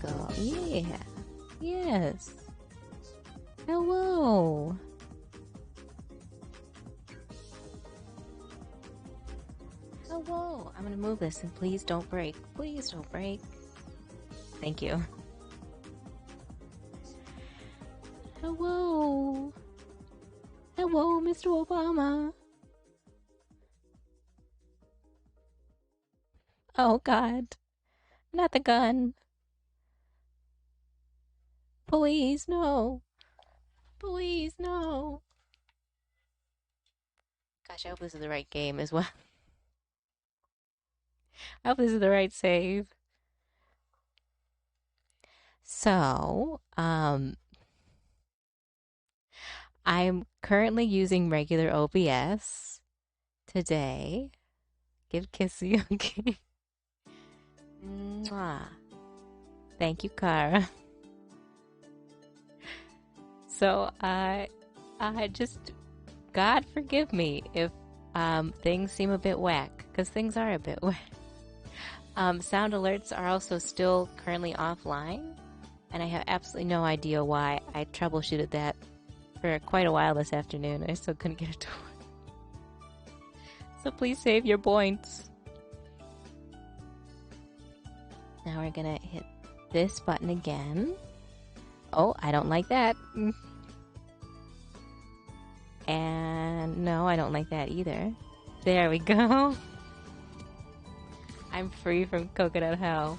go. Yeah. Yes. Hello. Hello. I'm gonna move this and please don't break. Please don't break. Thank you. Hello. Hello, Mr. Obama. Oh, God. Not the gun. Please, no. Please, no. Gosh, I hope this is the right game as well. I hope this is the right save. So, I'm currently using regular OBS today. Give kissy, okay? Mwah. Thank you, Kara. So I just, God forgive me if things seem a bit whack, because things are a bit whack. Sound alerts are also still currently offline, and I have absolutely no idea why. I troubleshooted that for quite a while this afternoon, and I still couldn't get it to work. So please save your points. Now we're gonna hit this button again. Oh, I don't like that. And no, I don't like that either. There we go. I'm free from coconut hell.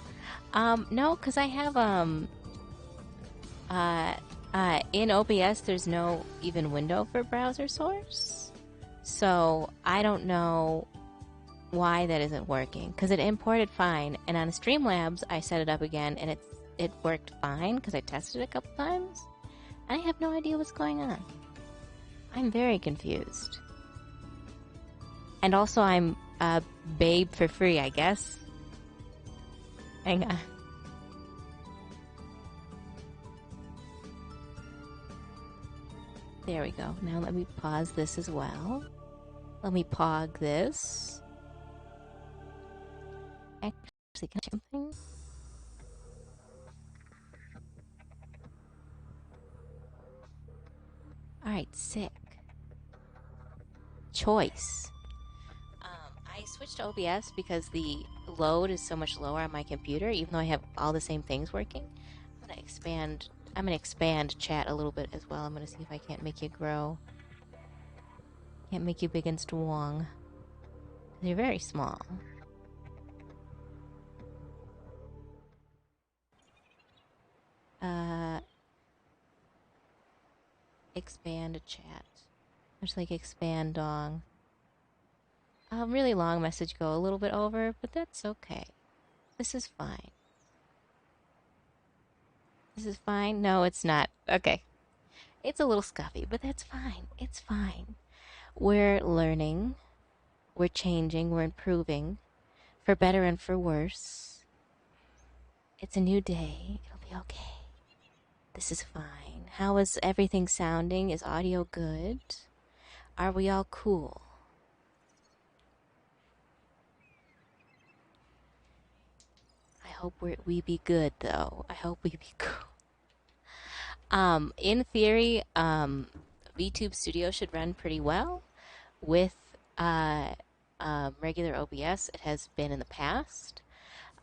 No, because I have, in OBS, there's no even window for browser source. So I don't know why that isn't working, because it imported fine, and on Streamlabs, I set it up again, and it worked fine, because I tested it a couple times. I have no idea what's going on. I'm very confused. And also, I'm babe for free, I guess. Hang on. There we go. Now let me pause this as well. Let me pog this. Actually, can I check something? Alright, sick. Choice. I switched to OBS because the load is so much lower on my computer, even though I have all the same things working. I'm gonna expand chat a little bit as well. I'm gonna see if I can't make you grow. Can't make you big and strong. You're very small. Expand chat. Much like expand dong. Really long message go a little bit over, but that's okay. This is fine. This is fine? No, it's not. Okay. It's a little scuffy, but that's fine. It's fine. We're learning. We're changing. We're improving. For better and for worse. It's a new day. It'll be okay. This is fine. How is everything sounding? Is audio good? Are we all cool? I hope we be good, though. I hope we be cool. In theory, VTube Studio should run pretty well with regular OBS. It has been in the past.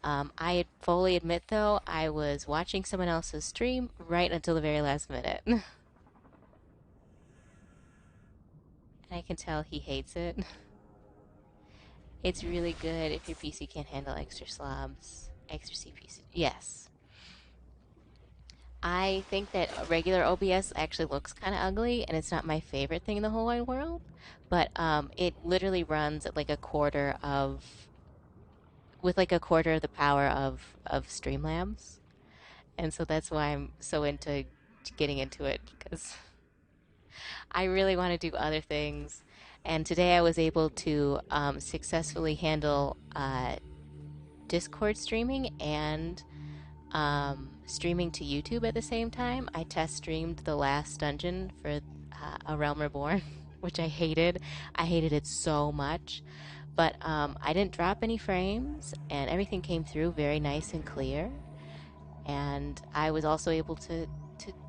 I fully admit, though, I was watching someone else's stream right until the very last minute. And I can tell he hates it. It's really good if your PC can't handle extra slobs. Extra CPU. Yes. I think that regular OBS actually looks kind of ugly, and it's not my favorite thing in the whole wide world. But it literally runs at like a quarter of, with like a quarter of the power of Streamlabs, and so that's why I'm so into getting into it, because I really want to do other things. And today I was able to successfully handle Discord streaming and streaming to YouTube at the same time. I test streamed the last dungeon for A Realm Reborn, which I hated. I hated it so much. But I didn't drop any frames, and everything came through very nice and clear. and I was also able to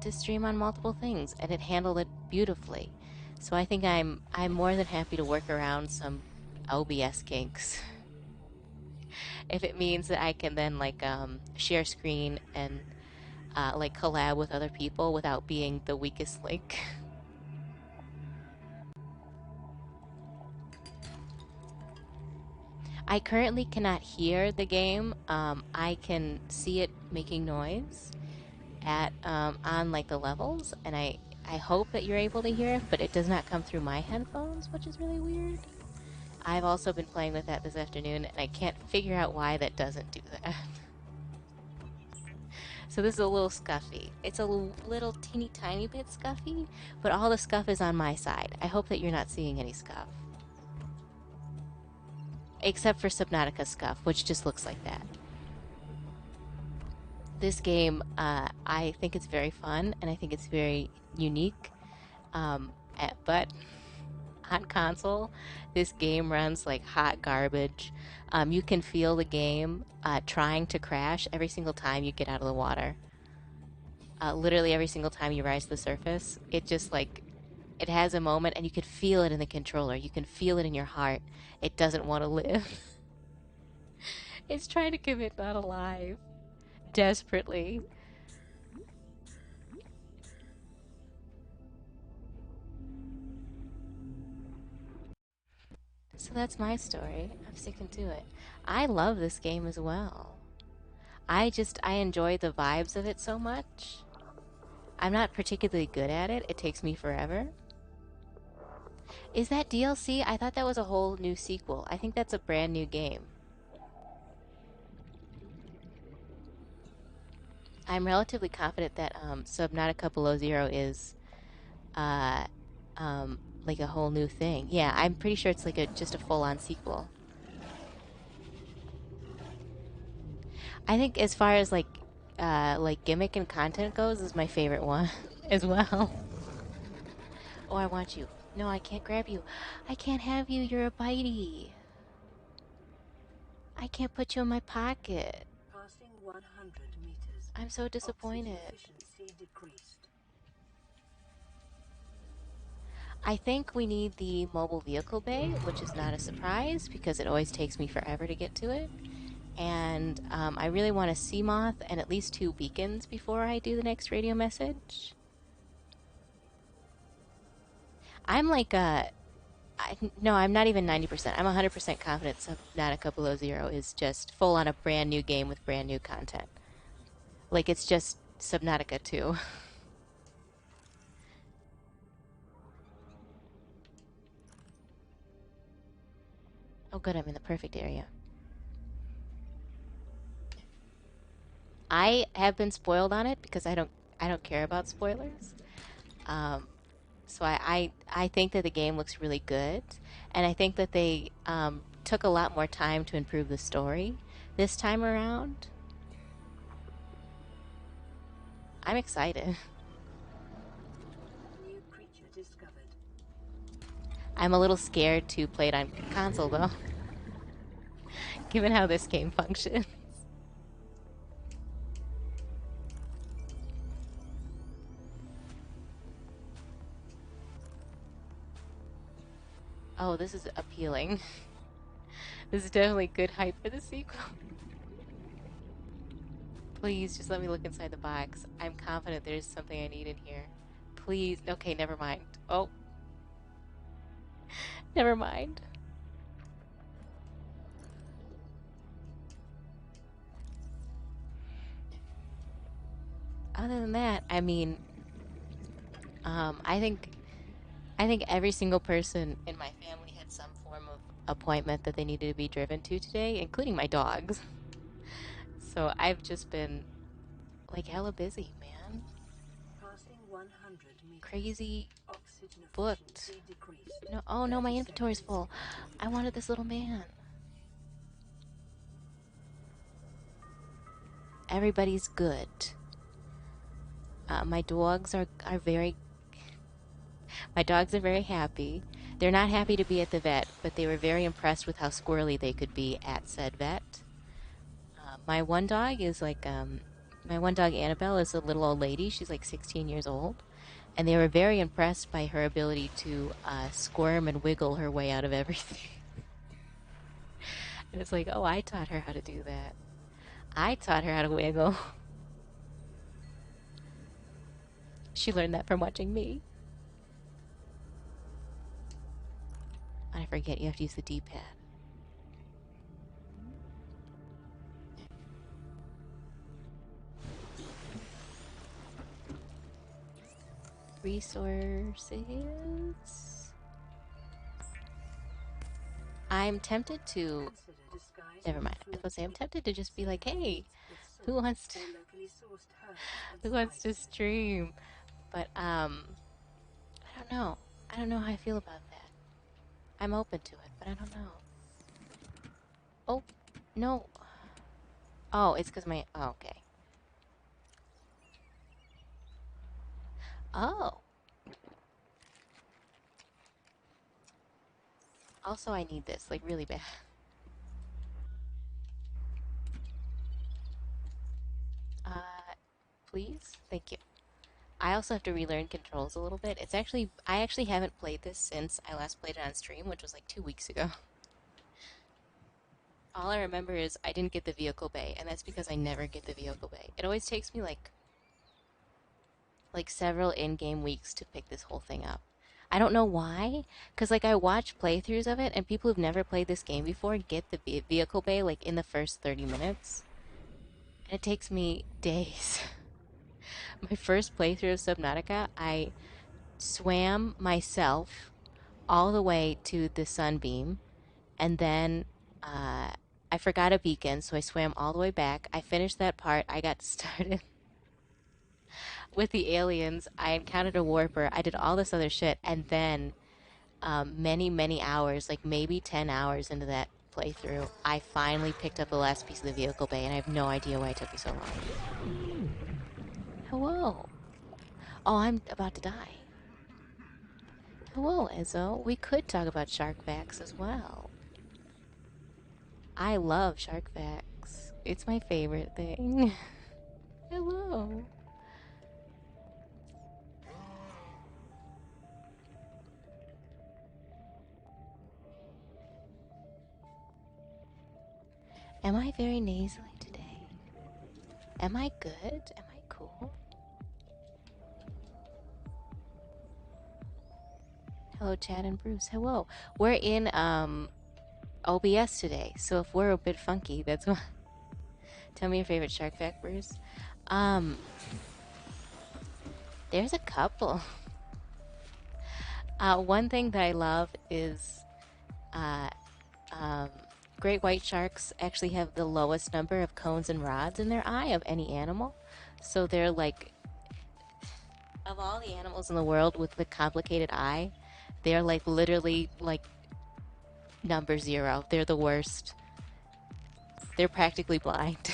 stream on multiple things, and it handled it beautifully. So I think I'm more than happy to work around some OBS kinks if it means that I can then like share screen and like collab with other people without being the weakest link. I currently cannot hear the game. I can see it making noise at on like the levels, and I hope that you're able to hear it, but it does not come through my headphones, which is really weird. I've also been playing with that this afternoon, and I can't figure out why that doesn't do that. So this is a little scuffy. It's a little teeny tiny bit scuffy, but all the scuff is on my side. I hope that you're not seeing any scuff. Except for Subnautica scuff, which just looks like that. This game, I think it's very fun, and I think it's very unique. But on console, this game runs like hot garbage. You can feel the game trying to crash every single time you get out of the water. Literally every single time you rise to the surface, it just like it has a moment, and you can feel it in the controller. You can feel it in your heart. It doesn't want to live. It's trying to commit not alive desperately. So that's my story. I'm sticking to it. I love this game as well. I enjoy the vibes of it so much. I'm not particularly good at it. It takes me forever. Is that DLC? I thought that was a whole new sequel. I think that's a brand new game. I'm relatively confident that Subnautica Below Zero is uh, like a whole new thing. Yeah, I'm pretty sure it's like just a full-on sequel. I think as far as like gimmick and content goes, is my favorite one as well. Oh, I want you. No, I can't grab you. I can't have you. You're a bitey. I can't put you in my pocket. Passing 100 meters. I'm so disappointed. Efficiency decreased. I think we need the mobile vehicle bay, which is not a surprise because it always takes me forever to get to it. And I really want a sea moth and at least 2 beacons before I do the next radio message. I'm like no, I'm not even 90%. I'm 100% confident Subnautica Below Zero is just full on a brand new game with brand new content. Like it's just Subnautica 2. Oh good, I'm in the perfect area. I have been spoiled on it because I don't care about spoilers. Um, so I think that the game looks really good, and I think that they took a lot more time to improve the story this time around. I'm excited. New creature discovered. I'm a little scared to play it on console though, given how this game functions. Oh, this is appealing. This is definitely good hype for the sequel. Please, just let me look inside the box. I'm confident there's something I need in here. Please. Okay, never mind. Oh, never mind. Other than that, I mean, I think every single person in my family had some form of appointment that they needed to be driven to today, including my dogs. So I've just been like hella busy, man. Passing 100 meters. Crazy Oxygen booked. efficiency decreased. No, oh no, my inventory's full. I wanted this little man. Everybody's good. My dogs are very my dogs are very happy. They're not happy to be at the vet, but they were very impressed with how squirrely they could be at said vet. My one dog is like My one dog, Annabelle, is a little old lady. She's like 16 years old. And they were very impressed by her ability to squirm and wiggle her way out of everything. And it's like, oh, I taught her how to do that. I taught her how to wiggle. She learned that from watching me. I forget you have to use the D-pad. Resources. I'm tempted to. Consider disguising Never your mind. I was food gonna say I'm tempted to just be using like, hey, foods with who salt wants to or locally sourced herbs and who wants to spices. stream? But I don't know. I don't know how I feel about that. I'm open to it, but I don't know. Oh, no. Oh, it's because my. Oh, okay. Oh. Also, I need this like really bad. Uh, please, thank you. I also have to relearn controls a little bit. I actually haven't played this since I last played it on stream, which was like 2 weeks ago. All I remember is I didn't get the vehicle bay, and that's because I never get the vehicle bay. It always takes me like several in-game weeks to pick this whole thing up. I don't know why, because like I watch playthroughs of it, and people who've never played this game before get the vehicle bay like in the first 30 minutes, and it takes me days. My first playthrough of Subnautica, I swam myself all the way to the sunbeam, and then uh, I forgot a beacon, so I swam all the way back. I finished that part. I got started with the aliens. I encountered a warper. I did all this other shit, and then many, many hours, like maybe 10 hours into that playthrough, I finally picked up the last piece of the vehicle bay, and I have no idea why it took me so long. Hello. Oh, I'm about to die. Hello, Ezzo. We could talk about shark facts as well. I love shark facts. It's my favorite thing. Hello. Am I very nasally today? Am I good? Am I cool? Hello, Chad and Bruce. Hello. We're in OBS today, so if we're a bit funky, that's why. Tell me your favorite shark fact, Bruce. Um, there's a couple. One thing that I love is uh, um, great white sharks actually have the lowest number of cones and rods in their eye of any animal. So they're like, of all the animals in the world with the complicated eye, they're like literally like number zero. They're the worst. They're practically blind.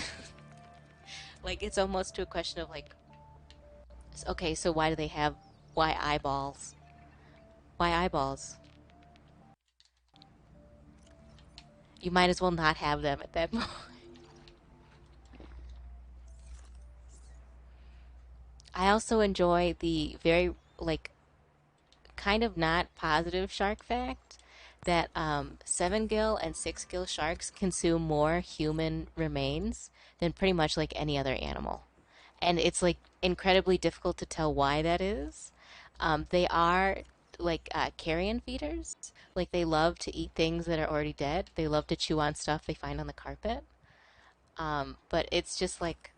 Like it's almost to a question of like, okay, so why eyeballs? Why eyeballs? You might as well not have them at that point. I also enjoy the very like kind of not positive shark fact that 7 gill and 6 gill sharks consume more human remains than pretty much like any other animal. And it's like incredibly difficult to tell why that is. They are like carrion feeders. Like they love to eat things that are already dead. They love to chew on stuff they find on the carpet. But it's just like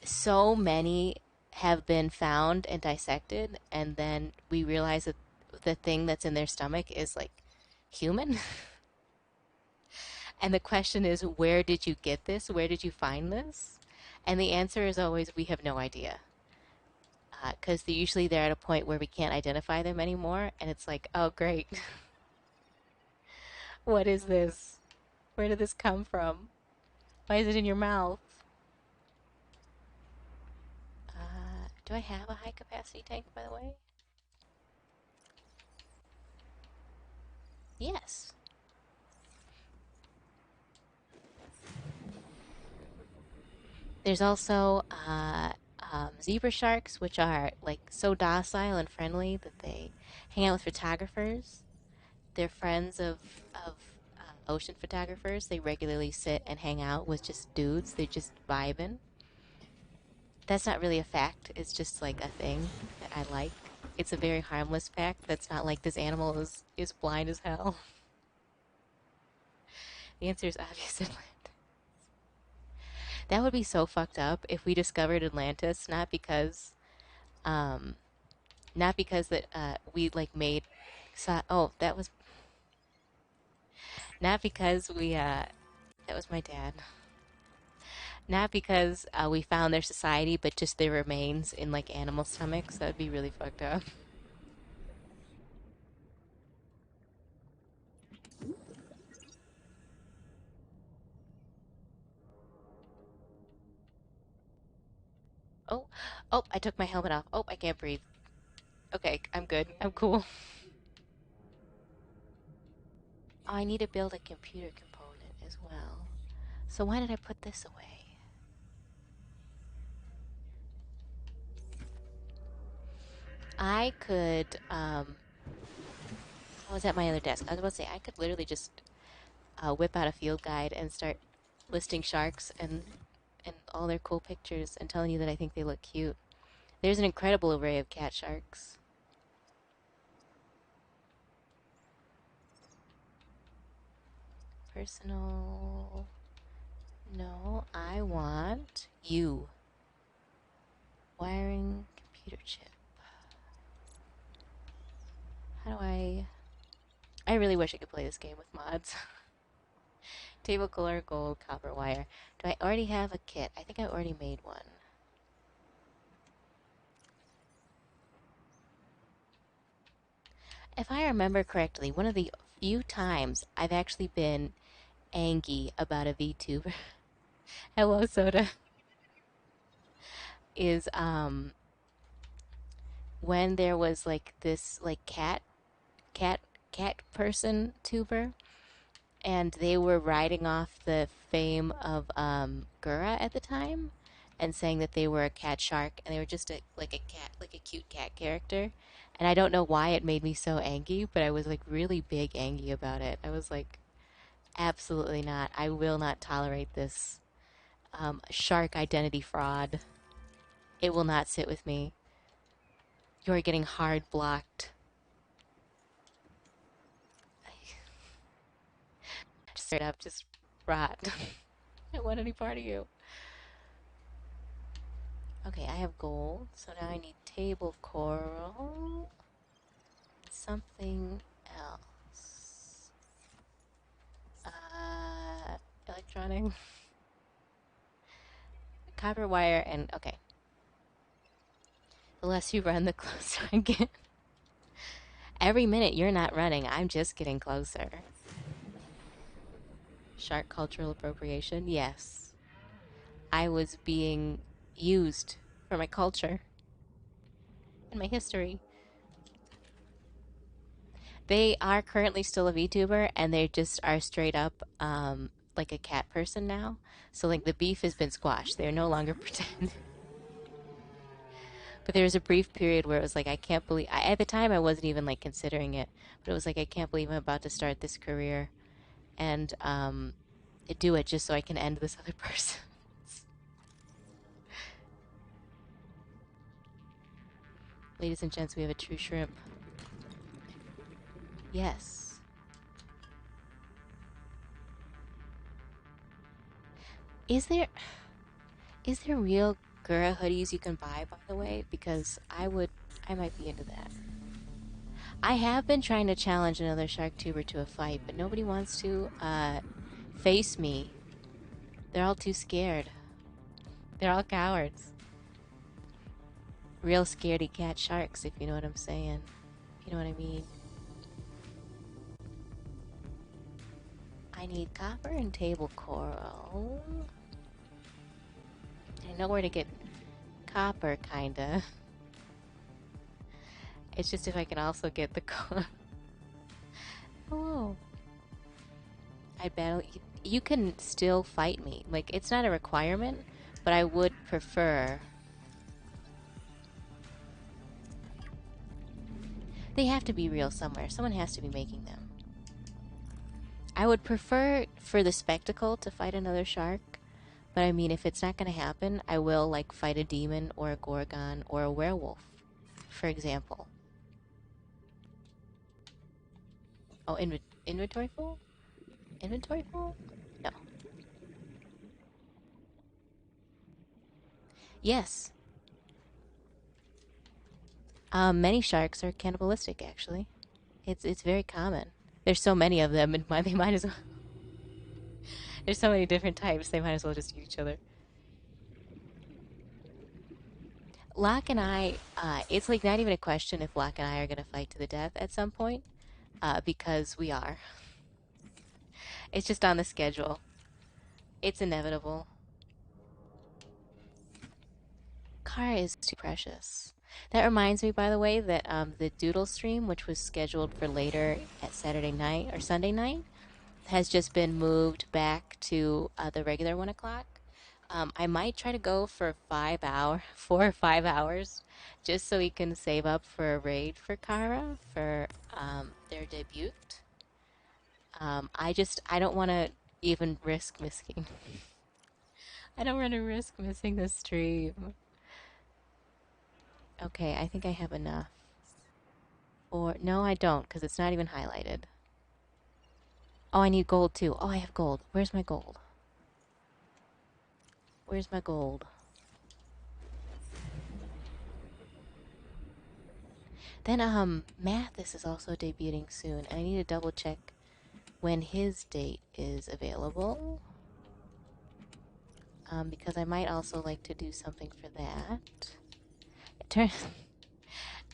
so many have been found and dissected, and then we realize that the thing that's in their stomach is like human. And the question is, where did you get this? Where did you find this? And the answer is always, we have no idea. Because usually they're at a point where we can't identify them anymore, and it's like, oh, great. What is this? Where did this come from? Why is it in your mouth? Do I have a high capacity tank, by the way? Yes. There's also zebra sharks, which are like so docile and friendly that they hang out with photographers. They're friends of ocean photographers. They regularly sit and hang out with just dudes. They're just vibing. That's not really a fact. It's just like a thing that I like. It's a very harmless fact. That's not like this animal is blind as hell. The answer is obvious. Atlantis. That would be so fucked up if we discovered Atlantis, um, not because that we like made. Oh, that was not because we. That was my dad. Not because we found their society, but just their remains in like animal stomachs. That would be really fucked up. Oh, oh! I took my helmet off. Oh, I can't breathe. Okay, I'm good. I'm cool. Oh, I need to build a computer component as well. So why did I put this away? I could, I was at my other desk. I was about to say, I could literally just whip out a field guide and start listing sharks and all their cool pictures and telling you that I think they look cute. There's an incredible array of cat sharks. Personal. No, I want you. Wiring computer chip. How do I... I really wish I could play this game with mods. Table color, gold, copper wire. Do I already have a kit? I think I already made one. If I remember correctly, one of the few times I've actually been angry about a VTuber, hello soda, is when there was like this like cat cat person tuber, and they were riding off the fame of Gura at the time, and saying that they were a cat shark, and they were just like a cat, like a cute cat character. And I don't know why it made me so angry, but I was like really big angry about it. I was like, absolutely not. I will not tolerate this shark identity fraud. It will not sit with me. You're getting hard blocked. Just straight up, just rot. I don't want any part of you. Okay, I have gold, so now I need table coral. Something else. Electronic. Copper wire and okay. The less you run, the closer I get. Every minute you're not running, I'm just getting closer. Shark cultural appropriation? Yes. I was being used for my culture and my history. They are currently still a VTuber, and they just are straight up like a cat person now. So like the beef has been squashed. They're no longer pretend. But there was a brief period where it was like I can't believe. At the time, I wasn't even like considering it, but it was like I can't believe I'm about to start this career and do it just so I can end this other person. Ladies and gents, we have a true shrimp. Yes. Is there is there real Gura hoodies you can buy, by the way? Because I might be into that. I have been trying to challenge another Sharktuber to a fight, but nobody wants to face me. They're all too scared. They're all cowards. Real scaredy cat sharks, if you know what I'm saying. You know what I mean? I need copper and table coral. I know where to get copper, kinda. It's just if I can also get the coral. Hello. I battle. You can still fight me. Like, it's not a requirement, but I would prefer. They have to be real somewhere. Someone has to be making them. I would prefer for the spectacle to fight another shark, but I mean, if it's not going to happen, I will like fight a demon or a gorgon or a werewolf, for example. Oh, inventory full? Inventory full? No. Yes. Many sharks are cannibalistic, actually. It's very common. There's so many of them, and they might as well. There's so many different types. They might as well just eat each other. Locke and I, it's like not even a question if Locke and I are gonna fight to the death at some point, because we are. It's just on the schedule. It's inevitable. Kara is too precious. That reminds me, by the way, that the Doodle stream, which was scheduled for later at Saturday night or Sunday night, has just been moved back to the regular 1 o'clock. I might try to go for 5 hour, 4 or 5 hours, just so we can save up for a raid for Kara for their debut. I don't want to even risk missing. I don't want to risk missing the stream. Okay, I think I have enough. Or no, I don't, because it's not even highlighted. Oh, I need gold too. Oh, I have gold. Where's my gold? Where's my gold? Then Mathis is also debuting soon. I need to double check when his date is available. Because I might also like to do something for that. It turns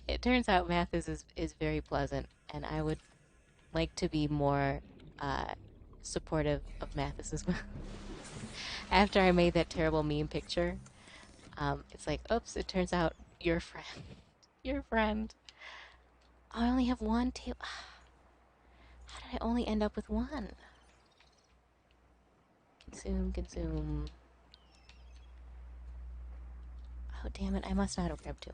it turns out Mathis is very pleasant, and I would like to be more supportive of Mathis as well. After I made that terrible meme picture, it's like, oops, it turns out your friend. Your friend. Oh, I only have one table. How did I only end up with one? Consume, consume. Oh, damn it. I must not have grabbed two.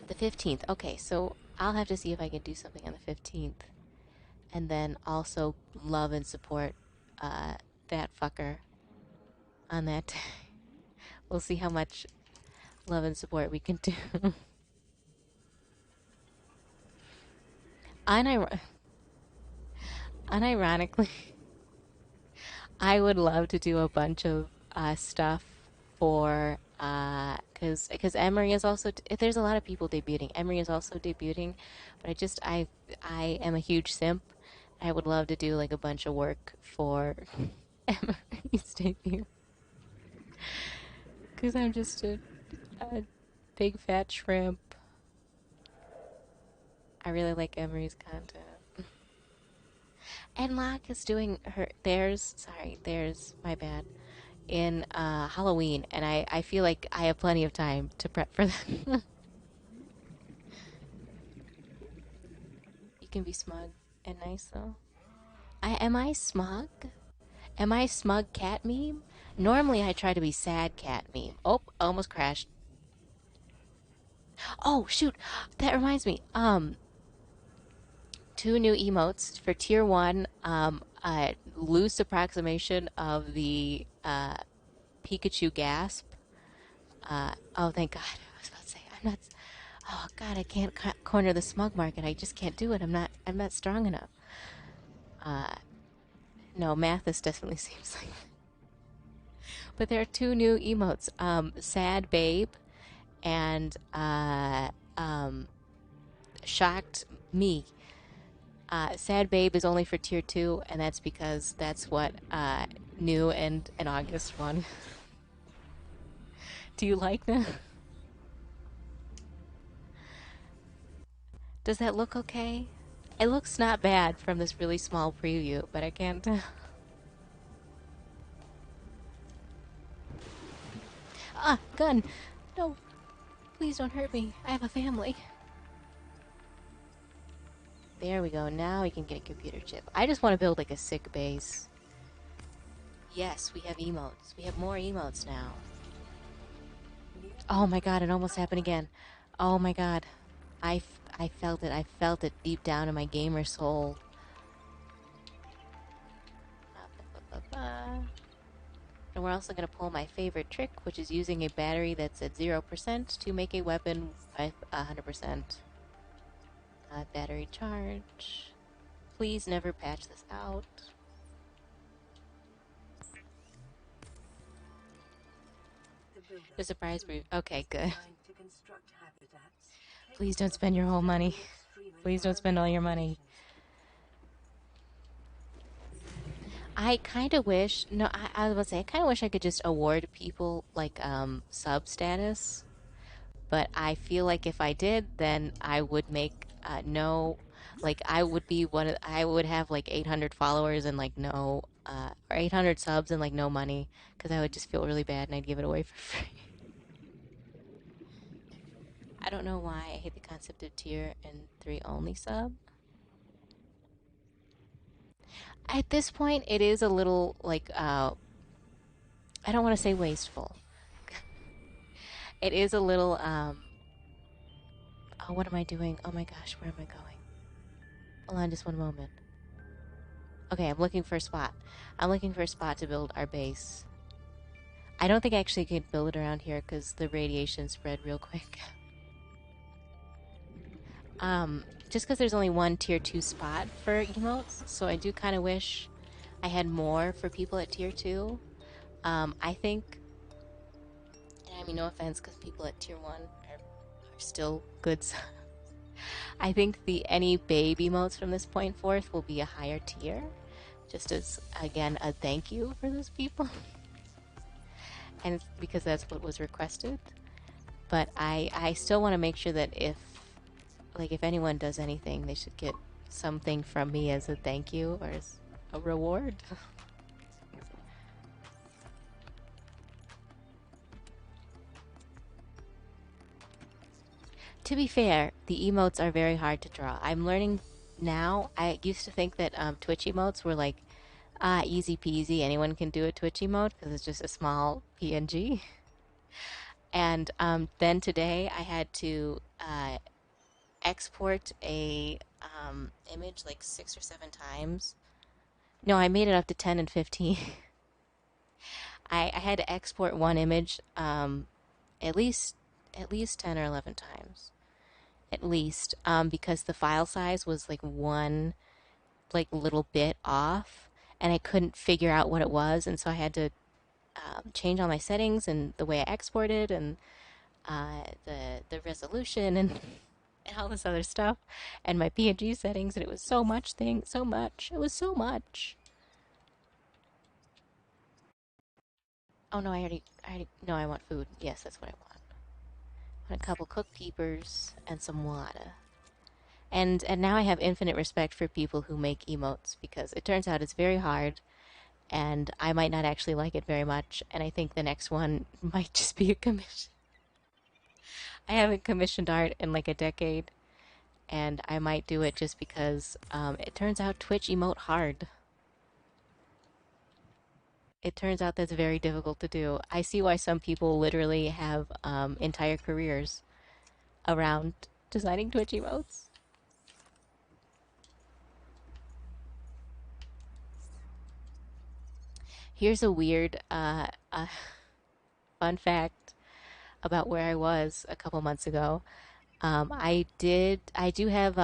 The 15th. Okay, so I'll have to see if I can do something on the 15th. And then also love and support that fucker on that day. We'll see how much love and support we can do. Unir- Unironically, I would love to do a bunch of stuff for because Emery is also there's a lot of people debuting. Emery is also debuting, but I am a huge simp. I would love to do like a bunch of work for Emery's debut because I'm just a big fat shrimp. I really like Emery's content. And Locke is doing theirs, my bad, in Halloween, and I feel like I have plenty of time to prep for that. You can be smug and nice, though. Am I smug? Am I smug cat meme? Normally I try to be sad cat meme. Oh, almost crashed. Oh, shoot. That reminds me. Two new emotes for tier 1. Loose approximation of the Pikachu gasp. Oh, thank God. I was about to say, I'm not. Oh God, I can't corner the smug market. I just can't do it. I'm not strong enough. Uh, no, Mathis definitely seems like. But there are two new emotes. Sad Babe and Shocked Me. Sad Babe is only for tier 2, and that's because that's what new and an August one. Do you like that? Does that look okay? It looks not bad from this really small preview, but I can't. Ah, gun! No, please don't hurt me. I have a family. There we go. Now we can get a computer chip. I just want to build like a sick base. Yes, we have emotes. We have more emotes now. New Oh my god, Ukraine it almost happened outpost. again. Oh my god. I felt it. I felt it deep down in my gamer soul. And we're also going to pull my favorite trick, which is using a battery that's at 0% to make a weapon with 100% battery charge. Please never patch this out. The builder, The surprise Food, brief. Okay, is good. designed to construct habitats Please capable don't of spend your whole money. withstanding extreme Please don't spend all environmental your money. conditions. I kind of wish, no, I was say, I kind of wish I could just award people like sub status, but I feel like if I did, then I would make no, like I would be one of, I would have like 800 followers and like no, or 800 subs and like no money, because I would just feel really bad and I'd give it away for free. I don't know why I hate the concept of tier and 3 only sub. At this point, it is a little like, I don't want to say wasteful. It is a little, oh, what am I doing? Oh my gosh, where am I going? Hold on just one moment. Okay, I'm looking for a spot. I'm looking for a spot to build our base. I don't think I actually could build it around here because the radiation spread real quick. Just because there's only one tier 2 spot for emotes, so I do kind of wish I had more for people at tier 2. I think, and I mean no offense because people at tier 1 are still good. I think the any babe emotes from this point forth will be a higher tier, just as, again, a thank you for those people. And it's because that's what was requested. But I still want to make sure that if anyone does anything, they should get something from me as a thank you or as a reward. To be fair, the emotes are very hard to draw. I'm learning now. I used to think that Twitch emotes were like, easy peasy. Anyone can do a Twitch emote because it's just a small PNG. And then today I had to export a image like 6 or 7 times. No, I made it up to 10 and 15. I had to export one image at least at least 10 or 11 times. At least because the file size was like one like little bit off and I couldn't figure out what it was, and so I had to change all my settings and the way I exported and the resolution and and all this other stuff and my PNG settings, and it was so much. It was so much. Oh no, no, I want food. Yes, that's what I want. I want a couple cooked peepers and some water. And now I have infinite respect for people who make emotes because it turns out it's very hard and I might not actually like it very much, and I think the next one might just be a commission. I haven't commissioned art in like a decade, and I might do it just because it turns out Twitch emote hard. It turns out that's very difficult to do. I see why some people literally have entire careers around designing Twitch emotes. Here's a weird fun fact about where I was a couple months ago. I do have,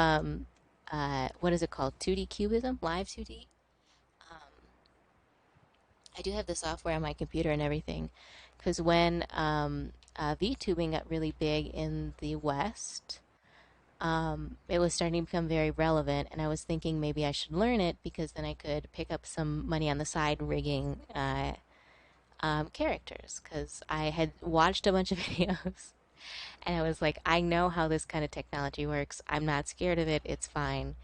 what is it called? 2D Cubism? Live 2D? Um, I do have the software on my computer and everything. Because when VTubing got really big in the West, it was starting to become very relevant, and I was thinking maybe I should learn it because then I could pick up some money on the side rigging characters. Because I had watched a bunch of videos, and I was like, I know how this kind of technology works. I'm not scared of it. It's fine.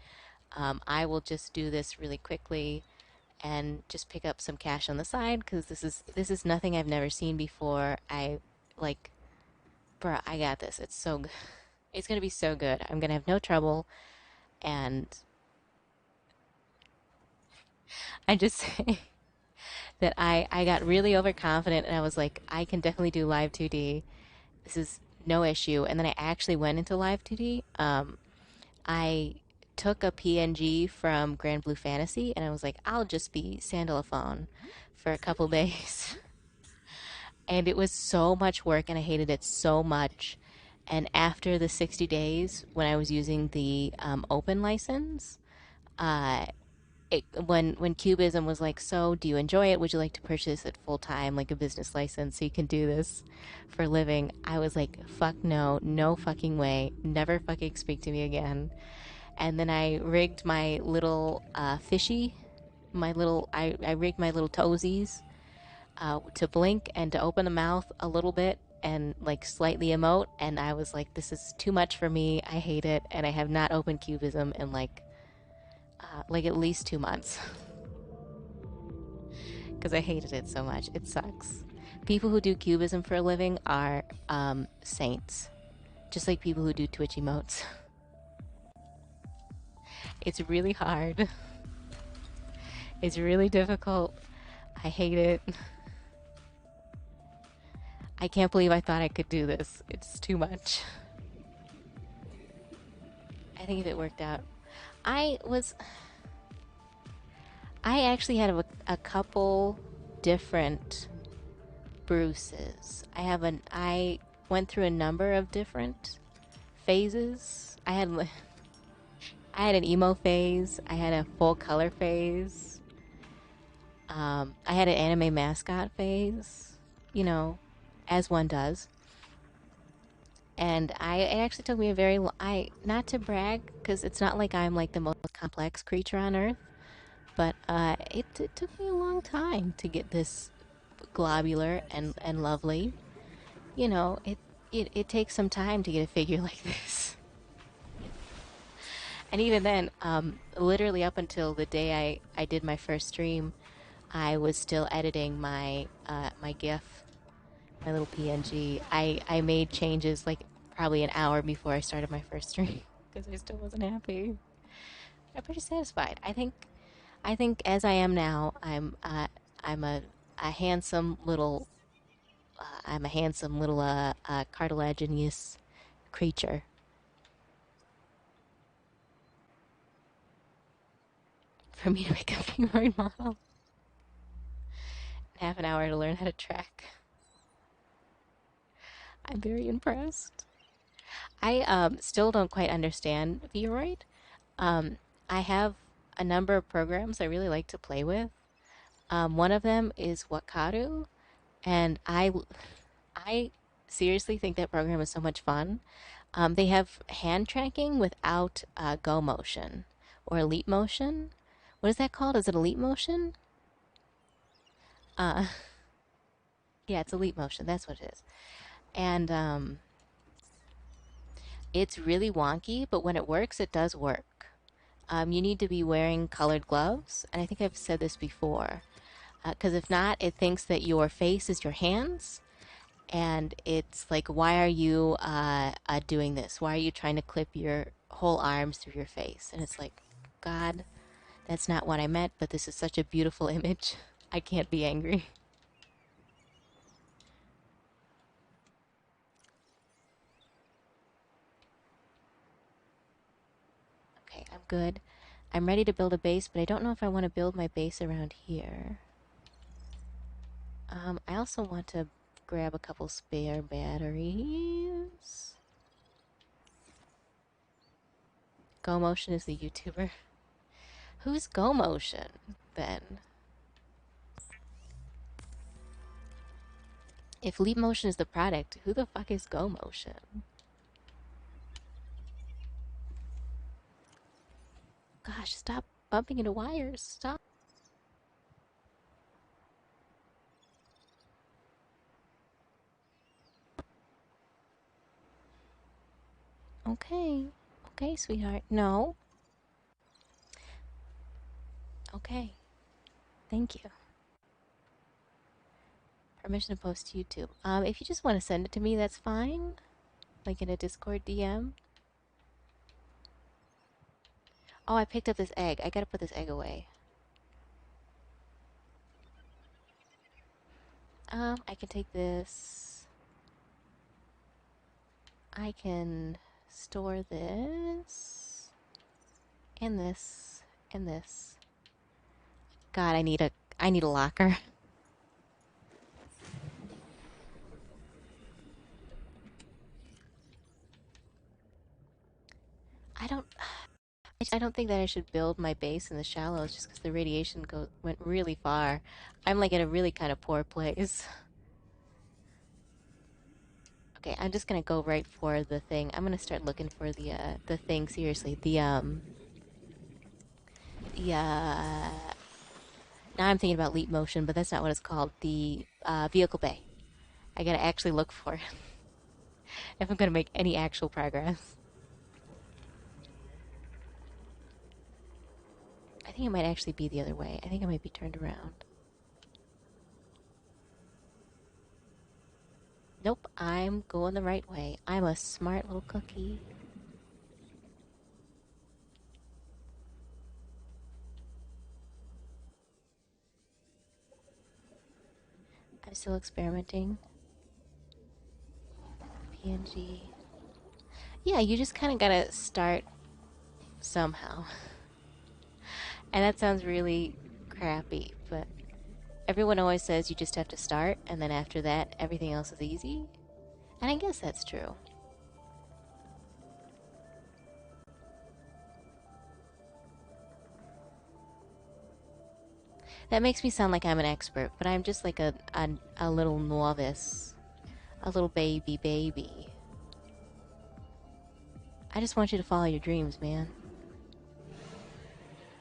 I will just do this really quickly and just pick up some cash on the side because this is nothing I've never seen before. I like, bruh, I got this. It's so good. It's gonna be so good. I'm gonna have no trouble, and I just say that I got really overconfident and I was like, I can definitely do live 2D. This is no issue. And then I actually went into live 2D. I took a PNG from Grand Blue Fantasy and I was like, I'll just be Sandalophone for a couple days. And it was so much work and I hated it so much. And after the 60 days, when I was using the open license, uh, when Cubism was like, so do you enjoy it? Would you like to purchase it full time, like a business license, so you can do this for a living? I was like, fuck no, no fucking way, never fucking speak to me again. And then I rigged my little fishy, I rigged my little toesies to blink and to open the mouth a little bit and like slightly emote. And I was like, this is too much for me. I hate it. And I have not opened Cubism in like at least 2 months because I hated it so much. It sucks. People who do Cubism for a living are saints, just like people who do Twitch emotes. It's really hard. It's really difficult. I hate it. I can't believe I thought I could do this. It's too much. I think if it worked out. I was. I actually had a couple different Bruces. I went through a number of different phases. I had an emo phase. I had a full color phase. I had an anime mascot phase. You know, as one does. And it actually took me a very I not to brag because it's not like I'm like the most complex creature on earth, but it took me a long time to get this globular and lovely. You know, it takes some time to get a figure like this. And even then, literally up until the day I did my first stream, I was still editing my GIF, my little PNG. I made changes like probably an hour before I started my first stream because I still wasn't happy. I'm pretty satisfied. I think as I am now, I'm a handsome little cartilaginous creature. For me to make a humanoid model, half an hour to learn how to track. I'm very impressed. I still don't quite understand Vroid. Um, I have a number of programs I really like to play with. One of them is Wakaru, and I seriously think that program is so much fun. They have hand tracking without go motion or leap motion. What is that called? Is it a leap motion? Uh, yeah, it's a leap motion. That's what it is. And it's really wonky, but when it works, it does work. You need to be wearing colored gloves, and I think I've said this before. Because if not, it thinks that your face is your hands, and it's like, why are you doing this? Why are you trying to clip your whole arms through your face? And it's like, God, that's not what I meant, but this is such a beautiful image. I can't be angry. Okay, I'm good. I'm ready to build a base, but I don't know if I want to build my base around here. I also want to grab a couple spare batteries. Go Motion is the YouTuber. Who's Go Motion then? If Leap Motion is the product, who the fuck is Go Motion? Gosh, stop bumping into wires. Stop. Okay. Okay, sweetheart. No. Okay. Thank you. Permission to post to YouTube. If you just want to send it to me, that's fine. Like in a Discord DM. Oh, I picked up this egg. I gotta put this egg away. I can take this. I can store this and this and this. God, I need a locker. I don't I don't think that I should build my base in the shallows just because the radiation went really far. I'm like in a really kind of poor place. Okay, I'm just gonna go right for the thing. I'm gonna start looking for the thing seriously. The now I'm thinking about leap motion, but that's not what it's called. The vehicle bay. I gotta actually look for it if I'm gonna make any actual progress. I think it might actually be the other way. I think I might be turned around. Nope, I'm going the right way. I'm a smart little cookie. I'm still experimenting. PNG. Yeah, you just kind of gotta start somehow. And that sounds really crappy, but everyone always says you just have to start, and then after that, everything else is easy. And I guess that's true. That makes me sound like I'm an expert, but I'm just like a little novice. A little baby. I just want you to follow your dreams, man.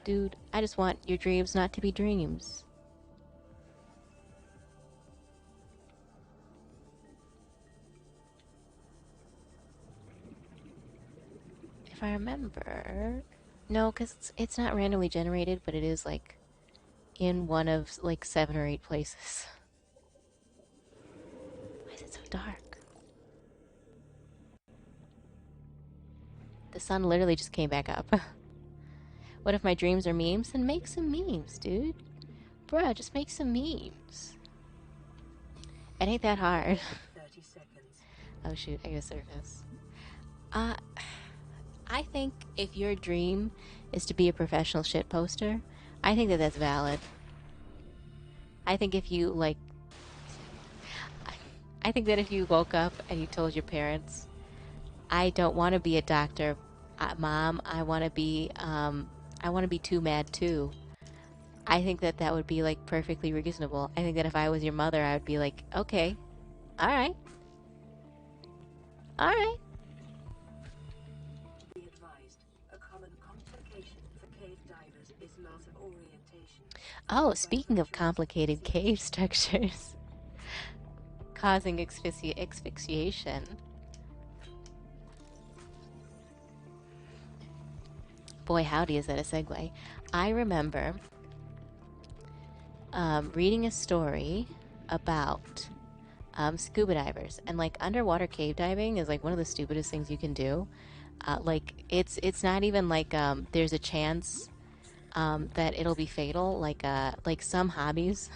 Dude, I just want your dreams not to be dreams. If I remember... No, because it's not randomly generated, but it is like in one of like 7 or 8 places. Why is it so dark? The sun literally just came back up. What if my dreams are memes? Then make some memes, dude. Bruh, just make some memes. It ain't that hard. 30 seconds. Oh shoot, I gotta surface. Uh, I think if your dream is to be a professional shit poster, I think that that's valid. I think if you, like... I think that if you woke up and you told your parents, I don't want to be a doctor, Mom, I want to be too mad too. I think that that would be, like, perfectly reasonable. I think that if I was your mother, I would be like, okay, alright, alright. Be advised, a common complication for cave divers is loss of orientation. Oh, speaking of complicated cave structures causing asphyxiation. Boy, howdy, is that a segue. I remember reading a story about scuba divers, and like underwater cave diving is like one of the stupidest things you can do. Like it's not even like there's a chance that it'll be fatal. Like some hobbies,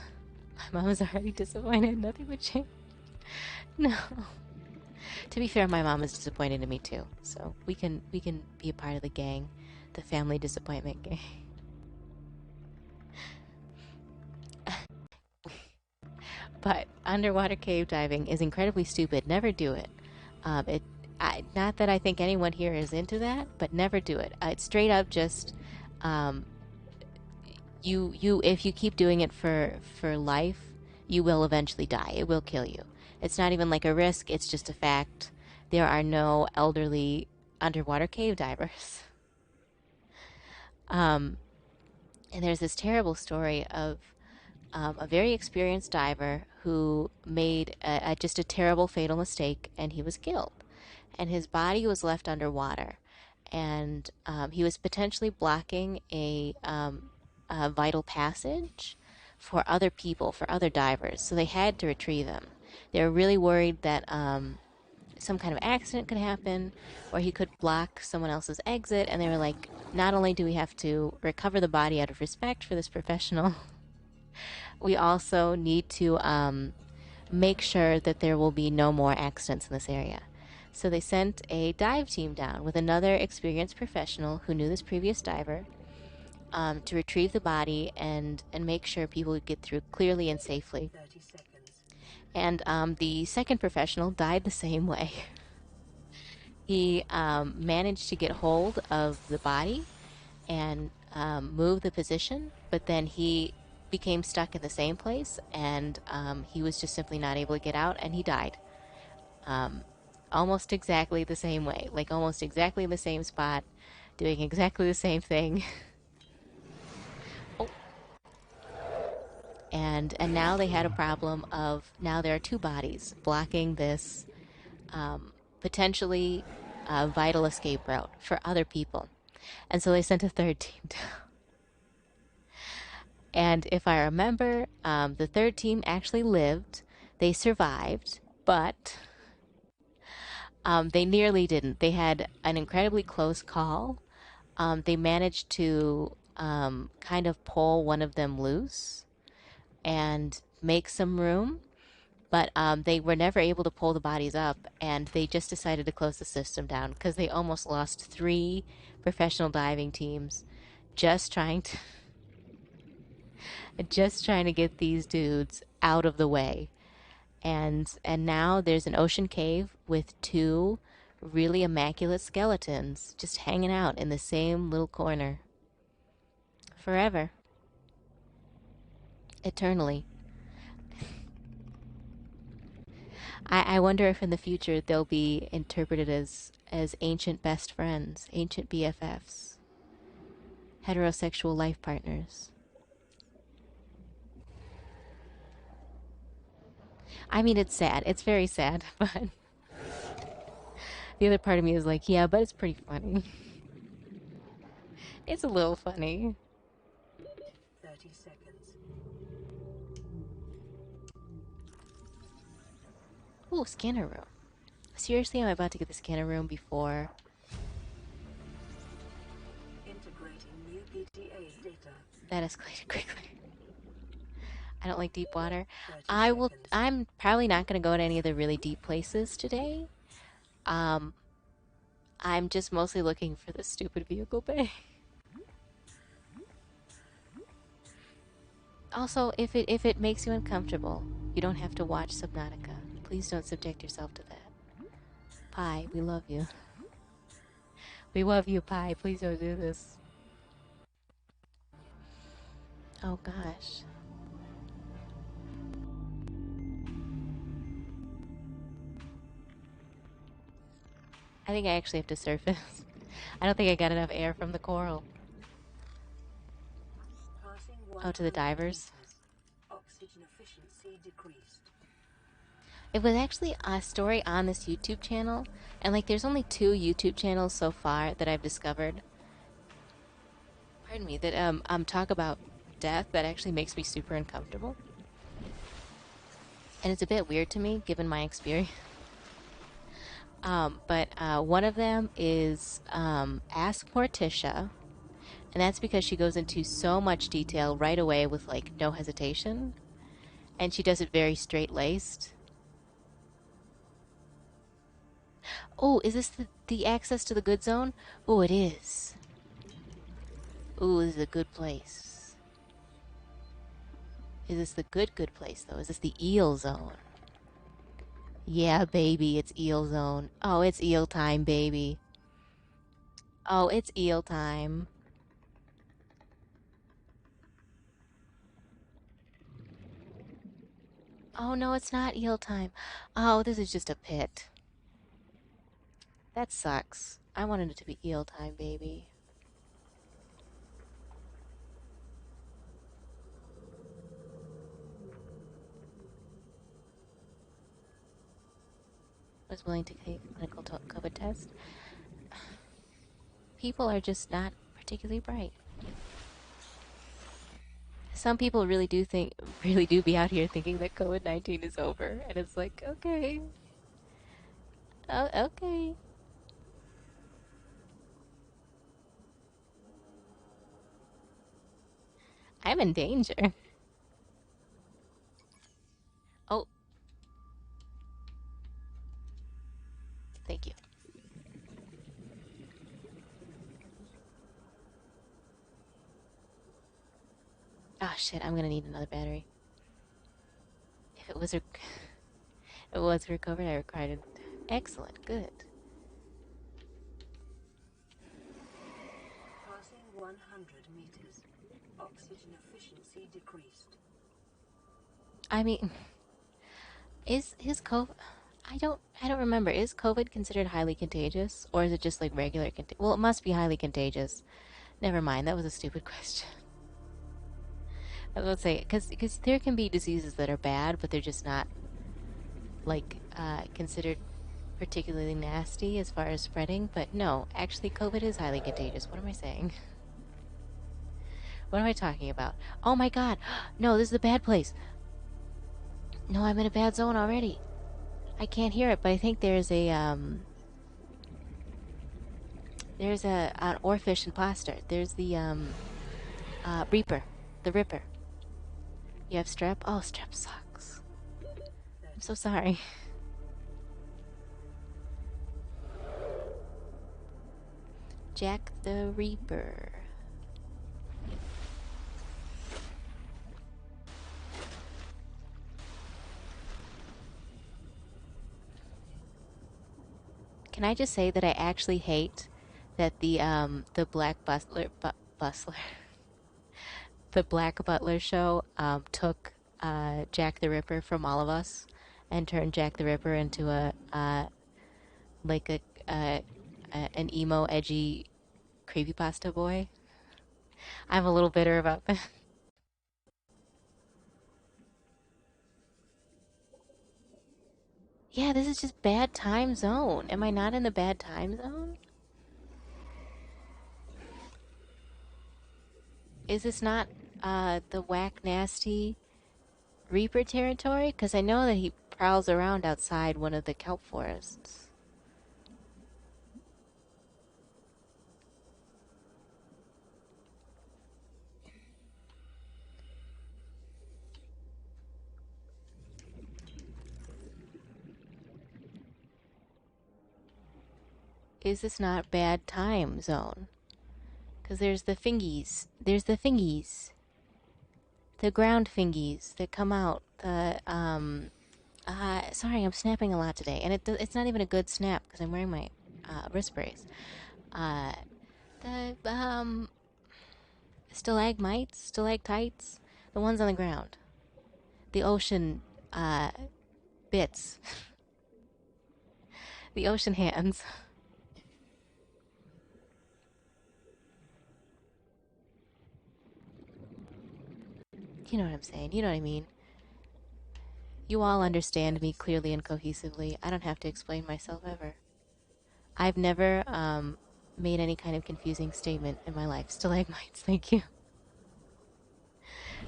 my mom is already disappointed. Nothing would change. No. To be fair, my mom is disappointed in me too. So we can be a part of the gang, the family disappointment gang. But underwater cave diving is incredibly stupid. Never do it. Not that I think anyone here is into that, but never do it. It's straight up just um, you if you keep doing it for life, you will eventually die. It will kill you. It's not even like a risk. It's just a fact. There are no elderly underwater cave divers. Um, and there's this terrible story of a very experienced diver who made just a terrible fatal mistake, and he was killed. And his body was left underwater, and he was potentially blocking a vital passage for other people, for other divers. So they had to retrieve him. They were really worried that some kind of accident could happen, or he could block someone else's exit. And they were like, not only do we have to recover the body out of respect for this professional, we also need to make sure that there will be no more accidents in this area. So they sent a dive team down with another experienced professional who knew this previous diver, to retrieve the body and make sure people would get through clearly and safely. 30 seconds. And the second professional died the same way. He managed to get hold of the body and move the position, but then he became stuck in the same place, and he was just simply not able to get out, and he died. Um, Almost exactly the same way, like almost exactly in the same spot, doing exactly the same thing. Oh, and now they had a problem of now there are two bodies blocking this potentially vital escape route for other people, and so they sent a third team down. And if I remember, the third team actually lived. They survived, but they nearly didn't. They had an incredibly close call. They managed to kind of pull one of them loose and make some room, but they were never able to pull the bodies up, and they just decided to close the system down because they almost lost three professional diving teams just trying to just trying to get these dudes out of the way. And now there's an ocean cave with two really immaculate skeletons just hanging out in the same little corner forever, eternally. I wonder if in the future they'll be interpreted as ancient best friends, ancient BFFs, heterosexual life partners. I mean, it's sad. It's very sad, but the other part of me is like, yeah, but it's pretty funny. It's a little funny. 30 seconds. Ooh, scanner room. Seriously, I'm about to get the scanner room before Integrating new PDA data. that escalated quickly. I don't like deep water. 30 I will. seconds. I'm probably not going to go to any of the really deep places today. Um, I'm just mostly looking for the stupid vehicle bay. Also, if it makes you uncomfortable, you don't have to watch Subnautica. Please don't subject yourself to that. Pi, we love you. We love you, Pi. Please don't do this. Oh gosh. I think I actually have to surface. I don't think I got enough air from the coral. Passing Oh, to the 100 divers. meters. Oxygen efficiency decreased. It was actually a story on this YouTube channel, and like there's only two YouTube channels so far that I've discovered. Pardon me, that talk about death that actually makes me super uncomfortable. And it's a bit weird to me given my experience. But one of them is Ask Morticia, and that's because she goes into so much detail right away with like no hesitation, and she does it very straight laced. Oh, is this the access to the good zone? Oh, it is. Ooh, this is a good place. Is this the good place though? Is this the eel zone? Yeah, baby, it's eel zone. Oh, it's eel time, baby. Oh, it's eel time. Oh no, it's not eel time. Oh, this is just a pit. That sucks. I wanted it to be eel time, baby. I was willing to take a clinical COVID test. People are just not particularly bright. Some people really do be out here thinking that COVID-19 is over, and it's like, okay, oh, okay, I'm in danger. Oh, Oh shit, I'm gonna need another battery. If it was it was recovered, I required it. Excellent, good. Passing 100 meters. Oxygen efficiency decreased. I mean, is his COVID? I don't remember. Is COVID considered highly contagious, or is it just like regular? Well, it must be highly contagious. Never mind. That was a stupid question. I would say because there can be diseases that are bad, but they're just not like considered particularly nasty as far as spreading. But no, actually, COVID is highly contagious. What am I saying? What am I talking about? Oh my God! No, this is a bad place. No, I'm in a bad zone already. I can't hear it, but I think there's a an oarfish imposter. There's the Reaper, the Ripper. You have strep? Oh, strep sucks. I'm 30 so seconds. sorry. Jack the Reaper. Can I just say that I actually hate that the Black Bustler the Black Butler show took Jack the Ripper from all of us and turned Jack the Ripper into like an emo edgy creepypasta boy. I'm a little bitter about that. Yeah, this is just bad time zone. Am I not in the bad time zone? Is this not the whack nasty Reaper territory? Because I know that he prowls around outside one of the kelp forests. Is this not bad time zone? Because there's the fingies. There's the thingies. The ground fingies that come out. Sorry, I'm snapping a lot today. And it's not even a good snap because I'm wearing my wrist brace. Uh, the stalagmites, stalactites, the ones on the ground. The ocean uh, bits. The ocean hands. You know what I'm saying. You know what I mean. You all understand 30 me clearly and seconds. cohesively. I don't have to explain myself ever. I've never made any kind of confusing statement in my life. Stalagmites, thank you.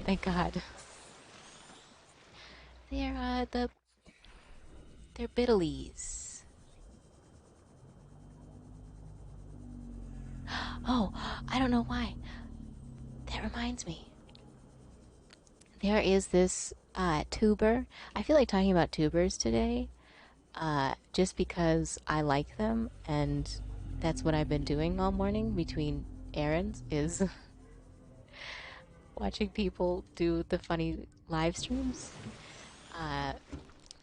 Thank God. They're they're Bittles. Oh, I don't know why. That reminds me. There is this tuber. I feel like talking about tubers today, just because I like them, and that's what I've been doing all morning between errands is watching people do the funny live streams. Uh,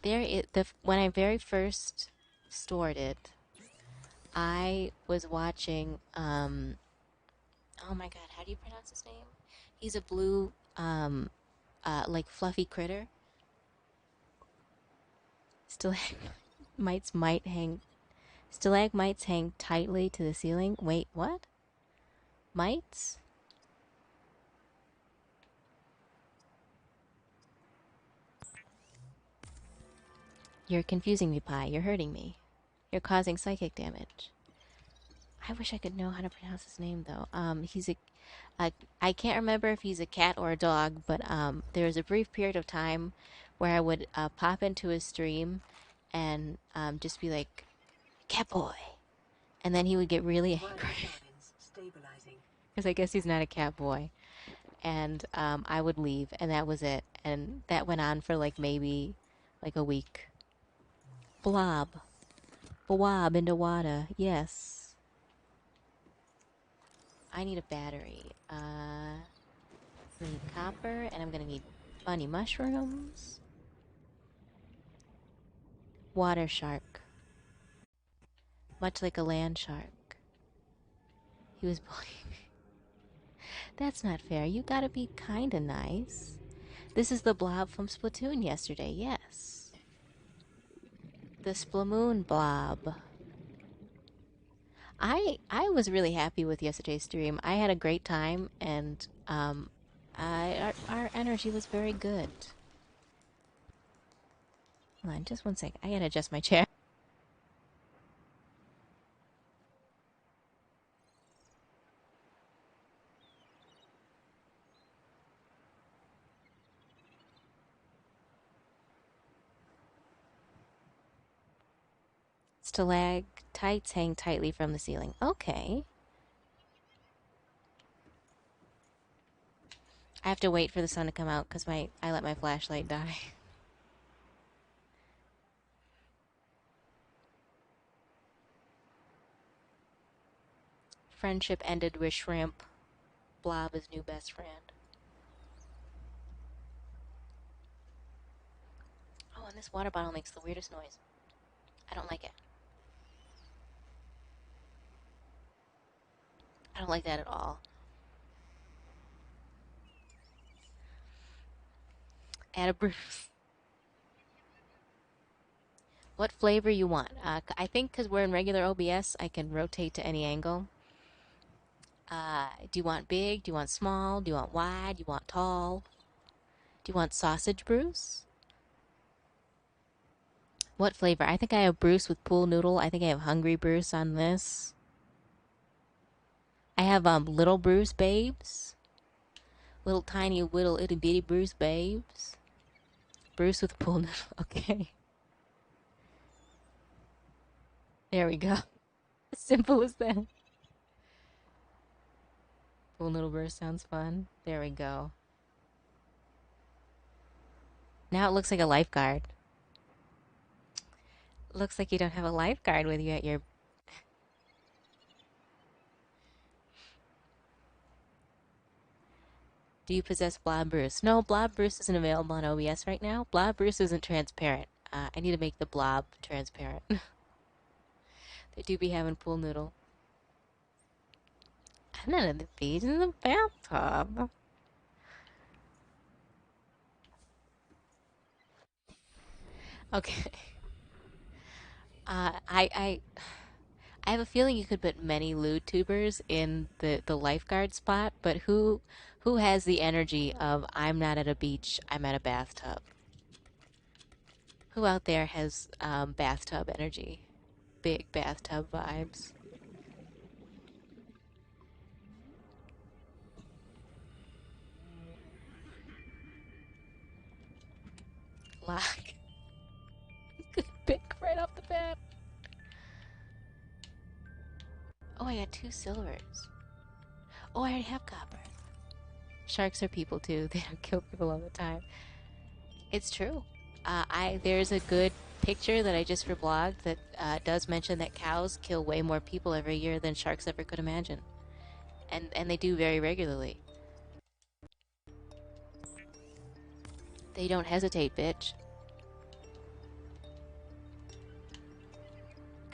when I very first stored it, I was watching. Oh my God, how do you pronounce his name? He's a blue, like fluffy critter. Stalagmites might hang. Stalagmites hang tightly to the ceiling. Wait, what? Mites? You're confusing me, Pi. You're hurting me. You're causing psychic damage. I wish I could know how to pronounce his name though. A I can't remember if he's a cat or a dog, but there was a brief period of time where I would pop into his stream and just be like, "Cat boy," and then he would get really Vital angry signs stabilizing. because I guess he's not a cat boy, and I would leave, and that was it, and that went on for like maybe like a week. Blob, blob into water. Yes, I need a battery. Need copper, and I'm gonna need bunny mushrooms. Water shark. Much like a land shark. He was bullying me. That's not fair. You gotta be kinda nice. This is the blob from Splatoon yesterday, yes. The Splamoon blob. I was really happy with yesterday's stream. I had a great time, and our energy was very good. Hold on, just one sec. I gotta adjust my chair. Stalactites hang tightly from the ceiling. Okay. I have to wait for the sun to come out because I let my flashlight die. Friendship ended with shrimp. Blob is new best friend. Oh, and this water bottle makes the weirdest noise. I don't like it. I don't like that at all. Add a Bruce. What flavor you want? I think because we're in regular OBS, I can rotate to any angle. Do you want big? Do you want small? Do you want wide? Do you want tall? Do you want sausage Bruce? What flavor? I think I have Bruce with pool noodle. I think I have hungry Bruce on this. I have little Bruce babes. Little tiny little itty bitty Bruce babes. Bruce with pool noodle. Okay. There we go. As simple as that. Pool noodle Bruce sounds fun. There we go. Now it looks like a lifeguard. Looks like you don't have a lifeguard with you at your... Do you possess Blob Bruce? No, Blob Bruce isn't available on OBS right now. Blob Bruce isn't transparent. I need to make the blob transparent. They do be having pool noodle. I'm not in the beach, in the bathtub. Okay. I have a feeling you could put many lewd tubers in the lifeguard spot, but who has the energy of I'm not at a beach, I'm at a bathtub? Who out there has bathtub energy? Big bathtub vibes. Lock. Pick right off the bat. Oh, I got 2 silvers. Oh, I already have copper. Sharks are people too. They don't kill people all the time. It's true. There's a good picture that I just reblogged that does mention that cows kill way more people every year than sharks ever could imagine, and they do very regularly. They don't hesitate, bitch.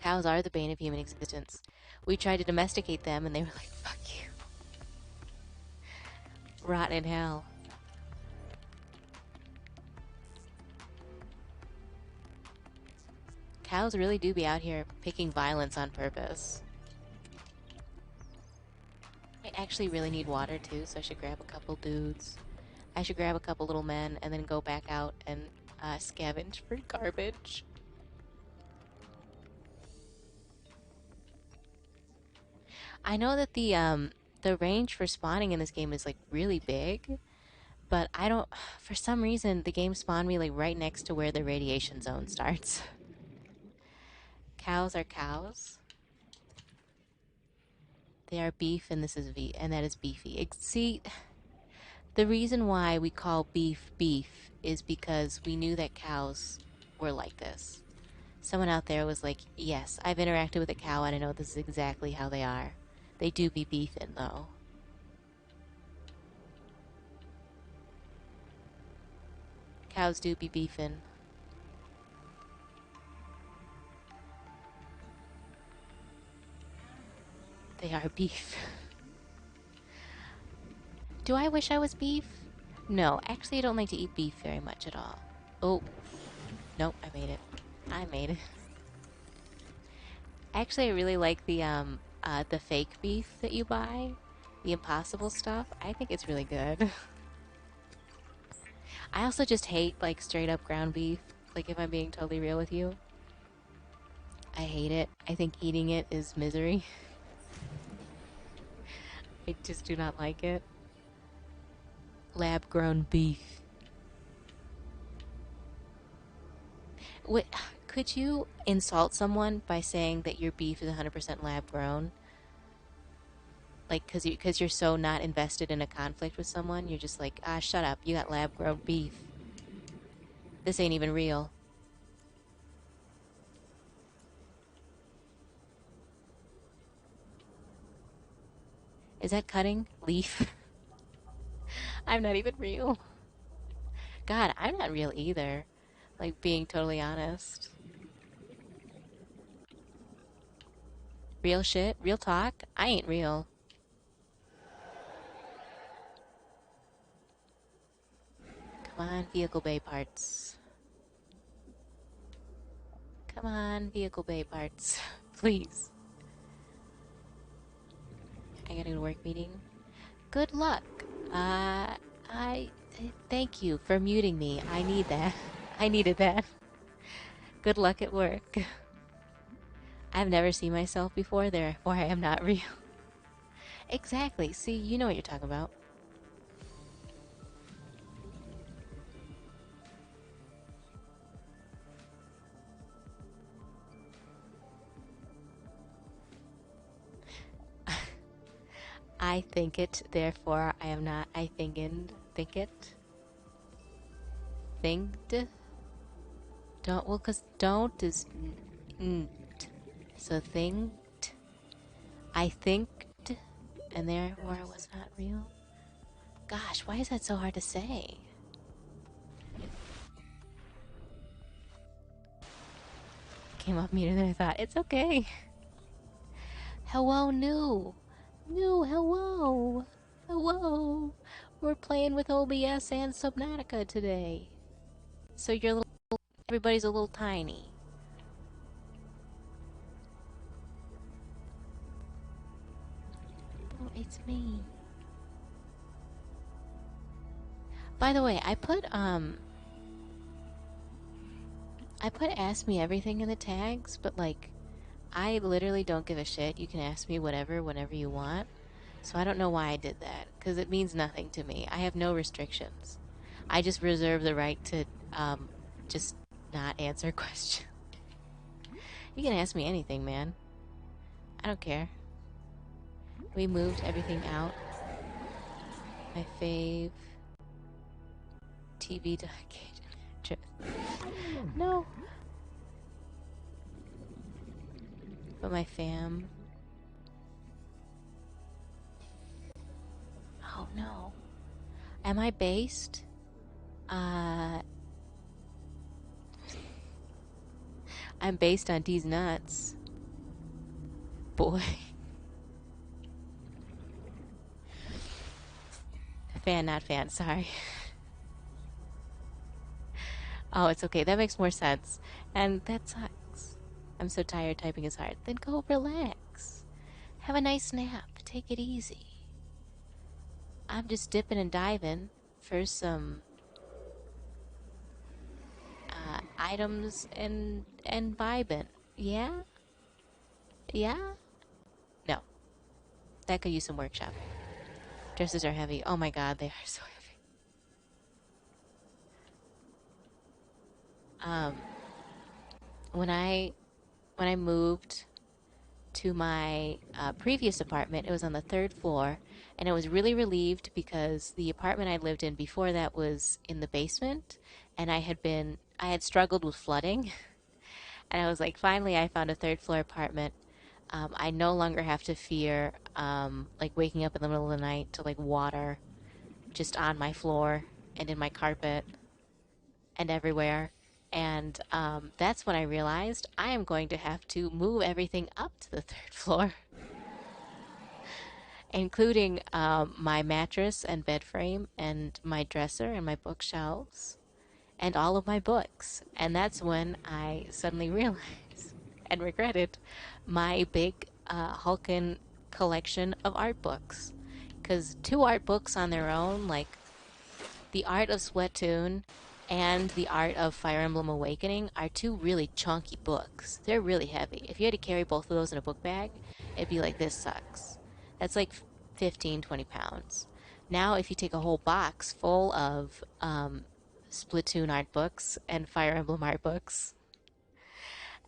Cows are the bane of human existence. We tried to domesticate them, and they were like, "Fuck you, rot in hell." Cows really do be out here picking violence on purpose. I actually really need water too, so I should grab a couple dudes. I should grab a couple little men and then go back out and scavenge for garbage. I know that the range for spawning in this game is like really big, but I don't. For some reason, the game spawned me like right next to where the radiation zone starts. Cows are cows. They are beef, and this is and that is beefy. See, the reason why we call beef beef is because we knew that cows were like this. Someone out there was like, yes, I've interacted with a cow and I know this is exactly how they are. They do be beefing, though. Cows do be beefing. They are beef. Do I wish I was beef? No, actually, I don't like to eat beef very much at all. Oh, nope, I made it. I made it. Actually, I really like the fake beef that you buy, the Impossible stuff. I think it's really good. I also just hate like straight up ground beef. Like if I'm being totally real with you, I hate it. I think eating it is misery. I just do not like it. Lab grown beef. What, could you insult someone by saying that your beef is 100% lab grown? Like, cause you're so not invested in a conflict with someone, you're just like, ah, shut up. You got lab grown beef. This ain't even real. Is that cutting leaf? I'm not even real. God, I'm not real either. Like being totally honest. Real shit, real talk. I ain't real. Come on, vehicle bay parts. Come on, vehicle bay parts. Please. I gotta go to work meeting. Good luck. I thank you for muting me. I need that. I needed that. Good luck at work. I've never seen myself before, therefore I am not real. Exactly. See, you know what you're talking about. I think it, therefore I am not. I thinkend. Think it. Thinked. Don't. Well, because don't is. So thinked. I thinked. And therefore it was not real. Gosh, why is that so hard to say? Came off meter than I thought. It's okay. Hello, new. New, hello. Hello. We're playing with OBS and Subnautica today. So you're little, everybody's a little tiny. Oh, it's me. By the way, I put ask me everything in the tags, but like I literally don't give a shit. You can ask me whatever whenever you want. So I don't know why I did that because it means nothing to me. I have no restrictions. I just reserve the right to just not answer questions. You can ask me anything, man. I don't care. We moved everything out. My fave TV cage. No. But my fam. Oh no. Am I based? Uh I'm based on these nuts. Boy. Fan, not fan, sorry. Oh, it's okay. That makes more sense. And that sucks. I'm so tired typing is hard. Then go relax. Have a nice nap. Take it easy. I'm just dipping and diving for some items and vibing. Yeah? Yeah? No. That could use some workshop. Dresses are heavy. Oh my god, they are so heavy. Um, when I moved to my previous apartment, it was on the third floor, and I was really relieved because the apartment I lived in before that was in the basement, and I had struggled with flooding, and I was like, finally, I found a third floor apartment. I no longer have to fear like waking up in the middle of the night to like water just on my floor and in my carpet. and everywhere. And that's when I realized I am going to have to move everything up to the third floor, including my mattress and bed frame and my dresser and my bookshelves and all of my books. And that's when I suddenly realized and regretted my big Hulkin collection of art books. Because two art books on their own, like the art of Splatoon and the art of Fire Emblem Awakening, are two really chunky books. They're really heavy. If you had to carry both of those in a book bag, it'd be like, this sucks. That's like 15, 20 pounds. Now, if you take a whole box full of Splatoon art books and Fire Emblem art books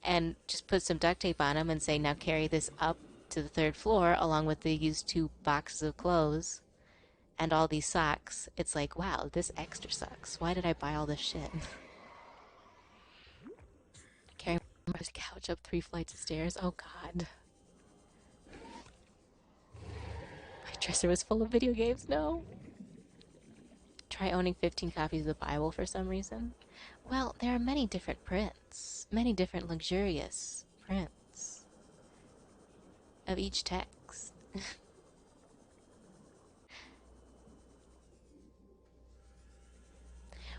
and just put some duct tape on them and say, now carry this up to the third floor along with the used two boxes of clothes and all these socks, it's like, wow, this extra sucks. Why did I buy all this shit? Carrying my couch up 3 flights of stairs. Oh god. My dresser was full of video games. No. Try owning 15 copies of the Bible for some reason. Well, there are many different prints, many different luxurious prints of each text.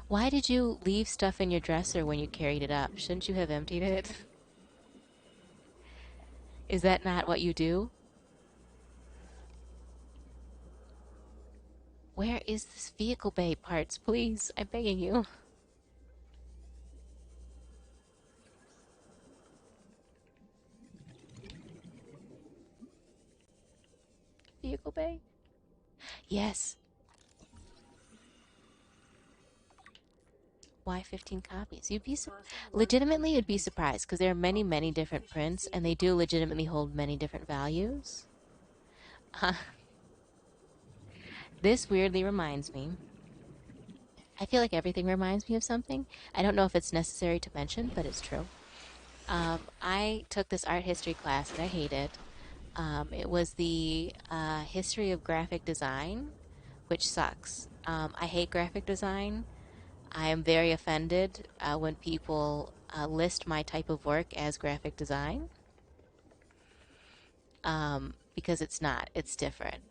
Why did you leave stuff in your dresser when you carried it up? Shouldn't you have emptied it? Is that not what you do? Where is this vehicle bay parts? Please, I'm begging you. Vehicle bay? Yes. Why 15 copies? Legitimately, you'd be surprised because there are many, many different prints, and they do legitimately hold many different values. Uh, this weirdly reminds me. I feel like everything reminds me of something. I don't know if it's necessary to mention, but it's true. I took this art history class that I hated. It was the history of graphic design, which sucks. I hate graphic design. I am very offended when people list my type of work as graphic design because it's not. It's different.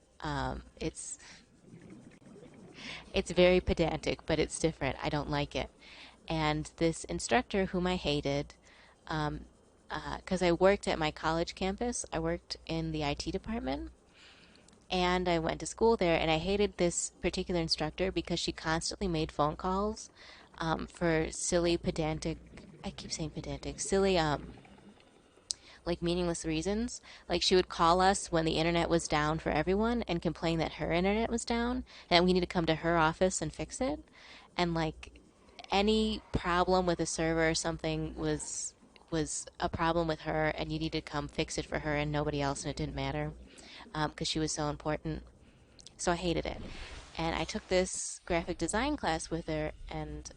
It's very pedantic, but it's different. I don't like it. And this instructor, whom I hated, because I worked at my college campus, I worked in the IT department, and I went to school there, and I hated this particular instructor because she constantly made phone calls for silly, pedantic, I keep saying pedantic, silly, like meaningless reasons. Like she would call us when the internet was down for everyone and complain that her internet was down and we need to come to her office and fix it. And like any problem with a server or something was a problem with her and you needed to come fix it for her and nobody else and it didn't matter because she was so important. So I hated it. And I took this graphic design class with her, and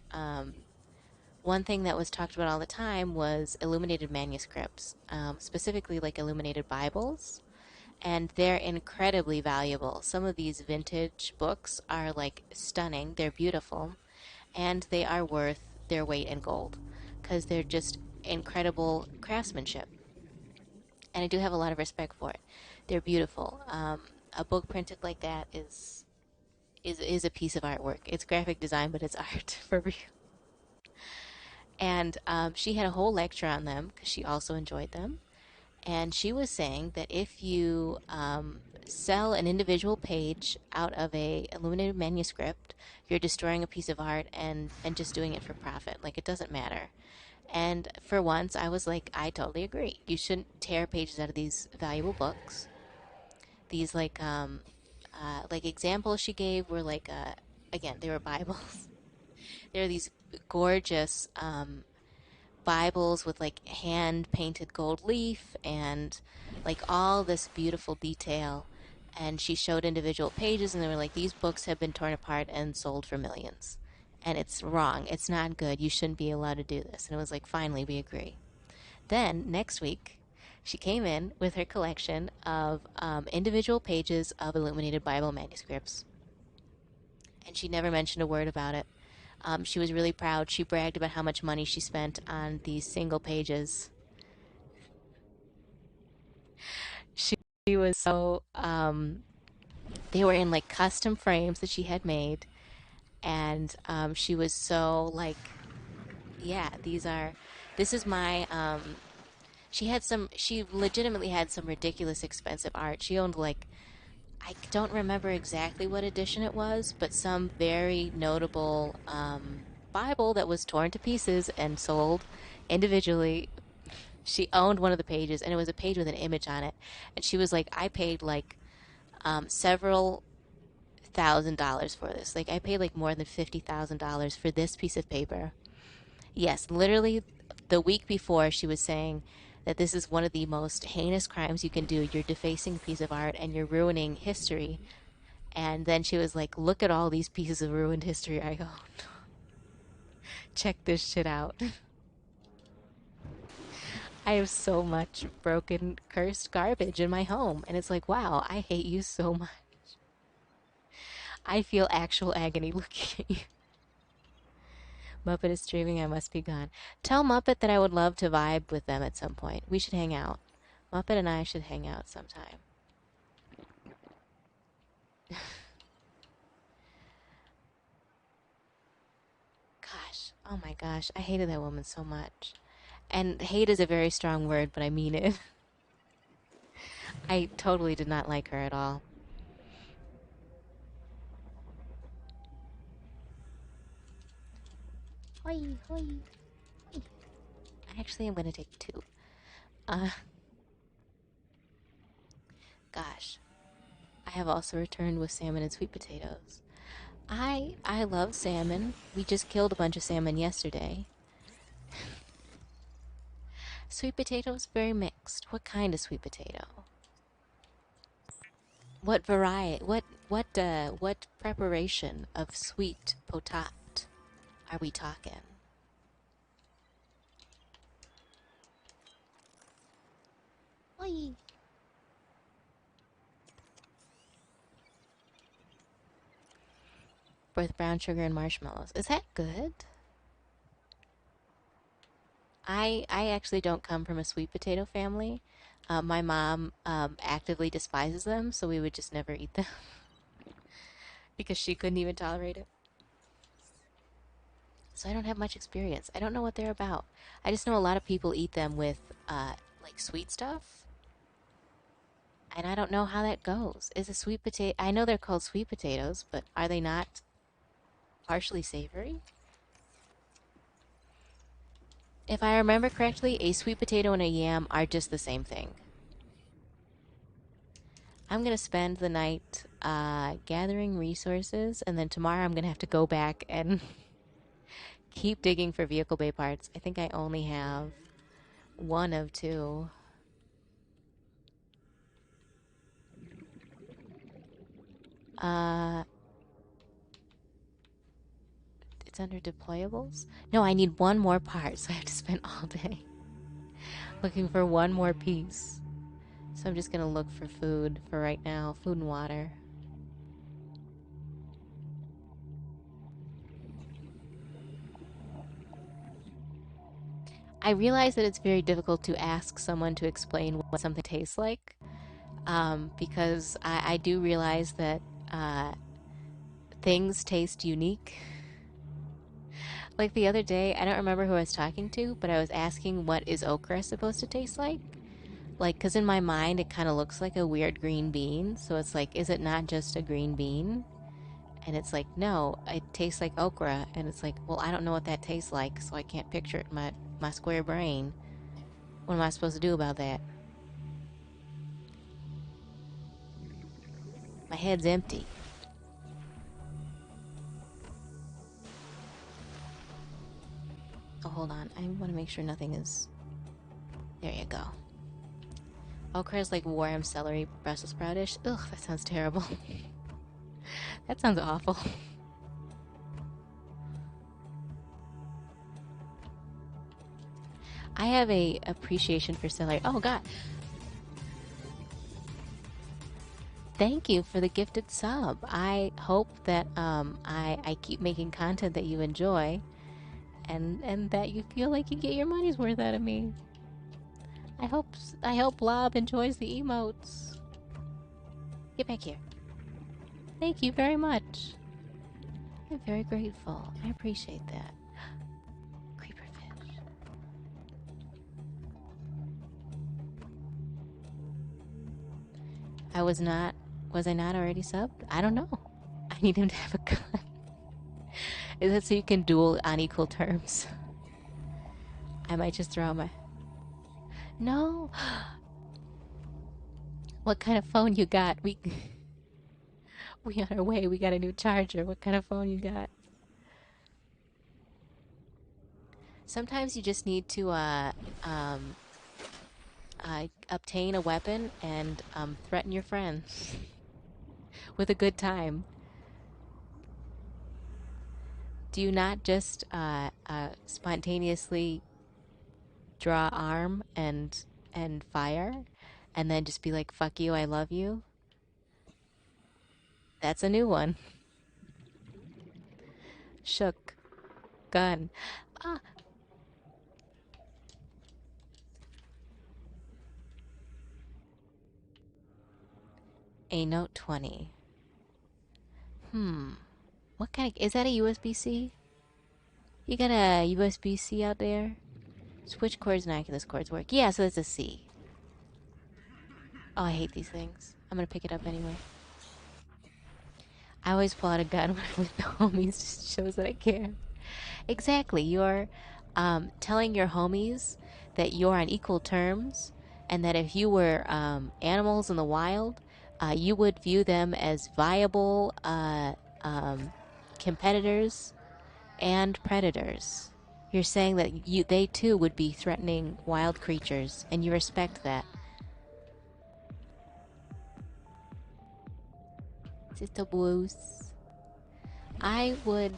one thing that was talked about all the time was illuminated manuscripts, specifically like illuminated Bibles. And they're incredibly valuable. Some of these vintage books are like stunning, they're beautiful, and they are worth their weight in gold because they're just incredible craftsmanship. And I do have a lot of respect for it. They're beautiful. A book printed like that is a piece of artwork. It's graphic design, but it's art for real. And she had a whole lecture on them because she also enjoyed them. And she was saying that if you sell an individual page out of a illuminated manuscript, you're destroying a piece of art and just doing it for profit. Like it doesn't matter. And for once, I was like, I totally agree. You shouldn't tear pages out of these valuable books. These like examples she gave were like again they were Bibles. There are these gorgeous Bibles with like hand painted gold leaf and like all this beautiful detail. And she showed individual pages, and they were like, these books have been torn apart and sold for millions. And it's wrong. It's not good. You shouldn't be allowed to do this. And it was like, finally, we agree. Then next week, she came in with her collection of individual pages of illuminated Bible manuscripts. And she never mentioned a word about it. She was really proud. She bragged about how much money she spent on these single pages. She was so, they were in like custom frames that she had made. And she was so like, yeah, this is my, she legitimately had some ridiculous expensive art. She owned like, I don't remember exactly what edition it was, but some very notable Bible that was torn to pieces and sold individually. She owned one of the pages, and it was a page with an image on it. And she was like, I paid like several $1,000s for this. Like, I paid like more than $50,000 for this piece of paper. Yes, literally the week before, she was saying that this is one of the most heinous crimes you can do. You're defacing a piece of art and you're ruining history. And then she was like, look at all these pieces of ruined history I own. Check this shit out. I have so much broken, cursed garbage in my home. And it's like, wow, I hate you so much. I feel actual agony looking at you. Muppet is streaming, I must be gone. Tell Muppet that I would love to vibe with them at some point. We should hang out. Muppet and I should hang out sometime. Gosh, oh my gosh, I hated that woman so much. And hate is a very strong word, but I mean it. I totally did not like her at all. Hoi, hoi, hoi. Actually, I'm gonna take two. Uh, gosh, I have also returned with salmon and sweet potatoes. I love salmon. We just killed a bunch of salmon yesterday. Sweet potatoes, very mixed. What kind of sweet potato? What variety? What preparation of sweet potat are we talking? Oi. With brown sugar and marshmallows. Is that good? I actually don't come from a sweet potato family. My mom actively despises them, so we would just never eat them because she couldn't even tolerate it. So I don't have much experience. I don't know what they're about. I just know a lot of people eat them with like sweet stuff, and I don't know how that goes. Is a sweet potato? I know they're called sweet potatoes, but are they not partially savory? If I remember correctly, a sweet potato and a yam are just the same thing. I'm gonna spend the night gathering resources, and then tomorrow I'm gonna have to go back and keep digging for vehicle bay parts. I think I only have one of two. Uh, it's under deployables. No, I need one more part, so I have to spend all day looking for one more piece. So I'm just gonna look for food for right now, food and water. I realize that it's very difficult to ask someone to explain what something tastes like, because I do realize that uh, things taste unique. Like the other day, I don't remember who I was talking to, but I was asking what is okra supposed to taste like? Like, because in my mind, it kind of looks like a weird green bean. So it's like, is it not just a green bean? And it's like, no, it tastes like okra. And it's like, well, I don't know what that tastes like, so I can't picture it in my square brain. What am I supposed to do about that? My head's empty. Oh, hold on. I want to make sure nothing is... There you go. Okra is like warm celery, Brussels sproutish. Ugh, that sounds terrible. That sounds awful. I have a appreciation for celery. Oh god. Thank you for the gifted sub. I hope that I keep making content that you enjoy, and that you feel like you get your money's worth out of me. I hope Lob enjoys the emotes. Get back here. Thank you very much. I'm very grateful. I appreciate that. Creeper fish. I was not. Was I not already subbed? I don't know. I need him to have a gun. Is that so you can duel on equal terms? I might just throw out my. No. What kind of phone you got? We on our way. We got a new charger. What kind of phone you got? Sometimes you just need to um obtain a weapon and threaten your friends with a good time. Do you not just spontaneously draw arm and fire, and then just be like, "Fuck you, I love you"? That's a new one. Shook gun. Ah, a Note 20. Hmm. What kind of is that? A USB-C? You got a USB-C out there? Switch cords and Oculus cords work. Yeah, so it's a C. Oh, I hate these things. I'm gonna pick it up anyway. I always pull out a gun when I'm with the homies. Just shows that I care. Exactly. You're telling your homies that you're on equal terms, and that if you were animals in the wild, you would view them as viable um, competitors and predators. You're saying that they too would be threatening wild creatures, and you respect that. Sister Bruce. I would,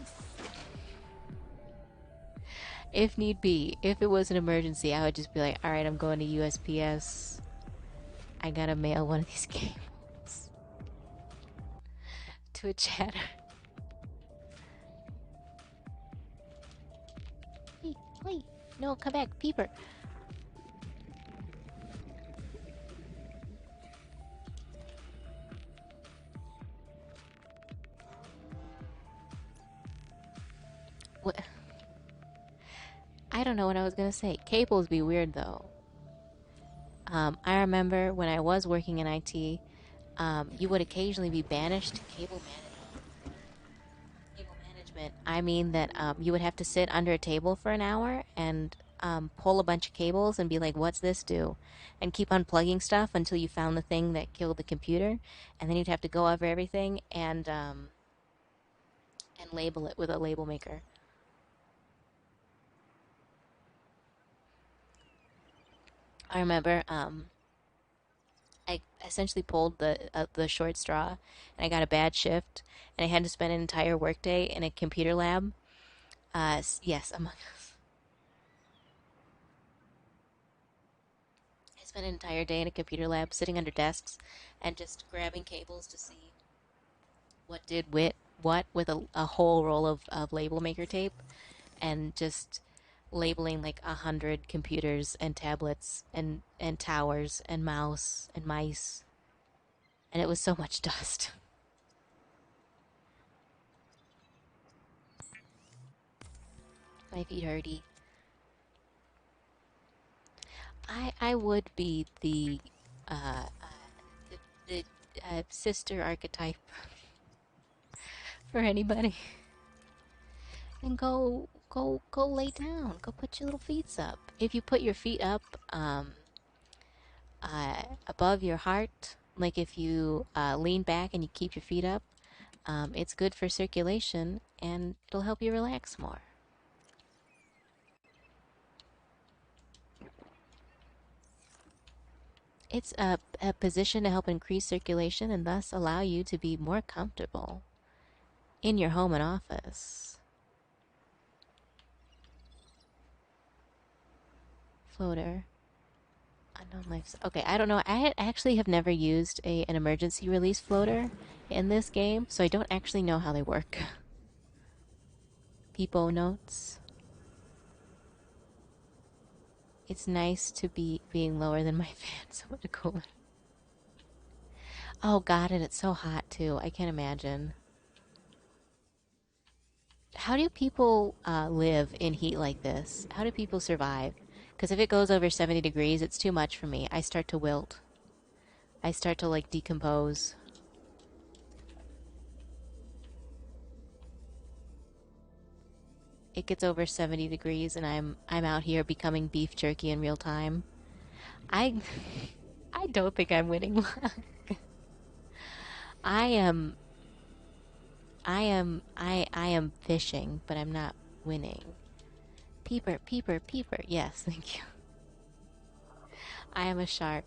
if need be, if it was an emergency, I would just be like, all right, I'm going to USPS. I gotta mail one of these cables to a chatter. Hey, wait. No, come back, Peeper. What? I don't know what I was gonna say. Cables be weird though. I remember when I was working in IT, you would occasionally be banished to cable management. I mean that you would have to sit under a table for an hour and pull a bunch of cables and be like, "What's this do?" and keep unplugging stuff until you found the thing that killed the computer, and then you'd have to go over everything and label it with a label maker. I remember I essentially pulled the short straw, and I got a bad shift, and I had to spend an entire workday in a computer lab. Yes, Among Us. I spent an entire day in a computer lab, sitting under desks, and just grabbing cables to see what did what with a whole roll of label maker tape, and just labeling like 100 computers and tablets and towers and mouse and mice, and it was so much dust. My feet hurty. I would be uh, the sister archetype for anybody, and go lay down. Go put your little feet up. If you put your feet up above your heart, like if you lean back and you keep your feet up, it's good for circulation and it'll help you relax more. It's a position to help increase circulation and thus allow you to be more comfortable in your home and office. Floater. Unknown lives. Okay, I don't know. Actually have never used an emergency release floater in this game, so I don't actually know how they work. Peepo notes. It's nice to be being lower than my fan, so much cooler. Oh god, and it's so hot too. I can't imagine. How do people live in heat like this? How do people survive? Because if it goes over 70 degrees, it's too much for me. I start to wilt. I start to like decompose. It gets over 70 degrees and I'm out here becoming beef jerky in real time. I I don't think I'm winning. I am I am fishing, but I'm not winning. Peeper, peeper, peeper. Yes, thank you. I am a shark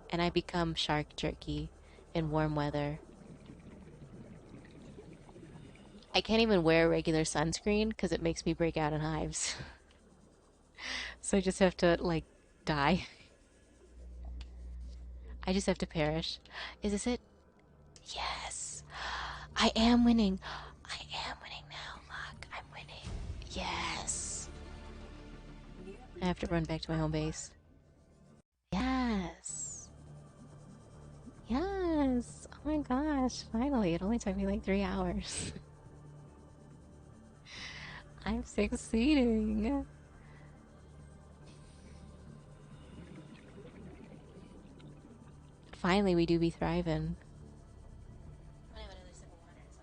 and I become shark jerky in warm weather. I can't even wear regular sunscreen because it makes me break out in hives. So I just have to like die. I just have to perish. Is this it? Yes. I am winning. I am winning now. Look, I'm winning. Yes. I have to run back to my home base. Yes. Yes. Oh my gosh. Finally. It only took me like 3 hours. I'm succeeding. Finally, we do be thriving. I have another sip of water, so.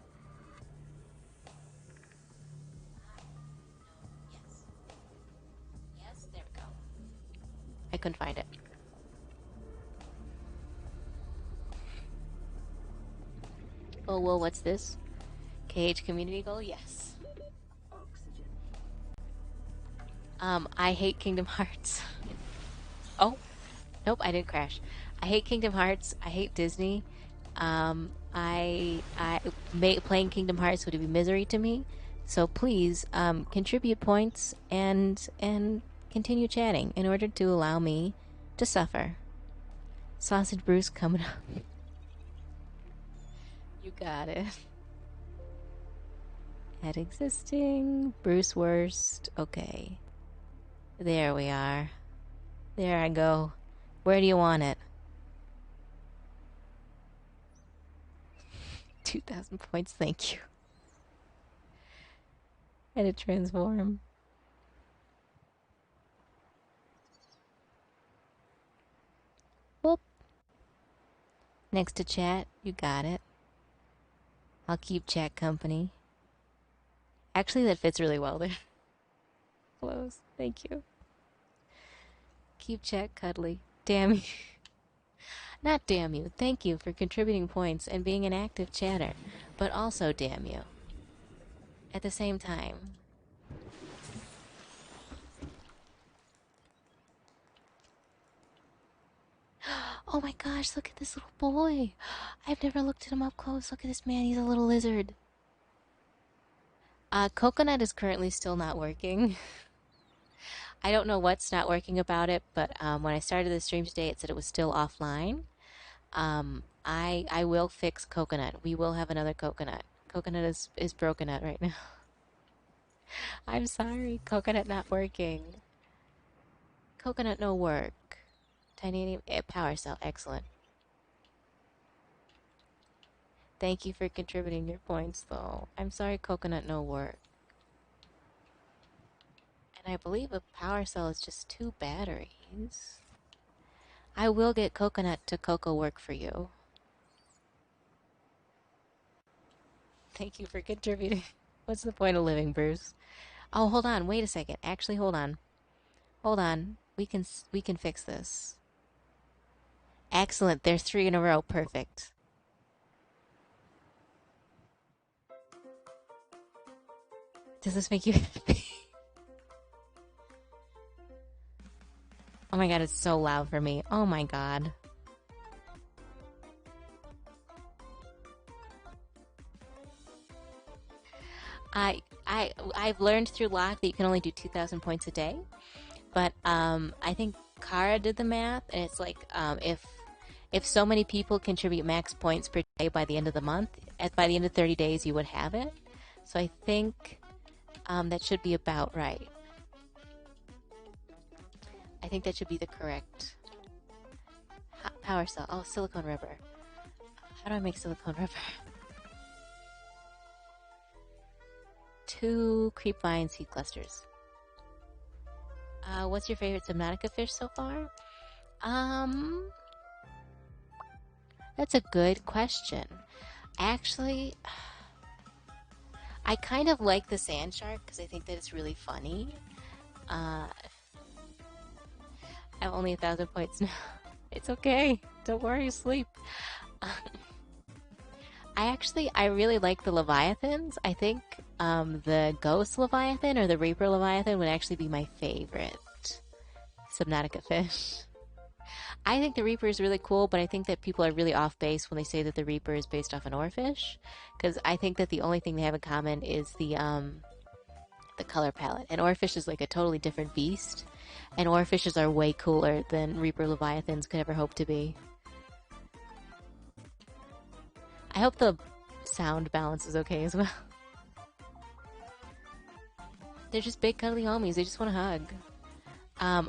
Yes. Yes, there we go. I couldn't find it. Oh, well, what's this? KH community goal? Yes. Oxygen. I hate Kingdom Hearts. Oh, nope, I didn't crash. I hate Kingdom Hearts. I hate Disney. Playing Kingdom Hearts would be misery to me. So please, contribute points and continue chatting in order to allow me to suffer. Sausage Bruce coming up. You got it. Add existing. Bruce Worst. Okay. There we are. There I go. Where do you want it? 2,000 points, thank you. Edit transform. Whoop. Next to chat, you got it. I'll keep chat company. Actually, that fits really well there. Close. Thank you. Keep chat cuddly. Damn you. Not damn you. Thank you for contributing points and being an active chatter. But also damn you. At the same time. Oh my gosh, look at this little boy. I've never looked at him up close. Look at this man. He's a little lizard. Coconut is currently still not working. I don't know what's not working about it, but when I started the stream today, it said it was still offline. I will fix Coconut. We will have another Coconut. Coconut is broken at right now. I'm sorry, Coconut not working. Coconut no work. Titanium power cell, excellent. Thank you for contributing your points, though. I'm sorry, Coconut no work. And I believe a power cell is just 2 batteries. I will get Coconut to Cocoa work for you. Thank you for contributing. What's the point of living, Bruce? Oh, hold on. Wait a second. Actually, hold on. Hold on. We can fix this. Excellent. There's 3 in a row. Perfect. Does this make you happy? Oh my god, it's so loud for me. Oh my god. I've learned through lock that you can only do 2,000 points a day, but I think Kara did the math, and it's like if so many people contribute max points per day by the end of the month, by the end of 30 days, you would have it. So I think that should be about right. I think that should be the correct power cell. Oh, silicone rubber. How do I make silicone rubber? 2 creepvine seed clusters. What's your favorite Subnautica fish so far? Um, that's a good question. Actually, I kind of like the sand shark because I think that it's really funny. Uh, I'm only 1,000 points now. It's okay. Don't worry, sleep. I really like the leviathans. I think the ghost leviathan or the reaper leviathan would actually be my favorite Subnautica fish. I think the Reaper is really cool, but I think that people are really off base when they say that the Reaper is based off an oarfish, because I think that the only thing they have in common is the color palette. And oarfish is like a totally different beast, and oarfishes are way cooler than Reaper leviathans could ever hope to be. I hope the sound balance is okay as well. They're just big cuddly homies. They just want a hug.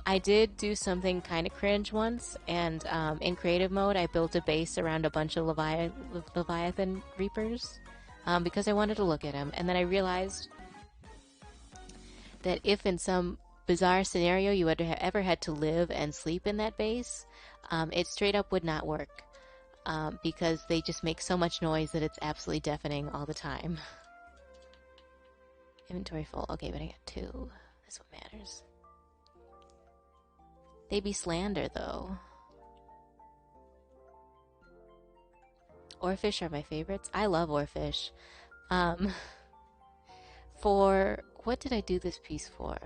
I did do something kind of cringe once, and in creative mode, I built a base around a bunch of Leviathan Reapers because I wanted to look at them. And then I realized that if in some bizarre scenario you had ever had to live and sleep in that base, it straight up would not work because they just make so much noise that it's absolutely deafening all the time. Inventory full. Okay, but I got 2. That's what matters. They be slander, though. Oarfish are my favorites. I love oarfish. Um, for what did I do this piece for?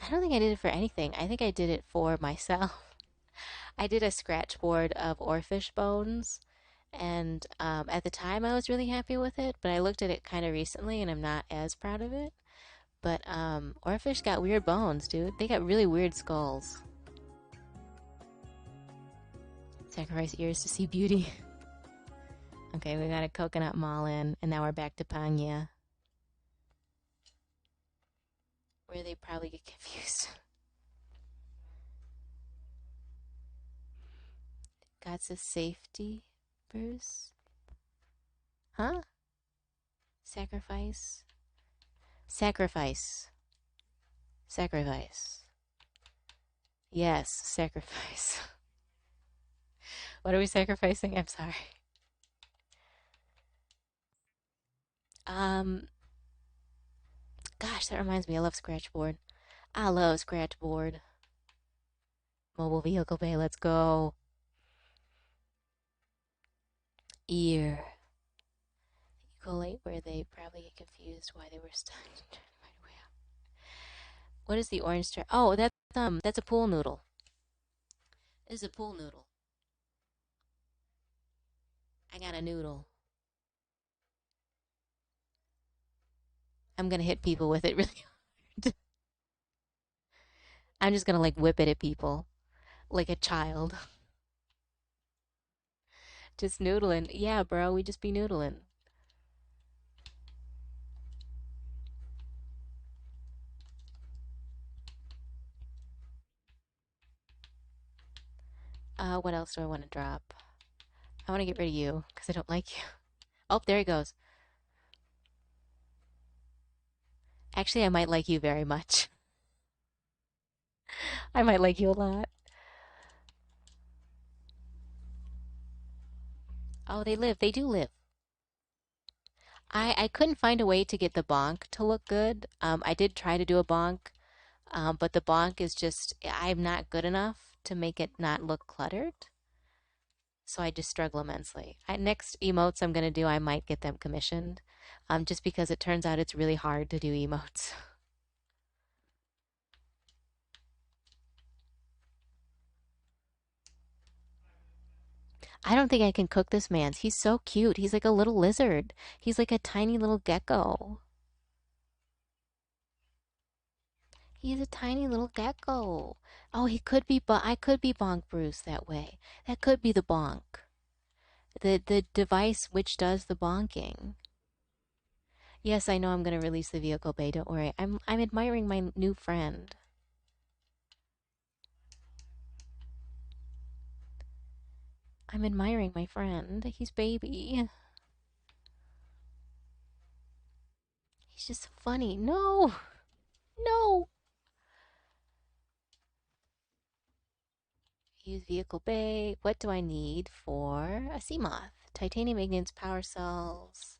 I don't think I did it for anything. I think I did it for myself. I did a scratch board of oarfish bones, and at the time I was really happy with it, but I looked at it kind of recently and I'm not as proud of it. But oarfish got weird bones, dude. They got really weird skulls. Sacrifice ears to see beauty. Okay, we got a coconut mall-in, and now we're back to Panya, where they probably get confused. Got a safety, Bruce? Huh? Sacrifice? Sacrifice. Sacrifice. Yes, sacrifice. What are we sacrificing? I'm sorry. Um, Gosh, that reminds me. I love Scratchboard. I love Scratchboard. Mobile vehicle bay. Let's go. Ear. You collate where they probably get confused why they were stunned. What is the orange stripe? Oh, that's a pool noodle. This is a pool noodle. I got a noodle. I'm gonna hit people with it really hard. I'm just gonna like whip it at people like a child. Just noodling. Yeah, bro, we just be noodling. What else do I want to drop? I want to get rid of you because I don't like you. Oh, there he goes. Actually, I might like you very much. I might like you a lot. Oh, they live. They do live. I couldn't find a way to get the bonk to look good. I did try to do a bonk, but the bonk is just, I'm not good enough to make it not look cluttered. So I just struggle immensely. Next emotes I'm going to do, I might get them commissioned, just because it turns out it's really hard to do emotes. I don't think I can cook this man's. He's so cute. He's like a little lizard. He's like a tiny little gecko. He's a tiny little gecko. Oh, he could be, but I could be Bonk Bruce that way. That could be the bonk. The device which does the bonking. Yes, I know I'm gonna release the vehicle bay, don't worry. I'm admiring my new friend. I'm admiring my friend. He's baby. He's just so funny. No! No! Use vehicle bay. What do I need for a sea moth? Titanium magnets, power cells,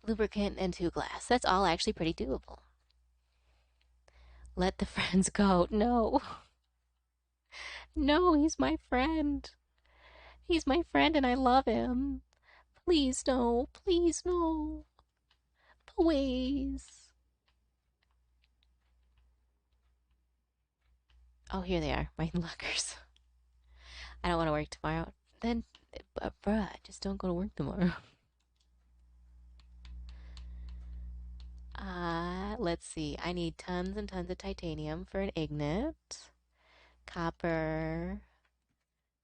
lubricant, and 2 glass. That's all actually pretty doable. Let the friends go. No. No, he's my friend. He's my friend and I love him. Please no. Please no. Please. Oh, here they are, my lockers. I don't want to work tomorrow. Then, bruh, just don't go to work tomorrow. Let's see. I need tons and tons of titanium for an ignite. Copper.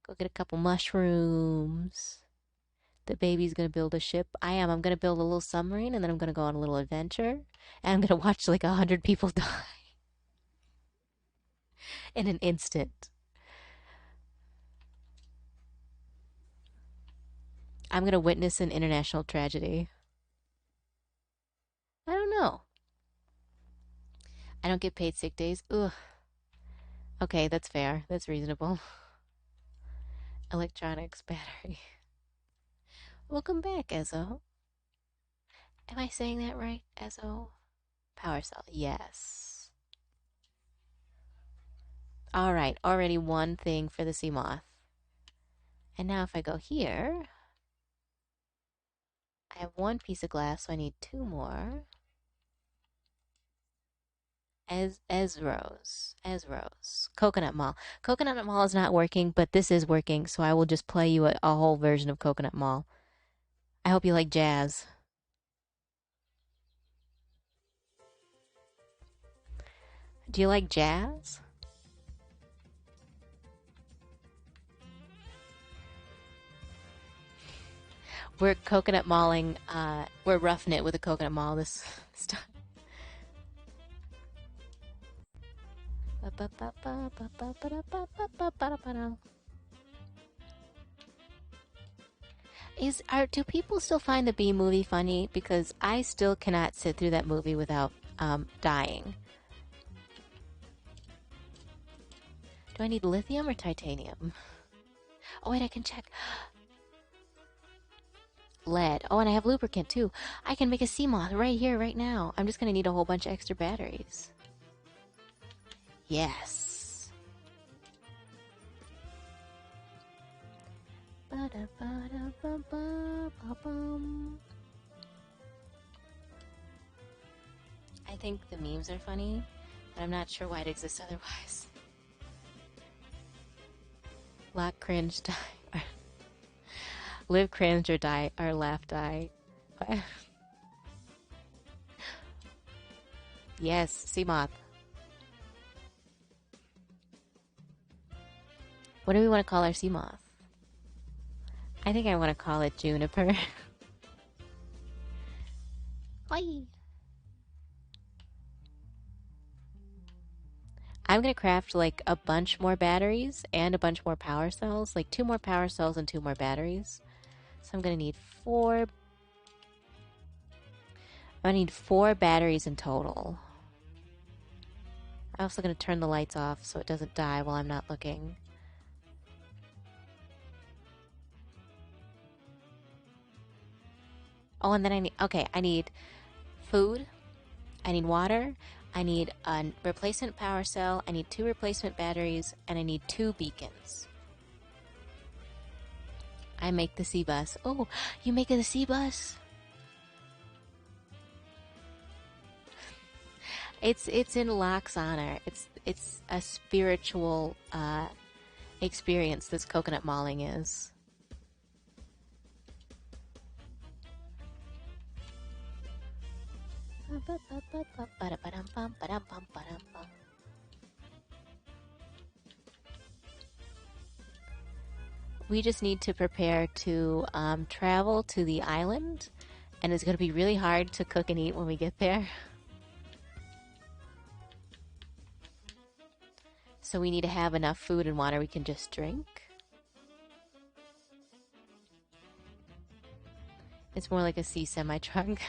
Go get a couple mushrooms. The baby's gonna build a ship. I am. I'm gonna build a little submarine and then I'm gonna go on a little adventure. And I'm gonna watch like 100 people die in an instant. I'm gonna witness an international tragedy. I don't know. I don't get paid sick days. Ugh. Okay, that's fair. That's reasonable. Electronics battery. Welcome back, Ezo. Am I saying that right, Ezo? Power cell. Yes. All right, already one thing for the sea moth. And now if I go here, I have one piece of glass, so I need 2 more. Ezros. Coconut Mall. Coconut Mall is not working, but this is working, so I will just play you a whole version of Coconut Mall. I hope you like jazz. Do you like jazz? We're coconut malling, we're roughing it with a coconut mall this time. Do people still find the Bee movie funny? Because I still cannot sit through that movie without dying. Do I need lithium or titanium? Oh wait, I can check. Lead. Oh, and I have lubricant too. I can make a sea moth right here, right now. I'm just gonna need a whole bunch of extra batteries. Yes. I think the memes are funny, but I'm not sure why it exists otherwise. Laugh, cringe, die. Live, cringe, or die, or laugh, die. Yes, sea moth. What do we want to call our sea moth? I think I want to call it Juniper. Hi. I'm gonna craft like a bunch more batteries and a bunch more power cells, like 2 more power cells and 2 more batteries. So I'm gonna need 4. I need 4 batteries in total. I'm also gonna turn the lights off so it doesn't die while I'm not looking. Oh, and then I need food, I need water, I need a replacement power cell, I need 2 replacement batteries, and I need 2 beacons. I make the sea bus. Oh, you make the sea bus? It's in Locke's honor. It's a spiritual experience. This coconut malling is. We just need to prepare to travel to the island, and it's going to be really hard to cook and eat when we get there. So we need to have enough food and water we can just drink. It's more like a sea semi truck.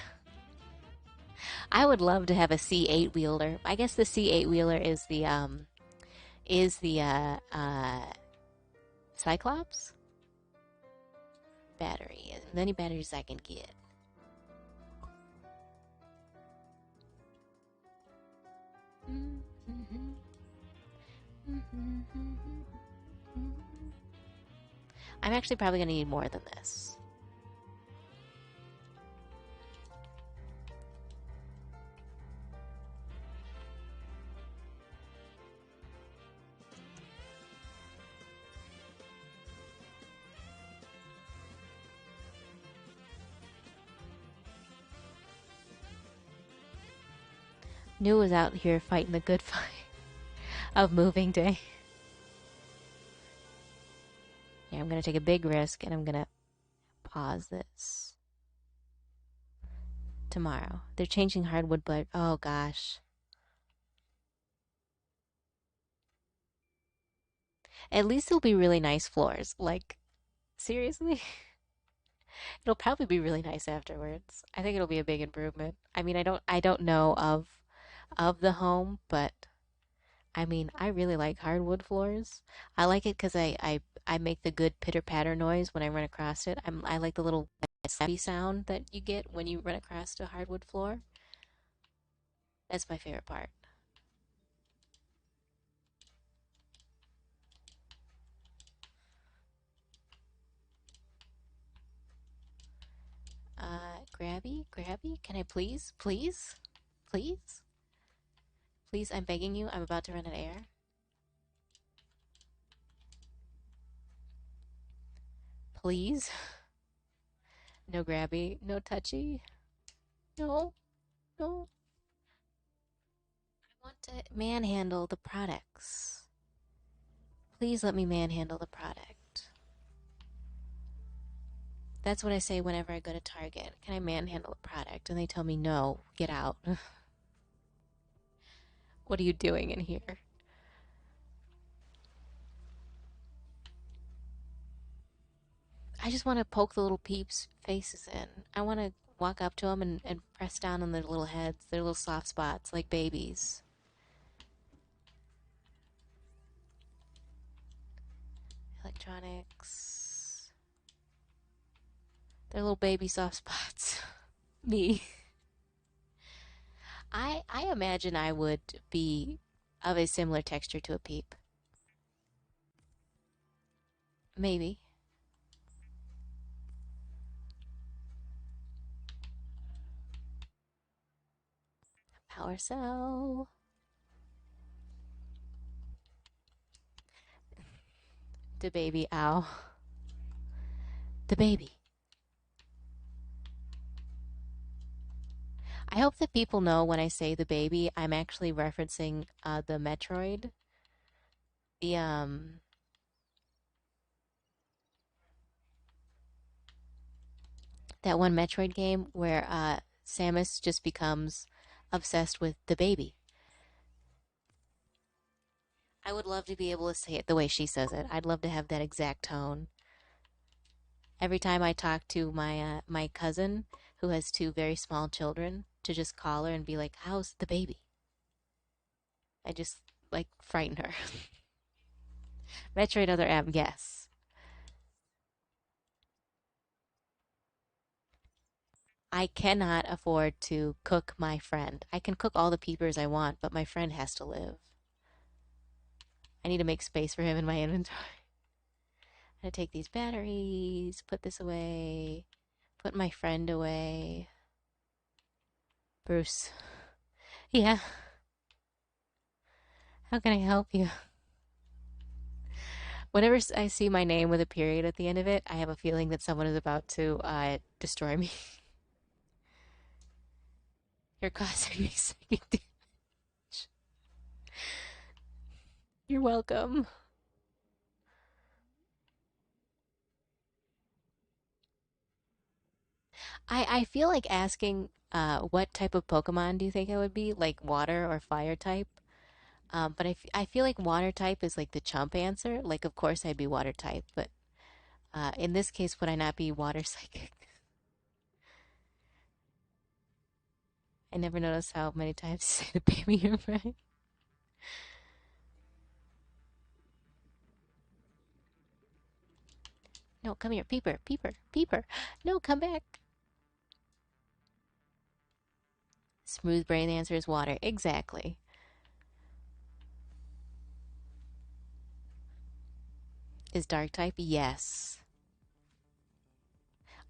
I would love to have a C8 wheeler. I guess the C8 wheeler is the Cyclops battery. As many batteries I can get. I'm actually probably going to need more than this. New was out here fighting the good fight of moving day. Yeah, I'm going to take a big risk and I'm going to pause this. Tomorrow. They're changing hardwood, but oh gosh. At least it'll be really nice floors. Like, seriously? It'll probably be really nice afterwards. I think it'll be a big improvement. I mean, I don't know of the home, but I mean, I really like hardwood floors. I like it because I make the good pitter patter noise when I run across it. I like the little snappy sound that you get when you run across a hardwood floor. That's my favorite part. Grabby, can I please, please, please, please? I'm begging you. I'm about to run out of air. Please, no grabby, no touchy, no, no. I want to manhandle the products. Please let me manhandle the product. That's what I say whenever I go to Target. Can I manhandle a product? And they tell me, no, get out. What are you doing in here? I just want to poke the little peeps' faces in. I want to walk up to them and press down on their little heads, their little soft spots, like babies. Electronics. Their little baby soft spots. Me. I imagine I would be of a similar texture to a peep. Maybe. Power cell. The baby. Ow. The baby. I hope that people know when I say the baby, I'm actually referencing the Metroid. The that one Metroid game where Samus just becomes obsessed with the baby. I would love to be able to say it the way she says it. I'd love to have that exact tone. Every time I talk to my cousin who has two very small children, to just call her and be like, "How's the baby?" I just like frighten her. Metroid Other M, yes. I cannot afford to cook my friend. I can cook all the peepers I want, but my friend has to live. I need to make space for him in my inventory. I'm gonna take these batteries, put this away, put my friend away. Bruce. Yeah, how can I help you? Whenever I see my name with a period at the end of it, I have a feeling that someone is about to destroy me. You're causing me second damage. You're welcome. I feel like asking what type of Pokemon do you think I would be? Like water or fire type? But I feel like water type is like the chump answer. Like, of course I'd be water type, but in this case, would I not be water psychic? I never noticed how many times you say the baby you're right. No, come here, peeper, peeper, peeper. No, come back. Smooth brain answer is water. Exactly. Is dark type? Yes.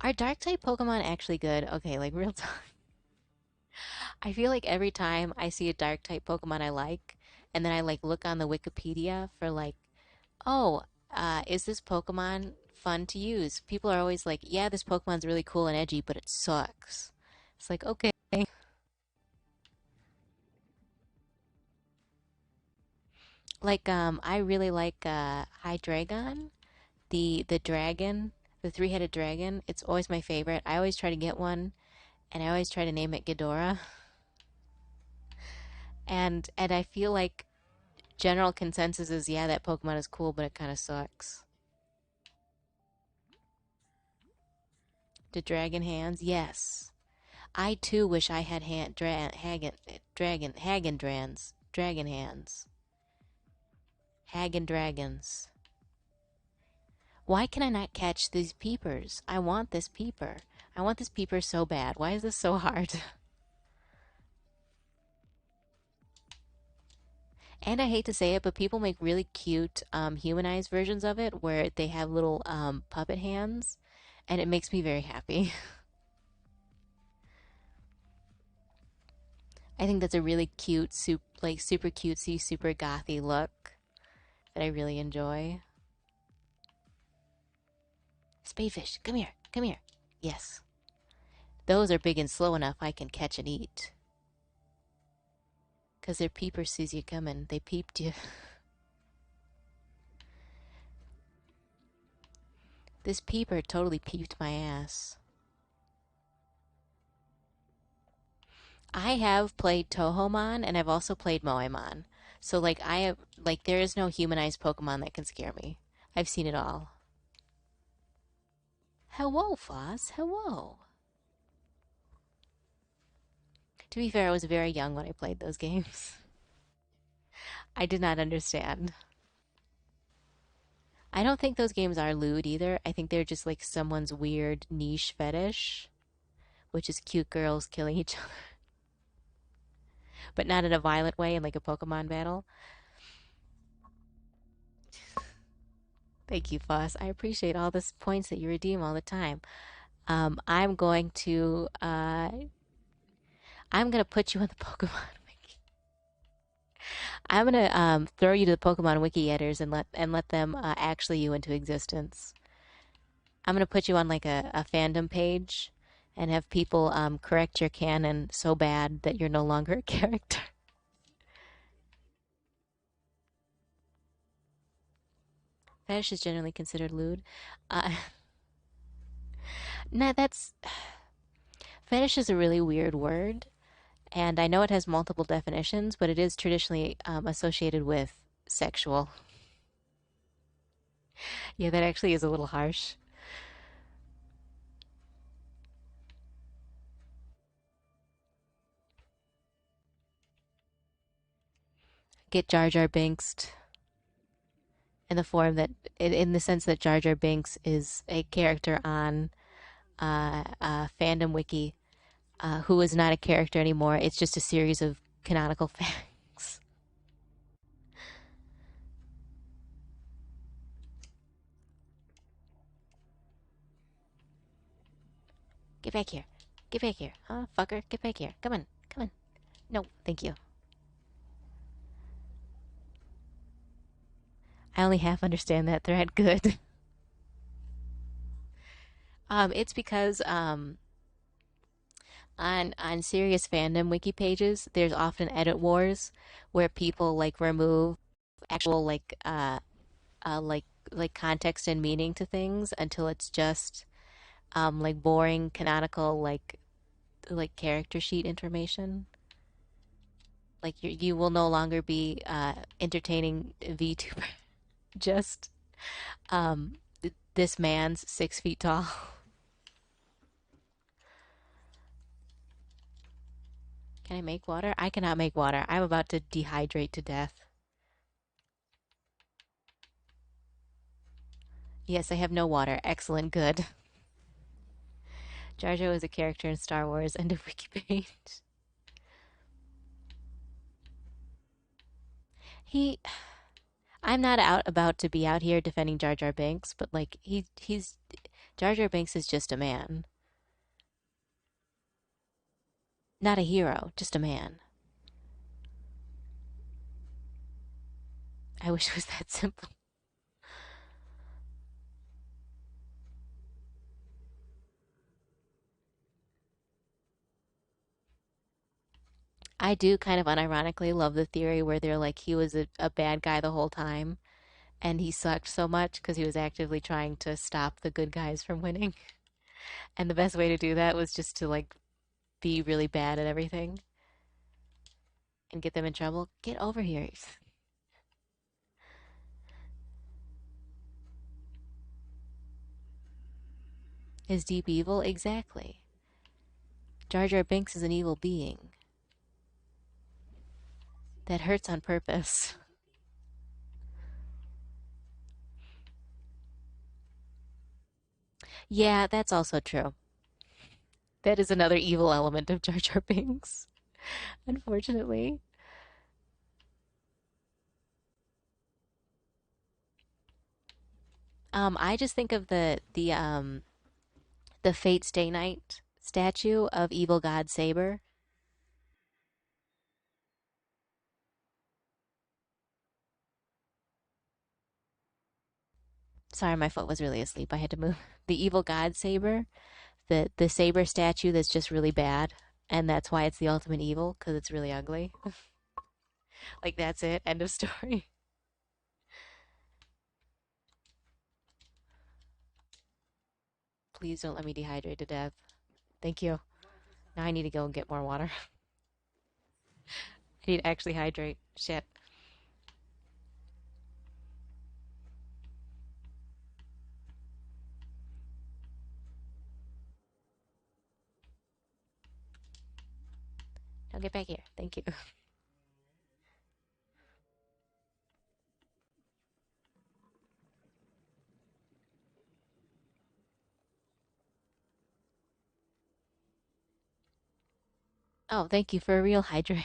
Are dark type Pokemon actually good? Okay, like real talk. I feel like every time I see a dark type Pokemon I like, and then I like look on the Wikipedia for like, oh, is this Pokemon fun to use? People are always like, yeah, this Pokemon's really cool and edgy, but it sucks. It's like, okay. Like, I really like Hydreigon, the dragon, the three-headed dragon. It's always my favorite. I always try to get one, and I always try to name it Ghidorah. And I feel like general consensus is, yeah, that Pokemon is cool, but it kind of sucks. The dragon hands, yes. I too wish I had dragon hands, Hagen dragons. Why can I not catch these peepers? I want this peeper. I want this peeper so bad. Why is this so hard? And I hate to say it, but people make really cute humanized versions of it where they have little puppet hands, and it makes me very happy. I think that's a really cute, like super cutesy, super gothy look that I really enjoy. Spadefish, come here, come here. Yes, those are big and slow enough I can catch and eat. 'Cause their peeper sees you coming. They peeped you. This peeper totally peeped my ass. I have played Tohomon and I've also played Moemon. So like I have like there is no humanized Pokemon that can scare me. I've seen it all. Hello, Foss. Hello. To be fair, I was very young when I played those games. I did not understand. I don't think those games are lewd either. I think they're just like someone's weird niche fetish, which is cute girls killing each other, but not in a violent way in like a Pokemon battle. Thank you, Foss. I appreciate all the points that you redeem all the time. I'm going to put you on the Pokemon Wiki. I'm gonna throw you to the Pokemon Wiki editors and let them actually you into existence. I'm gonna put you on like a fandom page and have people correct your canon so bad that you're no longer a character. Fetish is generally considered lewd. Uh, nah, that's fetish is a really weird word, and I know it has multiple definitions, but it is traditionally associated with sexual. Yeah, that actually is a little harsh. Get Jar Jar Binks in the form that, in the sense that Jar Jar Binks is a character on fandom wiki who is not a character anymore. It's just a series of canonical facts. Get back here. Get back here. Huh, fucker? Get back here. Come on. Come on. No, thank you. I only half understand that thread. Good. It's because On serious fandom wiki pages, there's often edit wars where people like remove actual uh like like context and meaning to things until it's just like boring canonical like character sheet information. Like you will no longer be entertaining VTuber. Just um this man's 6 feet tall. Can I make water? I cannot make water. I'm about to dehydrate to death. Yes, I have no water. Excellent, good. Jar Jar is a character in Star Wars. End of wiki page. He, I'm not out about to be out here defending Jar Jar Binks, but like he's Jar Jar Binks is just a man, not a hero, just a man. I wish it was that simple. I do kind of unironically love the theory where they're like he was a bad guy the whole time and he sucked so much because he was actively trying to stop the good guys from winning. And the best way to do that was just to like be really bad at everything and get them in trouble. Get over here. Is deep evil? Exactly. Jar Jar Binks is an evil being that hurts on purpose. Yeah, that's also true. That is another evil element of Jar Jar Binks, unfortunately. I just think of the Fate Stay Night statue of Evil God Saber. Sorry, my foot was really asleep. I had to move. The Evil God Saber, the saber statue that's just really bad, and that's why it's the ultimate evil because it's really ugly. Like that's it. End of story. Please don't let me dehydrate to death. Thank you. Now I need to go and get more water. I need to actually hydrate. Shit. Now get back here. Thank you. Oh, thank you for a real hydrate.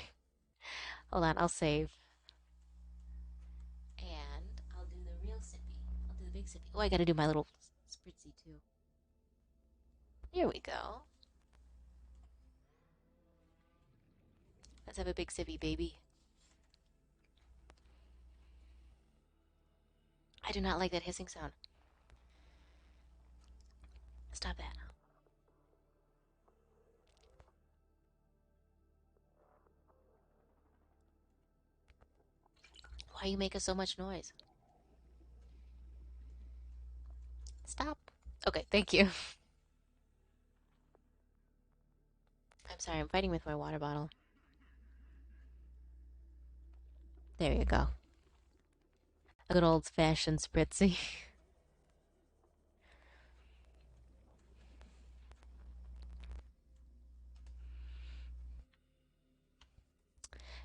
Hold on, I'll save. And I'll do the real sippy. I'll do the big sippy. Oh, I gotta do my little spritzy too. Here we go. Let's have a big sippy, baby. I do not like that hissing sound. Stop that. Why you making so much noise? Stop. Okay, thank you. I'm sorry, I'm fighting with my water bottle. There you go. A good old fashioned spritzy.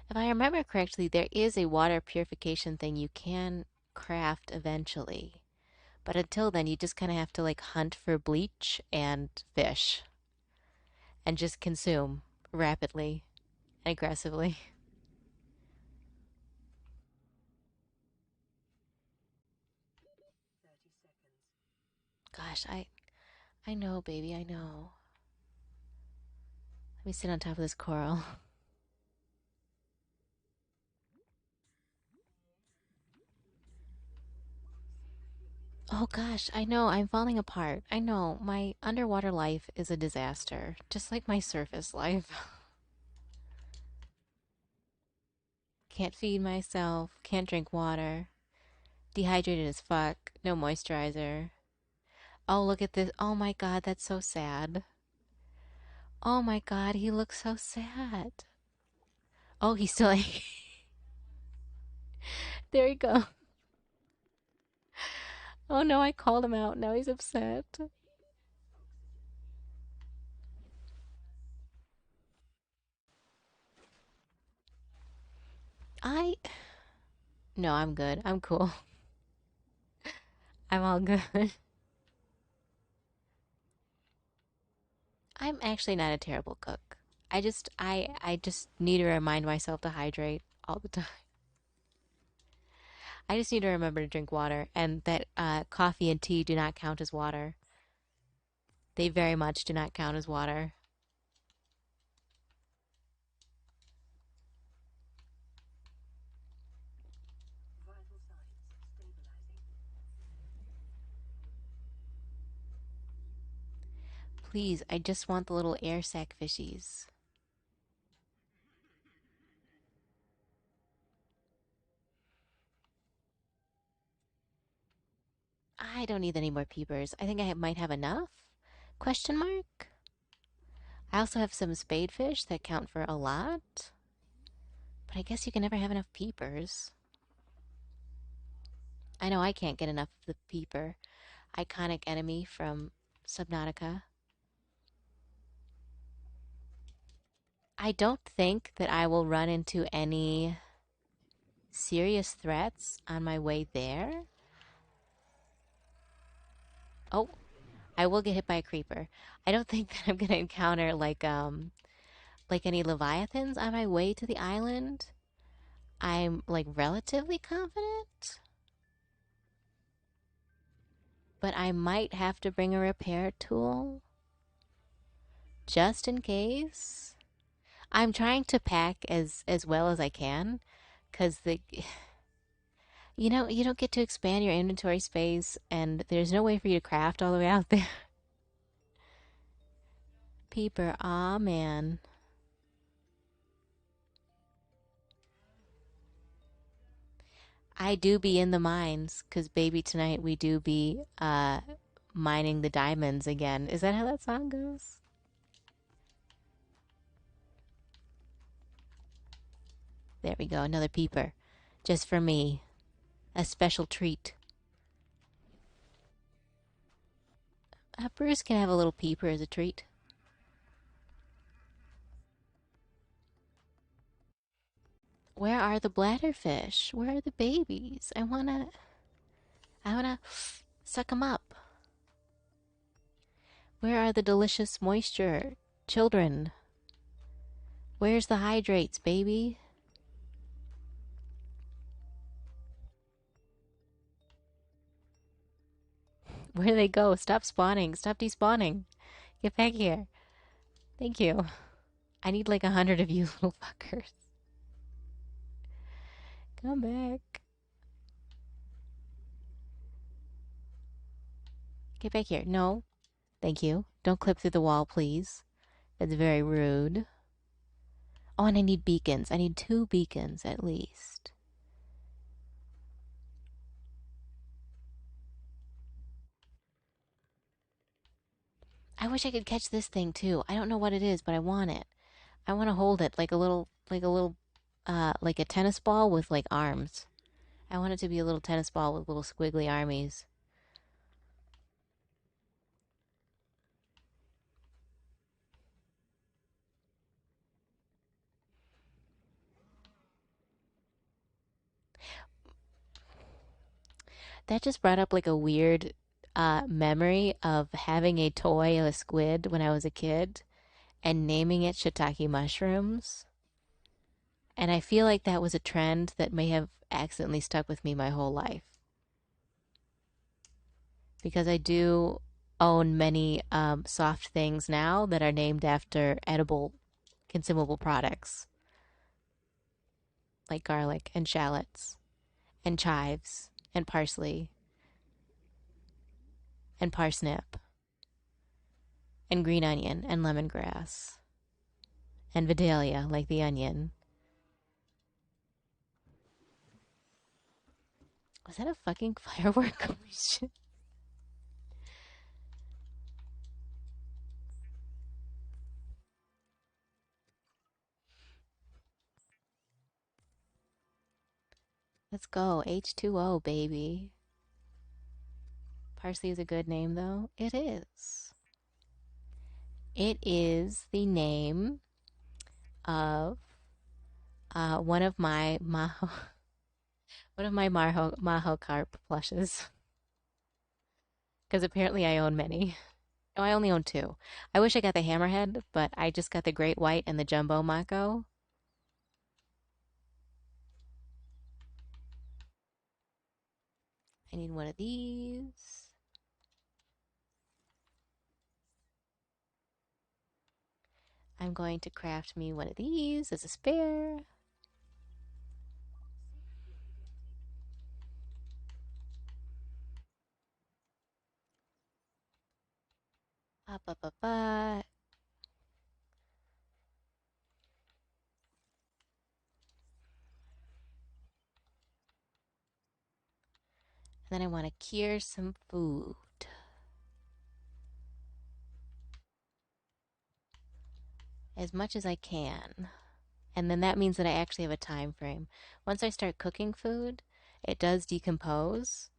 If I remember correctly, there is a water purification thing you can craft eventually. But until then, you just kind of have to like hunt for bleach and fish and just consume rapidly and aggressively. Gosh, I know, baby, I know. Let me sit on top of this coral. Oh gosh, I know, I'm falling apart. I know, my underwater life is a disaster, just like my surface life. Can't feed myself, can't drink water, dehydrated as fuck, no moisturizer. Oh, look at this. Oh my god, that's so sad. Oh my god, he looks so sad. Oh, he's still angry. There you go. Oh no, I called him out. Now he's upset. I. No, I'm good. I'm cool. I'm all good. I'm actually not a terrible cook. I just need to remind myself to hydrate all the time. I just need to remember to drink water and that coffee and tea do not count as water. They very much do not count as water. Vital signs stabilizing. Please, I just want the little air sac fishies. I don't need any more peepers. I think I might have enough. Question mark? I also have some spadefish that count for a lot. But I guess you can never have enough peepers. I know I can't get enough of the peeper. Iconic enemy from Subnautica. I don't think that I will run into any serious threats on my way there. Oh, I will get hit by a creeper. I don't think that I'm gonna encounter like any leviathans on my way to the island. I'm like relatively confident, but I might have to bring a repair tool just in case. I'm trying to pack as well as I can cuz the you don't get to expand your inventory space and there's no way for you to craft all the way out there. Peeper, aw man. I do be in the mines cuz baby tonight we do be mining the diamonds again. Is that how that song goes? There we go, another peeper. Just for me. A special treat. Bruce can have a little peeper as a treat. Where are the bladderfish? Where are the babies? I wanna suck them up. Where are the delicious moisture children? Where's the hydrates, baby? Where do they go? Stop spawning. Stop despawning. Get back here. Thank you. I need like 100 of you little fuckers. Come back. Get back here. No. Thank you. Don't clip through the wall, please. That's very rude. Oh, and I need beacons. I need 2 beacons at least. I wish I could catch this thing too. I don't know what it is, but I want it. I want to hold it like a tennis ball with like arms. I want it to be a little tennis ball with little squiggly armies. That just brought up like a weird memory of having a toy of a squid when I was a kid and naming it shiitake mushrooms. And I feel like that was a trend that may have accidentally stuck with me my whole life because I do own many soft things now that are named after edible, consumable products like garlic and shallots and chives and parsley. and parsnip and green onion and lemongrass and Vidalia, like the onion. Was that a fucking firework? Holy shit. Let's go. H2O, baby. Parsley is a good name, though. It is. It is the name of one of my Maho, one of my Maho carp plushes. Because apparently I own many. No, I only own two. I wish I got the hammerhead, but I just got the great white and the jumbo Mako. I need one of these. I'm going to craft me one of these as a spare. Up, up, up, up. And then I want to cure some food as much as I can. And then that means that I actually have a time frame. Once I start cooking food, it does decompose.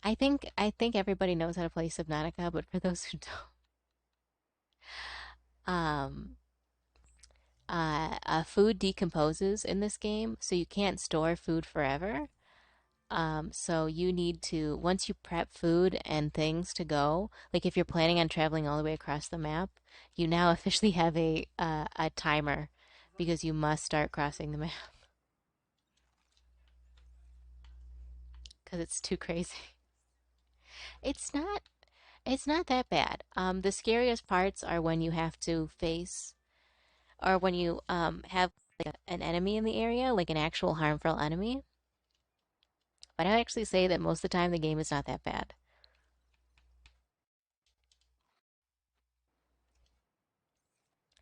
I think everybody knows how to play Subnautica, but for those who don't, food decomposes in this game, so you can't store food forever. So you need to, once you prep food and things to go, like if you're planning on traveling all the way across the map, you now officially have a timer because you must start crossing the map because it's too crazy. It's not it's not that bad. The scariest parts are when you have to face or when you have like an enemy in the area, like an actual harmful enemy. But I actually say that most of the time the game is not that bad.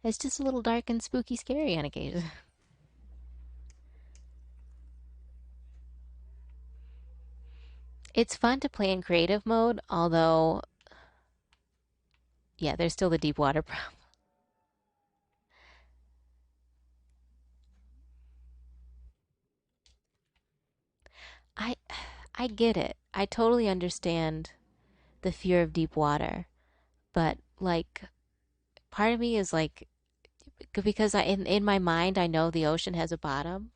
It's just a little dark and spooky scary on occasion. It's fun to play in creative mode, although, yeah, there's still the deep water problem. I I get it. I totally understand the fear of deep water, but like part of me is like because in my mind I know the ocean has a bottom.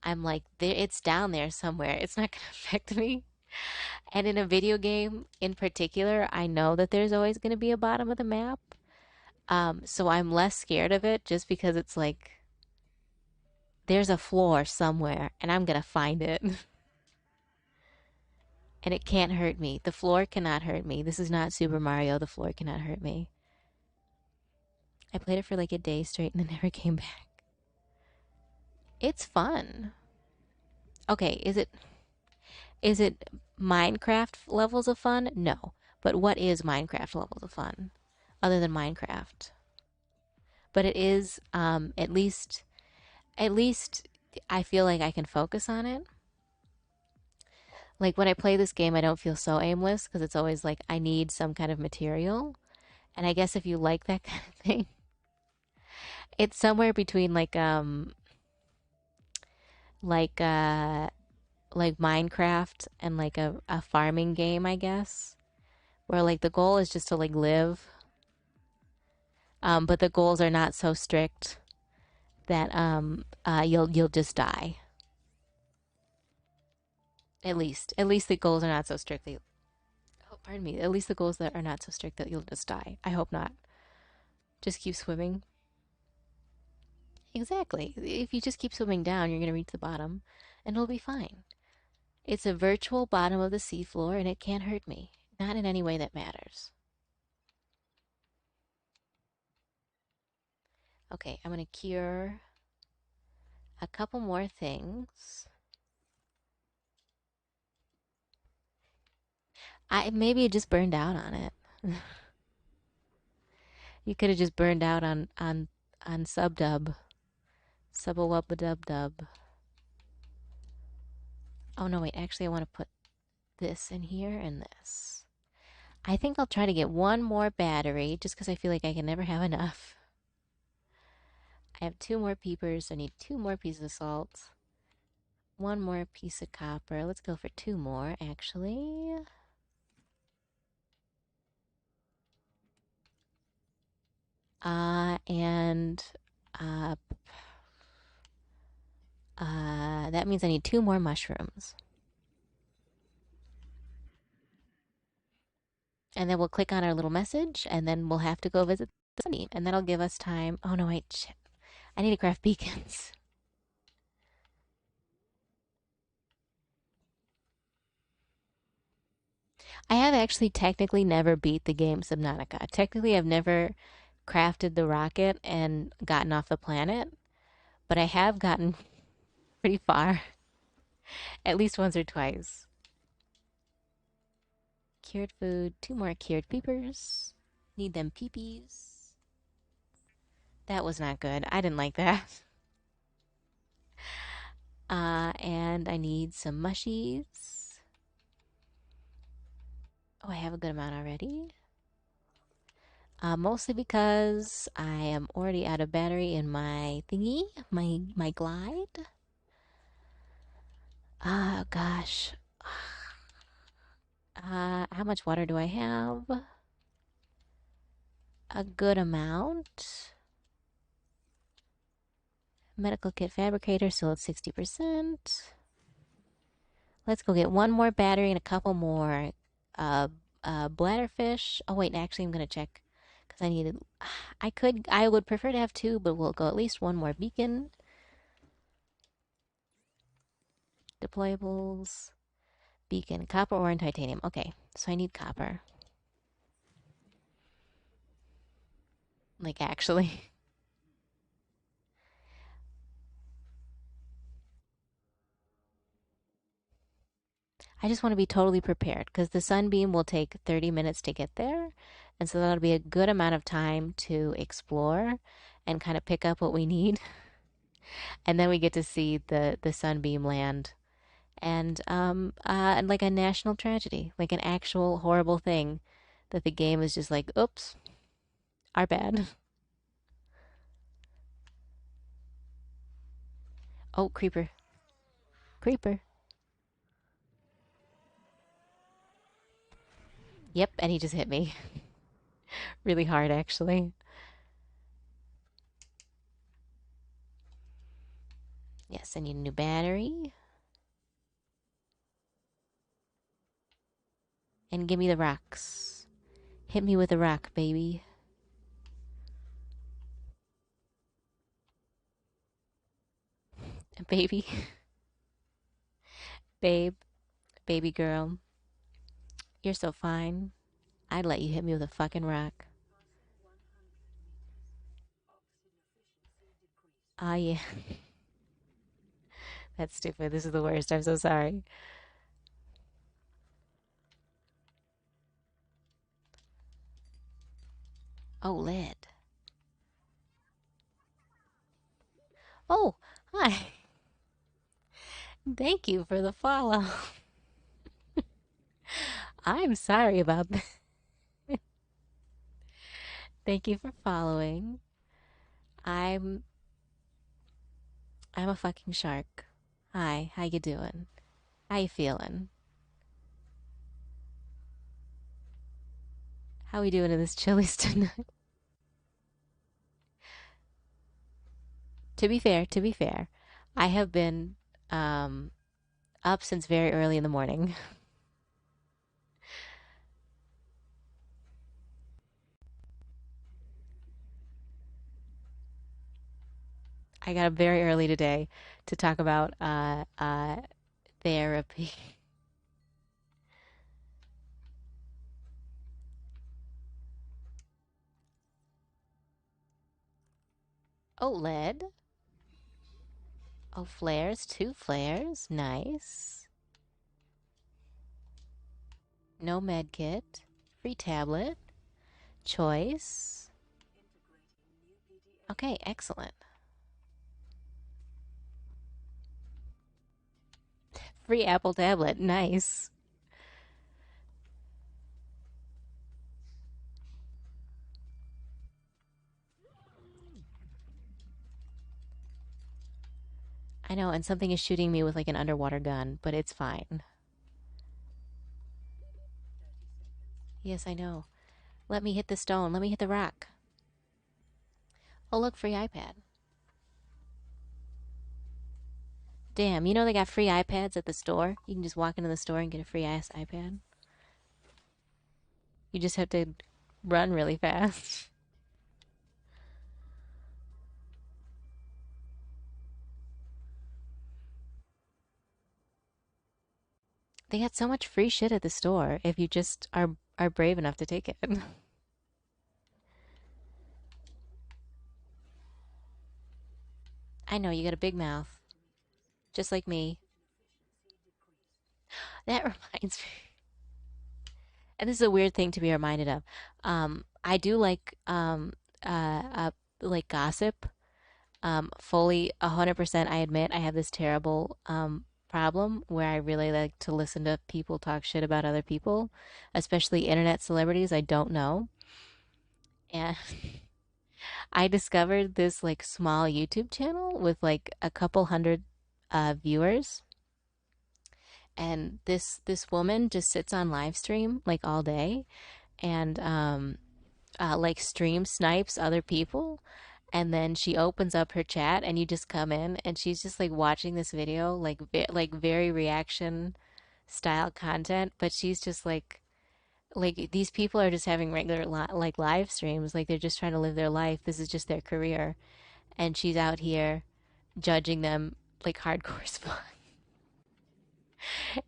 I'm like there it's down there somewhere. It's not going to affect me. And in a video game in particular, I know that there's always going to be a bottom of the map. So I'm less scared of it just because it's like there's a floor somewhere and I'm gonna find it. And it can't hurt me. The floor cannot hurt me. This is not Super Mario. The floor cannot hurt me. I played it for like a day straight and then never came back. It's fun. Okay, is it Minecraft levels of fun? No. But what is Minecraft levels of fun other than Minecraft? But it is at least I feel like I can focus on it. Like when I play this game, I don't feel so aimless because it's always like I need some kind of material. And I guess if you like that kind of thing, it's somewhere between like like Minecraft and like a farming game, I guess, where like the goal is just to like live. But the goals are not so strict that you'll just die. At least the goals are not so strict that oh, pardon me. At least the goals that are not so strict that you'll just die. I hope not. Just keep swimming. Exactly. If you just keep swimming down, you're going to reach the bottom and it'll be fine. It's a virtual bottom of the seafloor and it can't hurt me. Not in any way that matters. Okay, I'm going to cure a couple more things. I maybe it just burned out on it. You could have just burned out on subdub. Subba wubba dub dub. Oh no, wait, actually I want to put this in here and this. I think I'll try to get one more battery just because I feel like I can never have enough. I have two more peepers. I need two more pieces of salt. One more piece of copper. Let's go for two more, actually. And uh, that means I need two more mushrooms. And then we'll click on our little message, and then we'll have to go visit the sunbeam. And that'll give us time. Oh no, wait, shit. I need to craft beacons. I have actually technically never beat the game Subnautica. Technically, I've never crafted the rocket and gotten off the planet, but I have gotten pretty far, at least once or twice. Cured food, two more cured peepers. Need them peepees. That was not good. I didn't like that. And I need some mushies. Oh, I have a good amount already. Mostly because I am already out of battery in my thingy, my glide. Ah, gosh. How much water do I have? A good amount. Medical kit fabricator, still at 60%. Let's go get one more battery and a couple more uh, bladderfish. Oh, wait, actually, I'm going to check because I needed. I would prefer to have two, but we'll go at least one more beacon. Deployables, beacon, copper, ore, and titanium. Okay, so I need copper. Like, actually. I just want to be totally prepared because the sunbeam will take 30 minutes to get there. And so that'll be a good amount of time to explore and kind of pick up what we need. And then we get to see the sunbeam land. And like a national tragedy, like an actual horrible thing that the game is just like, oops, our bad. Oh, creeper. Creeper. Yep, and he just hit me really hard, actually. Yes, I need a new battery. And give me the rocks. Hit me with a rock, baby. Baby. Babe. Baby girl. You're so fine. I'd let you hit me with a fucking rock. Ah, yeah. That's stupid. This is the worst. I'm so sorry. Oh, lead. Oh, hi. Thank you for the follow. I'm sorry about that. Thank you for following. I'm I'm a fucking shark. Hi, how you doing? How you feeling? How we doing in this Chili's tonight? To be fair, I have been um up since very early in the morning. I got up very early today to talk about therapy. Oh, lead. Oh, flares. Two flares. Nice. No med kit. Free tablet. Choice. Okay, excellent. Free Apple tablet. Nice. I know, and something is shooting me with like an underwater gun, but it's fine. Yes, I know. Let me hit the stone. Let me hit the rock. Oh, look, free iPad. Damn, you know they got free iPads at the store? You can just walk into the store and get a free ass iPad. You just have to run really fast. They got so much free shit at the store if you just are brave enough to take it. I know you got a big mouth, just like me. That reminds me, and this is a weird thing to be reminded of. I do like gossip. Fully 100%. I admit I have this terrible problem where I really like to listen to people talk shit about other people, especially internet celebrities I don't know. And I discovered this like small YouTube channel with like a couple hundred viewers, and this woman just sits on live stream like all day and like stream snipes other people, and then she opens up her chat and you just come in and she's just like watching this video like like very reaction style content, but she's just like these people are just having regular like live streams, like they're just trying to live their life, this is just their career, and she's out here judging them like hardcore spot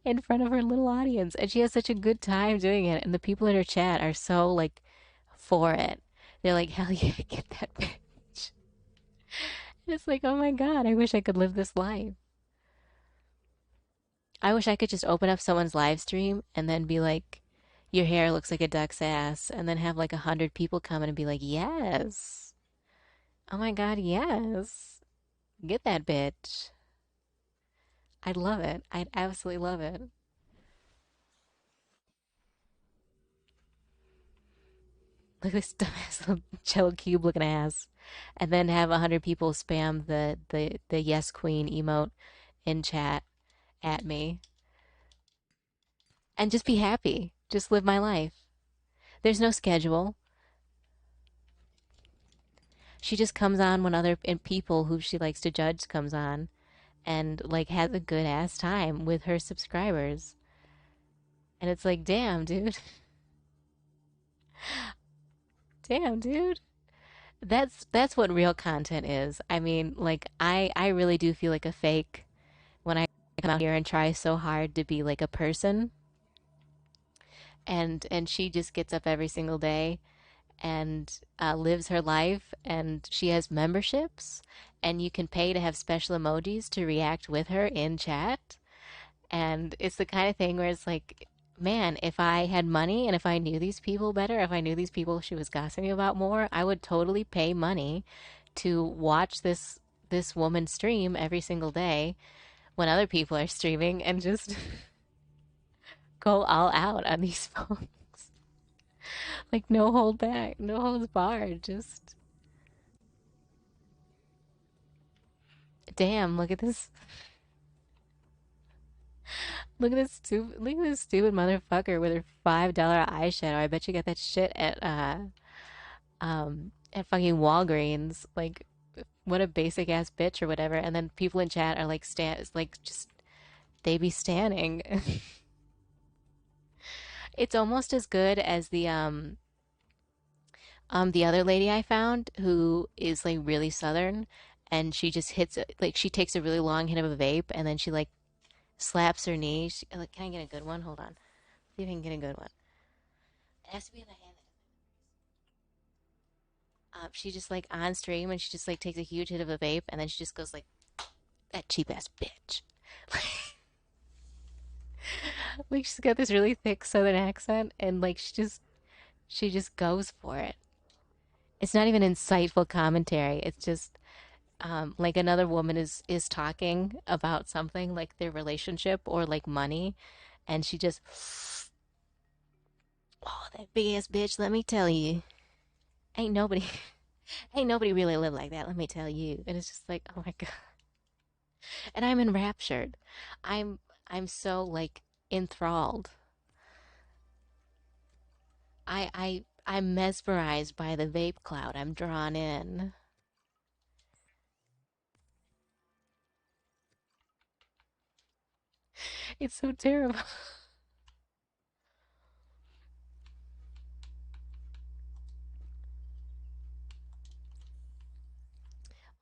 in front of her little audience, and she has such a good time doing it, and the people in her chat are so like for it. They're like, hell yeah, get that bitch. It's like, oh my God, I wish I could live this life. I wish I could just open up someone's live stream and then be like, your hair looks like a duck's ass, and then have like 100 people come in and be like, yes. Oh my God, yes. Get that bitch. I'd love it. I'd absolutely love it. Look at this dumbass little jello cube looking ass. And then have 100 people spam the yes queen emote in chat at me. And just be happy. Just live my life. There's no schedule. She just comes on when other and people who she likes to judge comes on and like has a good ass time with her subscribers. And it's like, damn, dude. Damn, dude. That's what real content is. I mean, like I really do feel like a fake when I come out here and try so hard to be like a person. And she just gets up every single day and lives her life, and she has memberships, and you can pay to have special emojis to react with her in chat. And it's the kind of thing where it's like, man, if I had money and if I knew these people better, if I knew these people she was gossiping about more, I would totally pay money to watch this woman stream every single day when other people are streaming and just go all out on these folks. Like no hold back, no holds barred. Just damn, look at this stupid motherfucker with her $5 eyeshadow. I bet you got that shit at fucking Walgreens. Like what a basic ass bitch or whatever. And then people in chat are like like just they be standing. It's almost as good as the other lady I found who is like really southern, and she just hits it like she takes a really long hit of a vape and then she like slaps her knee. Like, can I get a good one? Hold on. See if I can get a good one. It has to be in the hand. She just like on stream and she just like takes a huge hit of a vape and then she just goes like that cheap ass bitch. Like she's got this really thick southern accent and like she just goes for it. It's not even insightful commentary. It's just like another woman is talking about something like their relationship or like money and she just oh that big ass bitch, let me tell you. Ain't nobody ain't nobody really live like that, let me tell you. And it's just like, oh my God. And I'm enraptured. I'm I'm so like enthralled. I'm mesmerized by the vape cloud. I'm drawn in. It's so terrible.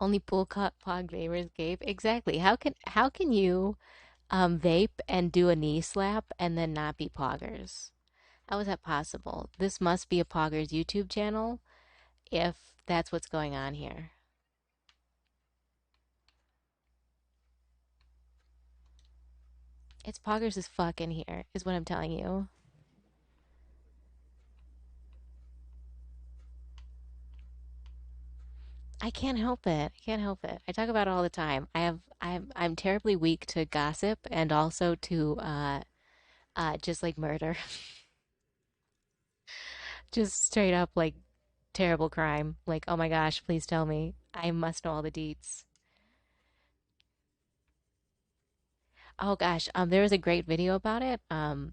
Only pog vapers vape. Exactly. How can you vape and do a knee slap and then not be poggers? How is that possible? This must be a poggers YouTube channel if that's what's going on here. It's poggers as fuck in here, is what I'm telling you. I can't help it. I can't help it. I talk about it all the time. I'm terribly weak to gossip and also to just like murder. Just straight up like terrible crime. Like, oh my gosh, please tell me. I must know all the deets. Oh gosh, there was a great video about it. Oh,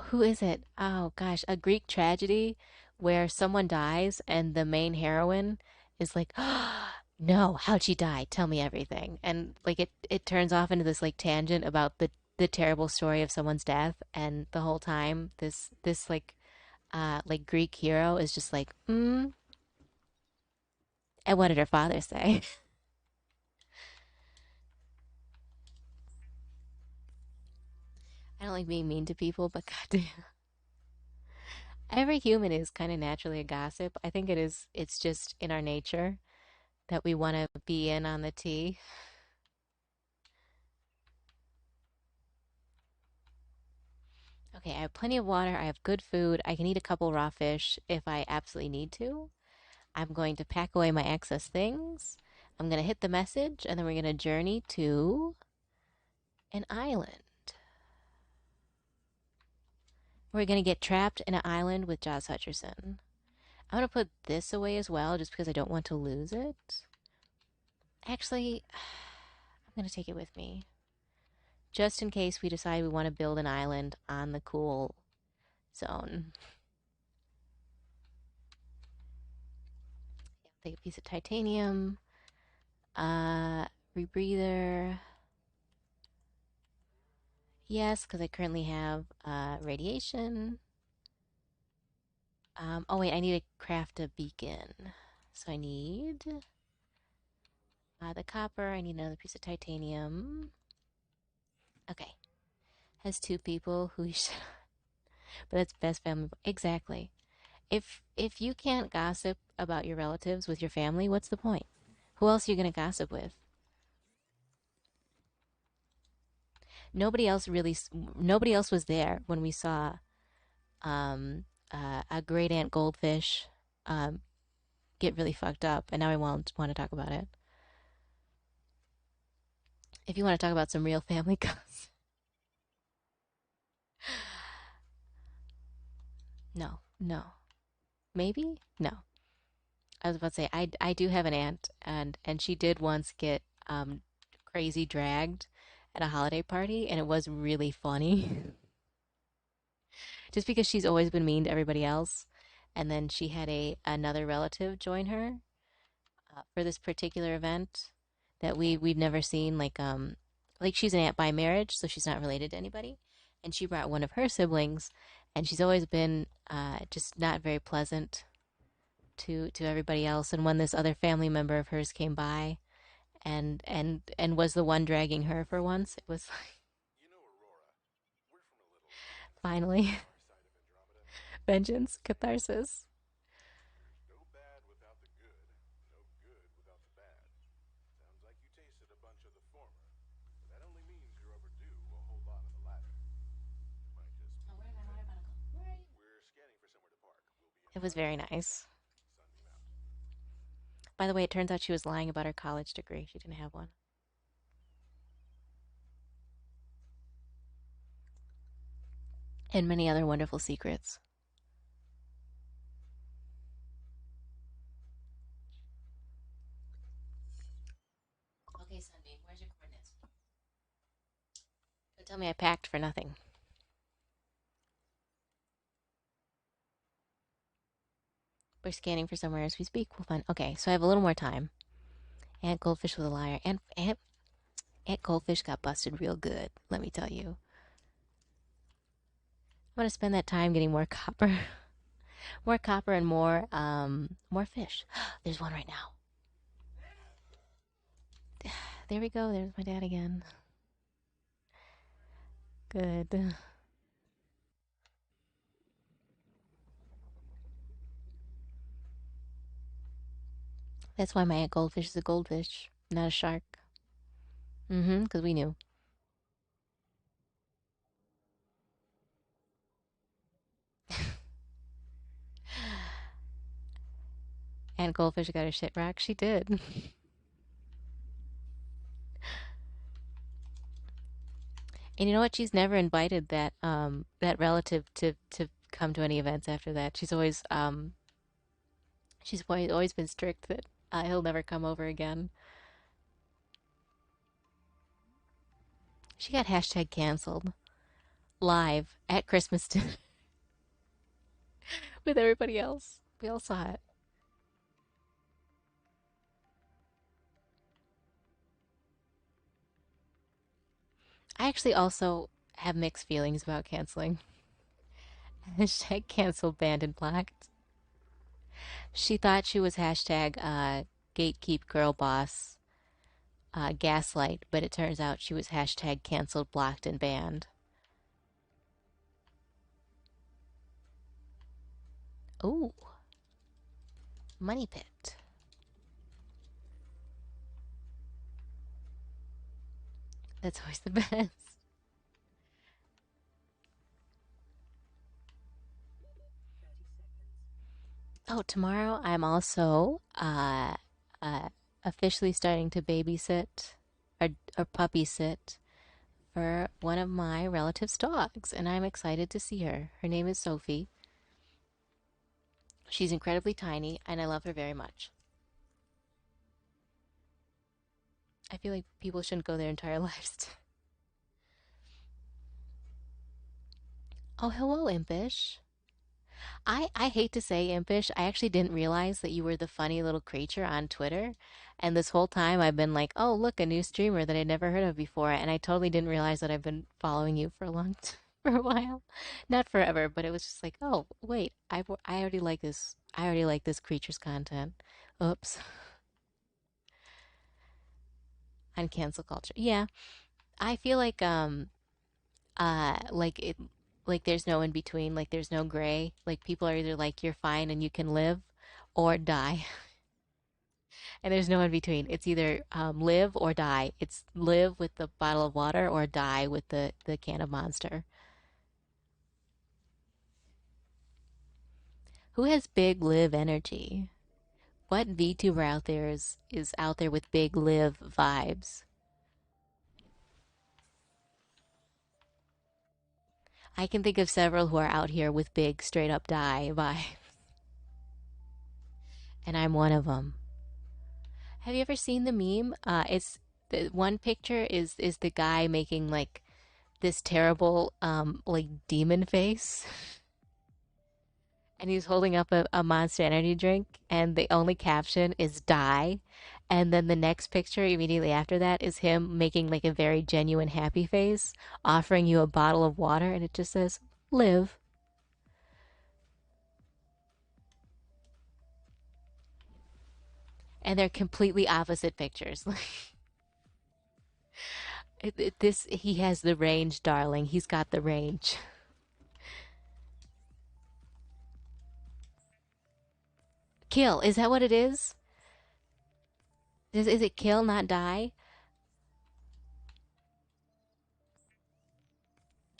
who is it? Oh gosh, a Greek tragedy where someone dies and the main heroine is like, oh, "No, how'd she die? Tell me everything." And like it turns off into this like tangent about the terrible story of someone's death, and the whole time this like Greek hero is just like, and what did her father say? I don't like being mean to people, but goddamn, every human is kind of naturally a gossip. I think it's just in our nature that we want to be in on the tea. Okay, I have plenty of water. I have good food. I can eat a couple raw fish if I absolutely need to. I'm going to pack away my excess things. I'm going to hit the message, and then we're going to journey to an island. We're going to get trapped in an island with Joss Hutcherson. I'm going to put this away as well, just because I don't want to lose it. Actually, I'm going to take it with me, just in case we decide we want to build an island on the cool zone. Take a piece of titanium, rebreather. Yes, because I currently have radiation. Oh wait, I need to craft a beacon. So I need the copper. I need another piece of titanium. Okay, has two people who, but that's best family. Exactly. If you can't gossip about your relatives with your family, what's the point? Who else are you gonna gossip with? Nobody else really. Nobody else was there when we saw um, a great aunt goldfish um, get really fucked up, and now I won't want to talk about it. If you want to talk about some real family gossip, no, no, maybe no. I was about to say I do have an aunt, and she did once get crazy dragged at a holiday party, and it was really funny. Just because she's always been mean to everybody else, and then she had a another relative join her for this particular event that we've never seen. Like she's an aunt by marriage, so she's not related to anybody, and she brought one of her siblings, and she's always been just not very pleasant to everybody else. And when this other family member of hers came by and was the one dragging her for once, it was like finally vengeance, catharsis. It was very nice. By the way, it turns out she was lying about her college degree. She didn't have one. And many other wonderful secrets. Okay, Sunbeam, where's your coordinates? Don't tell me I packed for nothing. We're scanning for somewhere as we speak. We'll find. Okay, so I have a little more time. Aunt Goldfish was a liar. Aunt Goldfish got busted real good, let me tell you. I'm gonna spend that time getting more copper, more copper, and more fish. There's one right now. There we go. There's my dad again. Good. That's why my Aunt Goldfish is a goldfish, not a shark. Mm-hmm. Because we knew. Aunt Goldfish got her shit rocked. She did. And you know what? She's never invited that relative to come to any events after that. She's always been strict that he'll never come over again. She got hashtag canceled live at Christmas dinner with everybody else. We all saw it. I actually also have mixed feelings about canceling. Hashtag canceled, banned, and blocked. She thought she was hashtag gatekeep girl boss gaslight, but it turns out she was hashtag canceled, blocked, and banned. Oh, money pit. That's always the best. Oh, tomorrow I'm also uh, officially starting to babysit or puppy sit for one of my relatives' dogs, and I'm excited to see her. Her name is Sophie. She's incredibly tiny, and I love her very much. I feel like people shouldn't go their entire lives. Oh, hello, Impish. I hate to say, Impish, I actually didn't realize that you were the funny little creature on Twitter. And this whole time I've been like, oh, look, a new streamer that I'd never heard of before. And I totally didn't realize that I've been following you for a for a while. Not forever, but it was just like, oh, wait, I already like this. I already like this creature's content. Oops. On cancel culture. Yeah. I feel like it like there's no in between, like there's no gray. Like people are either like you're fine and you can live or die. And there's no in between. It's either live or die. It's live with the bottle of water or die with the can of Monster. Who has big live energy? What VTuber out there is out there with big live vibes? I can think of several who are out here with big straight up die vibes, and I'm one of them. Have you ever seen the meme? It's the one picture is the guy making like this terrible like demon face, and he's holding up a Monster Energy drink, and the only caption is "die," and then the next picture immediately after that is him making like a very genuine happy face, offering you a bottle of water, and it just says "live," and they're completely opposite pictures. This he has the range, darling. He's got the range. Kill, is that what it is? Is it kill, not die?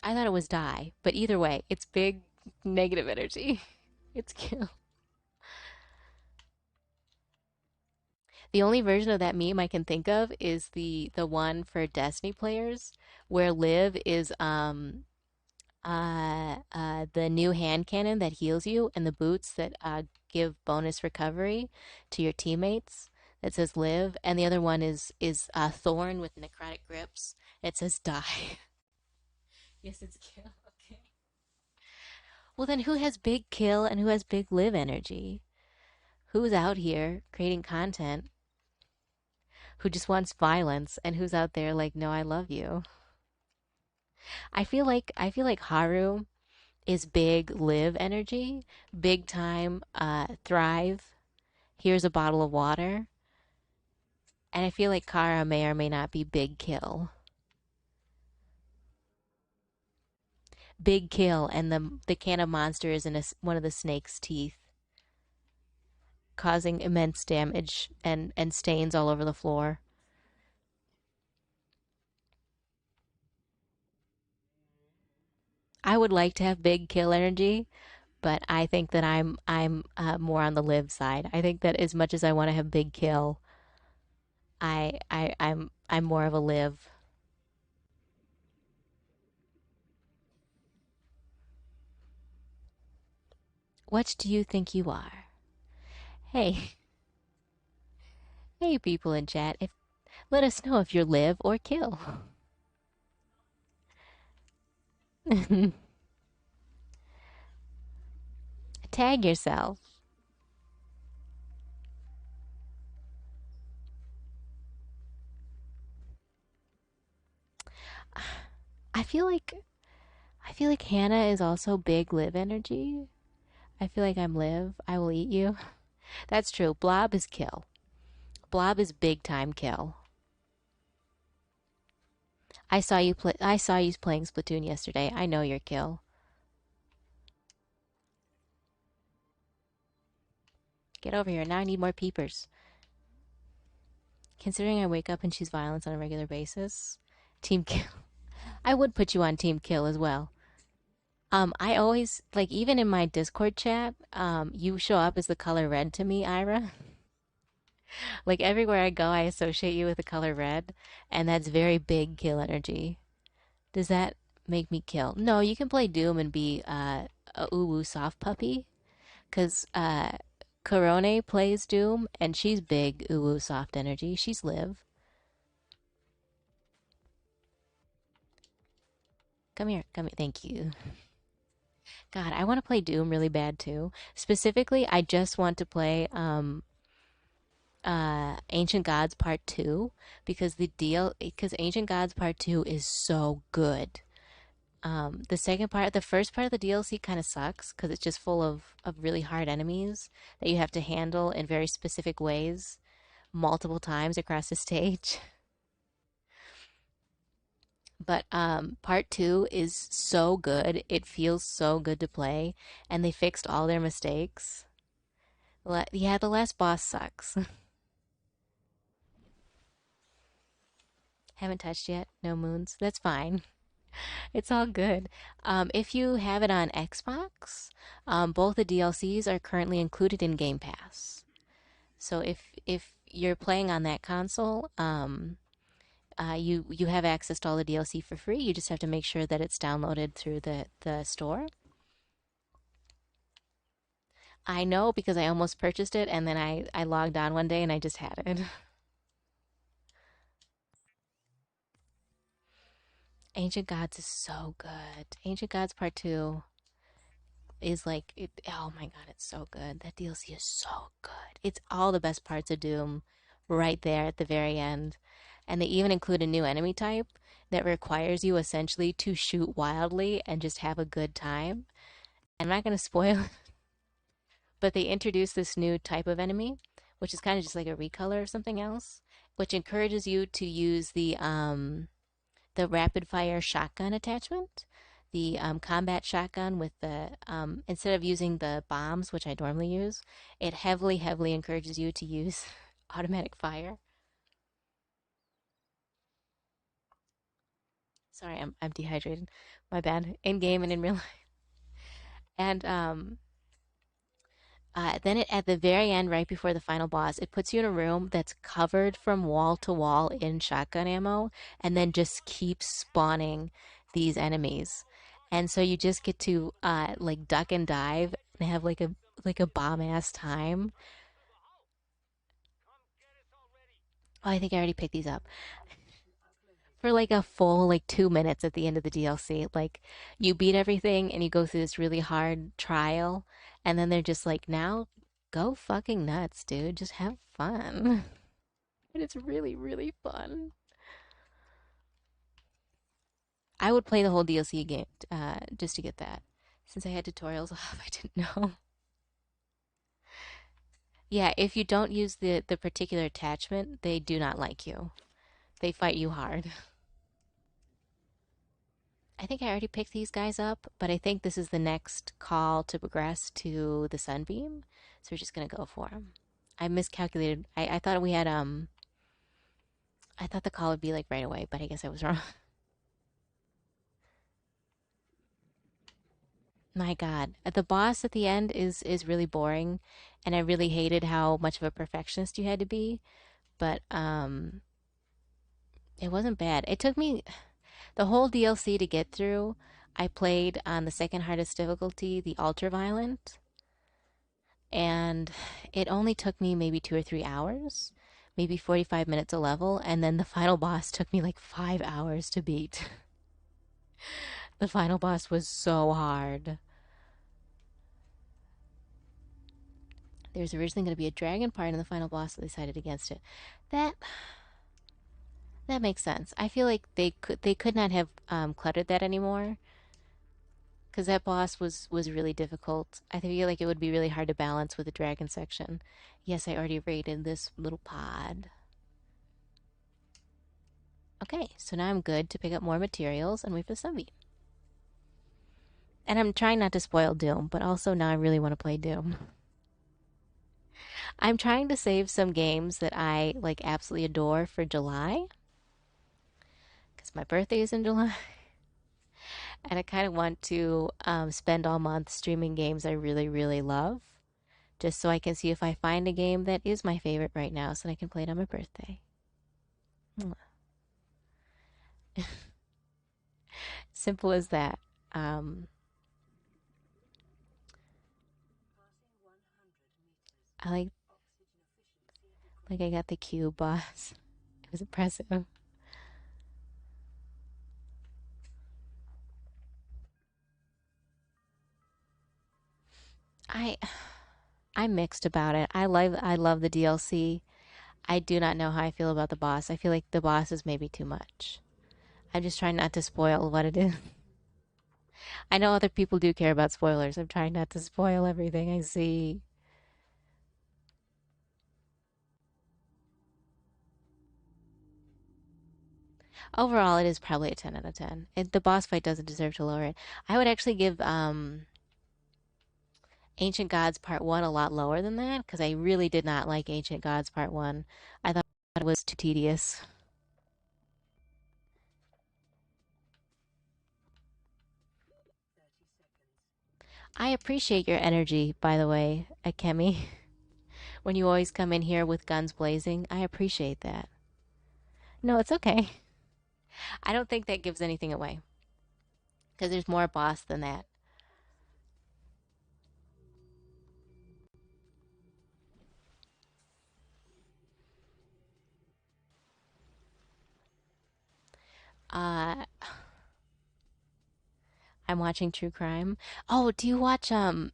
I thought it was die, but either way, it's big negative energy. It's kill. The only version of that meme I can think of is the one for Destiny players where Liv is the new hand cannon that heals you and the boots that give bonus recovery to your teammates that says live, and the other one is Thorn with necrotic grips. It says die. Yes, it's kill. Okay. Well, then who has big kill and who has big live energy? Who's out here creating content? Who just wants violence and who's out there like, no, I love you. I feel like Haru is big live energy, big time thrive. Here's a bottle of water. And I feel like Kara may or may not be big kill. Big kill, and the can of monster is in one of the snake's teeth, causing immense damage and stains all over the floor. I would like to have big kill energy, but I think that I'm more on the live side. I think that as much as I want to have big kill, I'm more of a live. What do you think you are? Hey, hey, people in chat, if let us know if you're live or kill. Tag yourself. I feel like I feel like Hannah is also big live energy. I feel like I'm live. I will eat you. That's true. Blob is kill. Blob is big time kill. I saw you playing Splatoon yesterday. I know your kill. Get over here. Now I need more peepers. Considering I wake up and choose violence on a regular basis, team kill. I would put you on team kill as well. I always like even in my Discord chat, you show up as the color red to me, Ira. Like everywhere I go, I associate you with the color red, and that's very big kill energy. Does that make me kill? No, you can play Doom and be a uwu soft puppy, cause Corone plays Doom, and she's big uwu soft energy. She's live. Come here, come here. Thank you. God, I want to play Doom really bad too. Specifically, I just want to play Ancient Gods Part 2 because Ancient Gods Part 2 is so good. The first part of the DLC kind of sucks because it's just full of really hard enemies that you have to handle in very specific ways multiple times across the stage. But part two is so good. It feels so good to play, and they fixed all their mistakes. Yeah, the last boss sucks. Haven't touched yet. No moons. That's fine. It's all good. If you have it on Xbox, both the DLCs are currently included in Game Pass. So if you're playing on that console, you have access to all the DLC for free. You just have to make sure that it's downloaded through the store. I know because I almost purchased it and then I logged on one day and I just had it. Ancient Gods is so good. Ancient Gods Part 2 is like oh my god, it's so good. That DLC is so good. It's all the best parts of Doom right there at the very end. And they even include a new enemy type that requires you essentially to shoot wildly and just have a good time. I'm not going to spoil it, but they introduced this new type of enemy, which is kind of just like a recolor of something else, which encourages you to use the rapid fire shotgun attachment, the combat shotgun with the instead of using the bombs, which I normally use, it heavily encourages you to use automatic fire. Sorry, I'm dehydrated. My bad. In game and in real life. And Then at the very end, right before the final boss, it puts you in a room that's covered from wall to wall in shotgun ammo, and then just keeps spawning these enemies. And so you just get to like duck and dive and have like a bomb ass time. Oh, I think I already picked these up for like a full like 2 minutes at the end of the DLC. Like you beat everything and you go through this really hard trial, and then they're just like, now go fucking nuts, dude. Just have fun. And it's really, really fun. I would play the whole DLC game just to get that. Since I had tutorials off, I didn't know. Yeah, if you don't use the particular attachment, they do not like you. They fight you hard. I think I already picked these guys up, but I think this is the next call to progress to the Sunbeam. So we're just gonna go for them. I miscalculated. I thought we had I thought the call would be like right away, but I guess I was wrong. My God, the boss at the end is really boring, and I really hated how much of a perfectionist you had to be. But it wasn't bad. It took me the whole DLC to get through. I played on the second hardest difficulty, the ultra violent, and it only took me maybe 2 or 3 hours, maybe 45 minutes a level, and then the final boss took me like 5 hours to beat. The final boss was so hard. There's originally going to be a dragon part in the final boss, so they decided against it. That that makes sense. I feel like they could not have cluttered that anymore because that boss was really difficult. I feel like it would be really hard to balance with the dragon section. Yes, I already raided this little pod. Okay, so now I'm good to pick up more materials and wait for the sunbeam. And I'm trying not to spoil Doom, but also now I really want to play Doom. I'm trying to save some games that I like absolutely adore for July because my birthday is in July. And I kind of want to spend all month streaming games I really, really love, just so I can see if I find a game that is my favorite right now, so that I can play it on my birthday. Simple as that. Um, I like I got the cube boss. It was impressive. I I'm mixed about it. I love the DLC. I do not know how I feel about the boss. I feel like the boss is maybe too much. I'm just trying not to spoil what it is. I know other people do care about spoilers. I'm trying not to spoil everything I see. Overall, it is probably a 10 out of 10. The boss fight doesn't deserve to lower it. I would actually give Ancient Gods Part 1 a lot lower than that because I really did not like Ancient Gods Part 1. I thought it was too tedious. I appreciate your energy, by the way, Akemi. When you always come in here with guns blazing, I appreciate that. No, it's okay. I don't think that gives anything away because there's more boss than that. Uh, I'm watching true crime. Oh, do you watch Bailey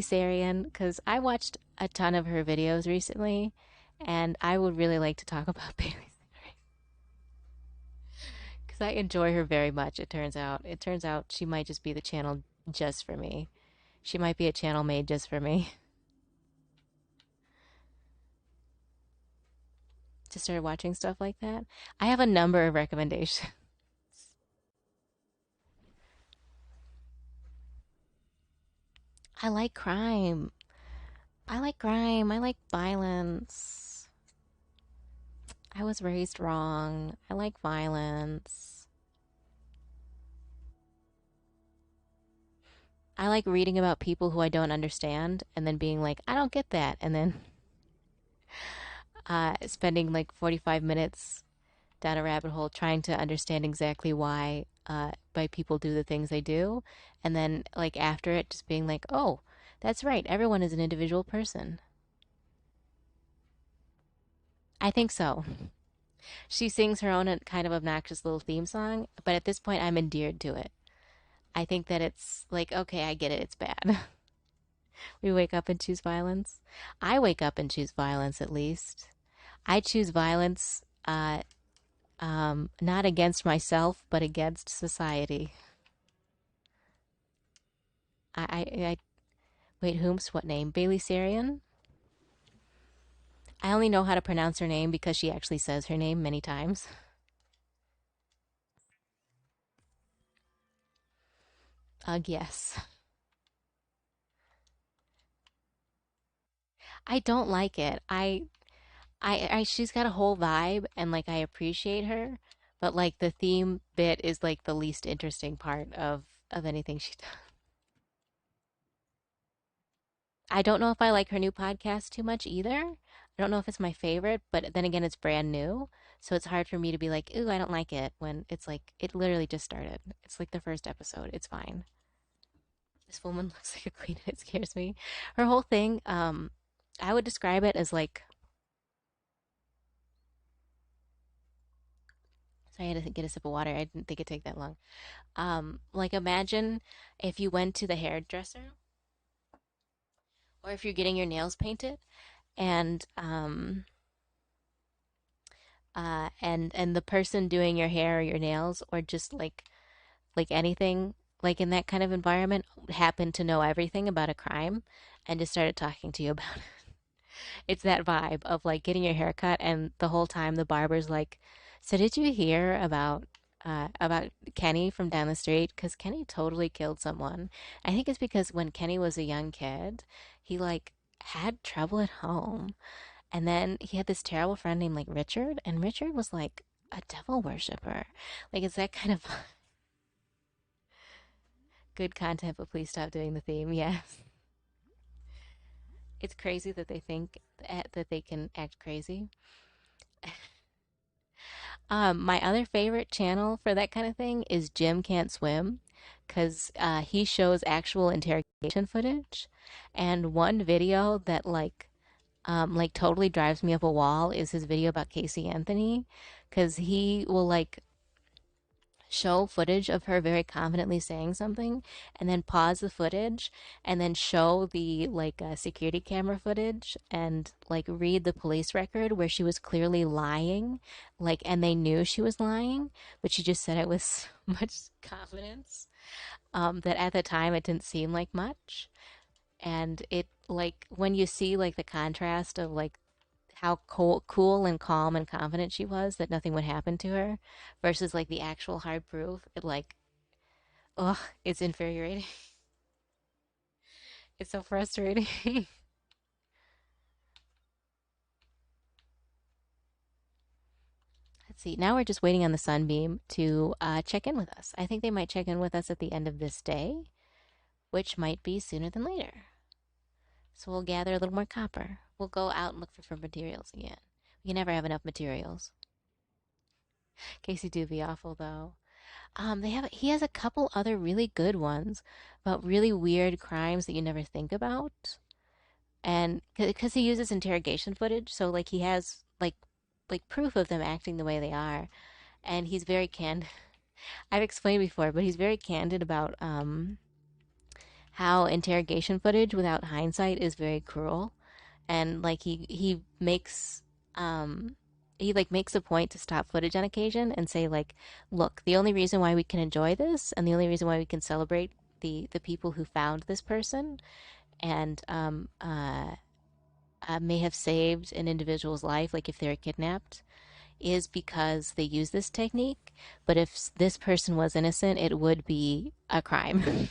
Sarian? Because I watched a ton of her videos recently, and I would really like to talk about Bailey Sarian because I enjoy her very much. It turns out she might just be the channel just for me. She might be a channel made just for me. To start watching stuff like that. I have a number of recommendations. I like crime. I like crime. I like violence. I was raised wrong. I like violence. I like reading about people who I don't understand and then being like, I don't get that. And then spending like 45 minutes down a rabbit hole trying to understand exactly why people do the things they do. And then, like, after it, just being like, oh, that's right. Everyone is an individual person. I think so. She sings her own kind of obnoxious little theme song, but at this point, I'm endeared to it. I think that it's like, okay, I get it. It's bad. We wake up and choose violence. I wake up and choose violence, at least. I choose violence, not against myself, but against society. I wait, whom's what name? Bailey Sarian? I only know how to pronounce her name because she actually says her name many times. Ugh, yes. I don't like it. She's got a whole vibe and like I appreciate her, but like the theme bit is like the least interesting part of anything she does. I don't know if I like her new podcast too much either. I don't know if it's my favorite, but then again, it's brand new. So it's hard for me to be like, ooh, I don't like it when it's like, it literally just started. It's like the first episode. It's fine. This woman looks like a queen and it scares me. Her whole thing, I would describe it as like, sorry, I had to get a sip of water. I didn't think it'd take that long. Like imagine if you went to the hairdresser or if you're getting your nails painted and and the person doing your hair or your nails or just like anything like in that kind of environment happened to know everything about a crime and just started talking to you about it. It's that vibe of like getting your hair cut and the whole time the barber's like, so did you hear about Kenny from down the street? Because Kenny totally killed someone. I think it's because when Kenny was a young kid, he like had trouble at home. And then he had this terrible friend named like Richard, and Richard was like a devil worshiper. Like it's that kind of good content, but please stop doing the theme. Yes. It's crazy that they think that they can act crazy. My other favorite channel for that kind of thing is Jim Can't Swim because he shows actual interrogation footage. And one video that like totally drives me up a wall is his video about Casey Anthony because he will like show footage of her very confidently saying something and then pause the footage and then show the security camera footage and like read the police record where she was clearly lying like and they knew she was lying but she just said it with so much confidence that at the time it didn't seem like much and it like when you see like the contrast of like how cool and calm and confident she was that nothing would happen to her versus like the actual hard proof. It like, ugh, it's infuriating. It's so frustrating. Let's see. Now we're just waiting on the sunbeam to check in with us. I think they might check in with us at the end of this day, which might be sooner than later. So we'll gather a little more copper. We'll go out and look for materials again. We can never have enough materials. Casey do be awful though. He has a couple other really good ones about really weird crimes that you never think about. And because he uses interrogation footage, so like he has like proof of them acting the way they are, and he's very candid. I've explained before, but he's very candid about how interrogation footage without hindsight is very cruel, and like um he like makes a point to stop footage on occasion and say like, look, the only reason why we can enjoy this and the only reason why we can celebrate the people who found this person and may have saved an individual's life, like if they're kidnapped, is because they use this technique. But if this person was innocent, it would be a crime.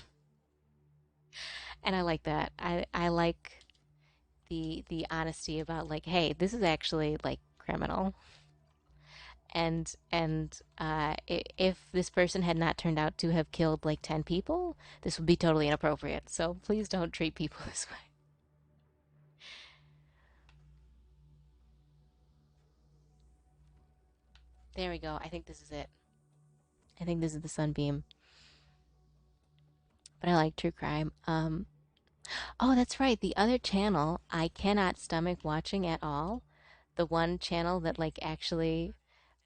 And I like that. I like the honesty about like, hey, this is actually like criminal. And if this person had not turned out to have killed like 10 people, this would be totally inappropriate. So please don't treat people this way. There we go. I think this is it. I think this is the sunbeam. But I like true crime. Oh, that's right. The other channel I cannot stomach watching at all. The one channel that like actually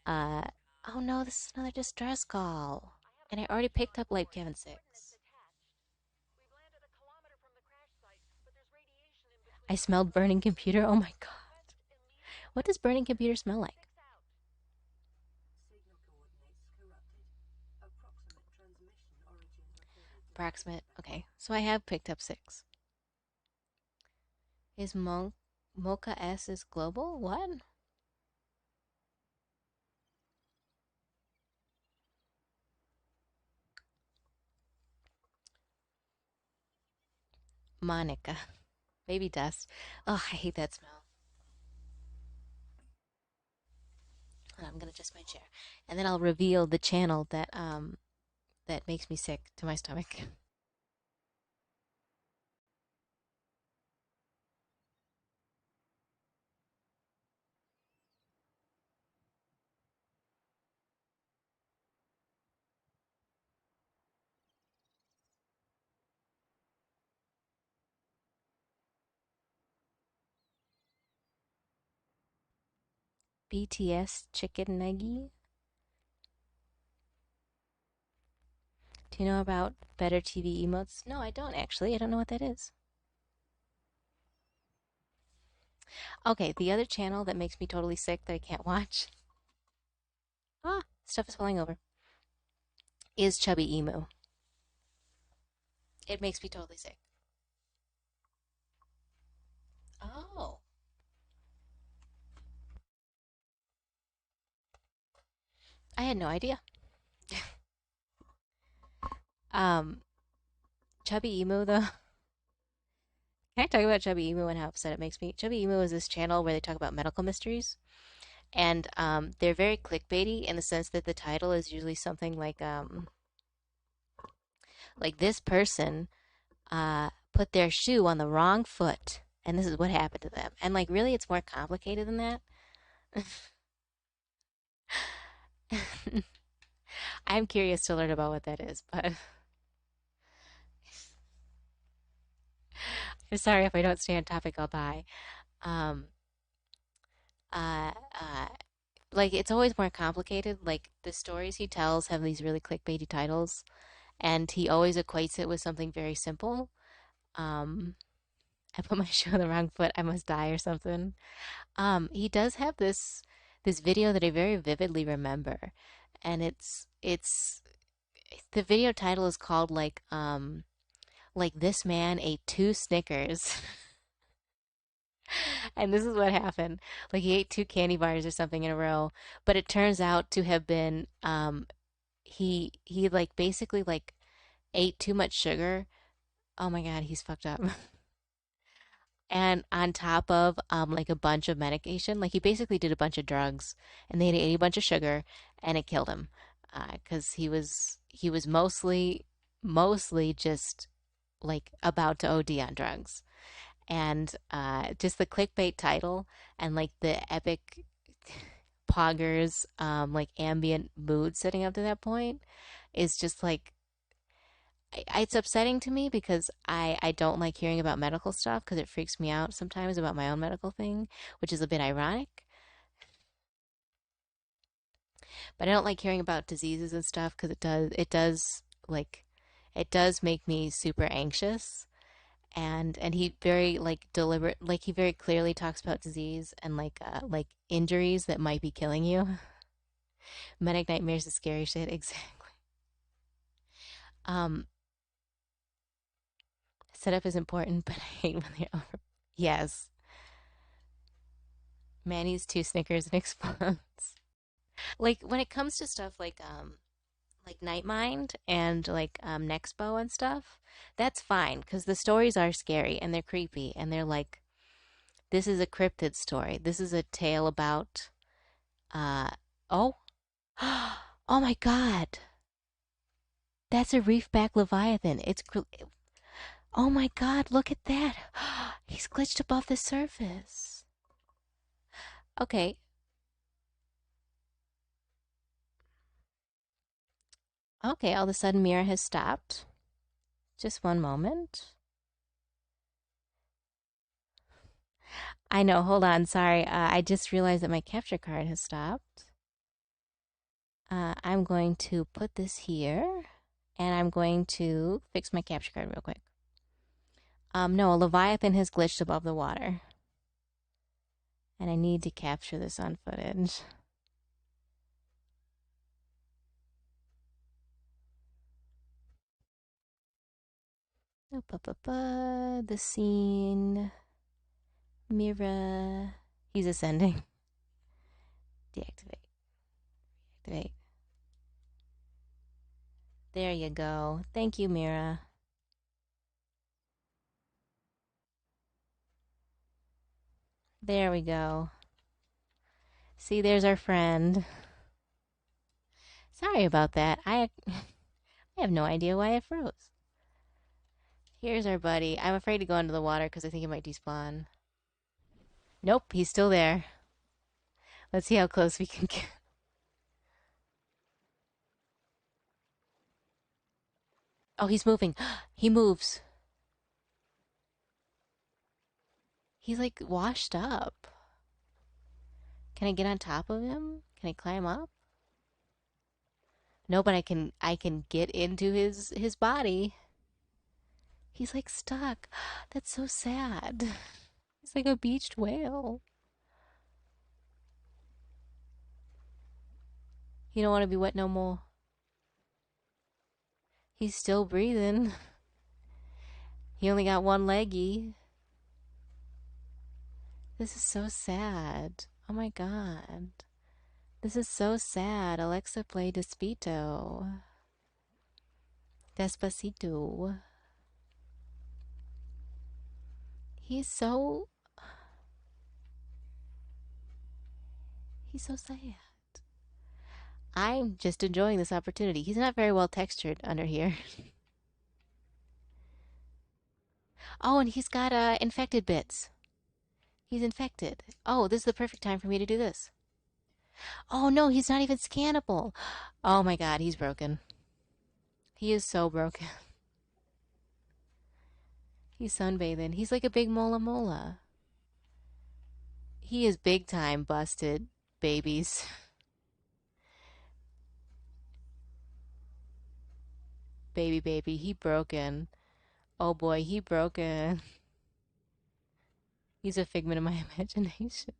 uh oh no, this is another distress call. And I already picked up Light Kevin 6. I smelled burning computer. Oh my god. What does burning computer smell like? Signal coordinates corrupted. Approximate transmission origin recorded Approximate. Okay, so I have picked up 6. Is Mocha S is global? What? Monica. Baby dust. Oh, I hate that smell. I'm gonna adjust my chair, and then I'll reveal the channel that makes me sick to my stomach. BTS chicken nuggy. Do you know about better TV emotes? No, I don't actually. I don't know what that is. Okay, the other channel that makes me totally sick that I can't watch. Ah, stuff is falling over. Is Chubby Emu. It makes me totally sick. Oh, I had no idea. Um, Chubby Emu though. Can I talk about Chubby Emu and how upset it makes me? Chubby Emu is this channel where they talk about medical mysteries, and they're very clickbaity in the sense that the title is usually something like this person put their shoe on the wrong foot, and this is what happened to them. And like, really, it's more complicated than that. I'm curious to learn about what that is, but I'm sorry if I don't stay on topic, I'll die. Um, uh, uh, like it's always more complicated. Like the stories he tells have these really clickbaity titles, and he always equates it with something very simple. Um, I put my shoe on the wrong foot, I must die or something. He does have this video that I very vividly remember, and it's the video title is called like this man ate 2 Snickers. And this is what happened. Like he ate 2 candy bars or something in a row, but it turns out to have been he like basically like ate too much sugar. Oh my god, he's fucked up. And on top of like a bunch of medication, like he basically did a bunch of drugs, and they ate a bunch of sugar, and it killed him because he was mostly just like about to OD on drugs. And just the clickbait title and like the epic poggers like ambient mood setting up to that point is just like it's upsetting to me because I don't like hearing about medical stuff because it freaks me out sometimes about my own medical thing, which is a bit ironic. But I don't like hearing about diseases and stuff because it does like it does make me super anxious. And he very like deliberate, like he very clearly talks about disease and like injuries that might be killing you. Medic nightmares is scary shit. Exactly. Um, Setup is important, but I hate when they're over. Yes, man eats 2 Snickers and explodes. Like when it comes to stuff like Nightmind and like Nexpo and stuff, that's fine because the stories are scary and they're creepy and they're like this is a cryptid story. This is a tale about Oh, oh my God. That's a reefback leviathan. Oh my God, look at that. He's glitched above the surface. Okay, okay, all of a sudden Mira has stopped. Just one moment. I know, hold on, sorry. I just realized that my capture card has stopped. I'm going to put this here, and I'm going to fix my capture card real quick. No, a leviathan has glitched above the water, and I need to capture this on footage. The scene. Mira. He's ascending. Deactivate. Activate. There you go. Thank you, Mira. There we go. See, there's our friend. Sorry about that. I have no idea why it froze. Here's our buddy. I'm afraid to go into the water because I think he might despawn. Nope, he's still there. Let's see how close we can get. Oh, he's moving. He moves. He's like washed up. Can I get on top of him? Can I climb up? No, but I can get into his body. He's like stuck. That's so sad. He's like a beached whale. He don't want to be wet no more. He's still breathing. He only got one leggy. This is so sad. Oh my god. This is so sad. Alexa, play Despito. Despacito. He's so. He's so sad. I'm just enjoying this opportunity. He's not very well textured under here. Oh, and he's got infected bits. He's infected. Oh, this is the perfect time for me to do this. Oh no, he's not even scannable. Oh my god, he's broken. He is so broken. He's sunbathing. He's like a big mola mola. He is big time busted, babies. Baby, he broken. Oh boy, he broken. He's a figment of my imagination.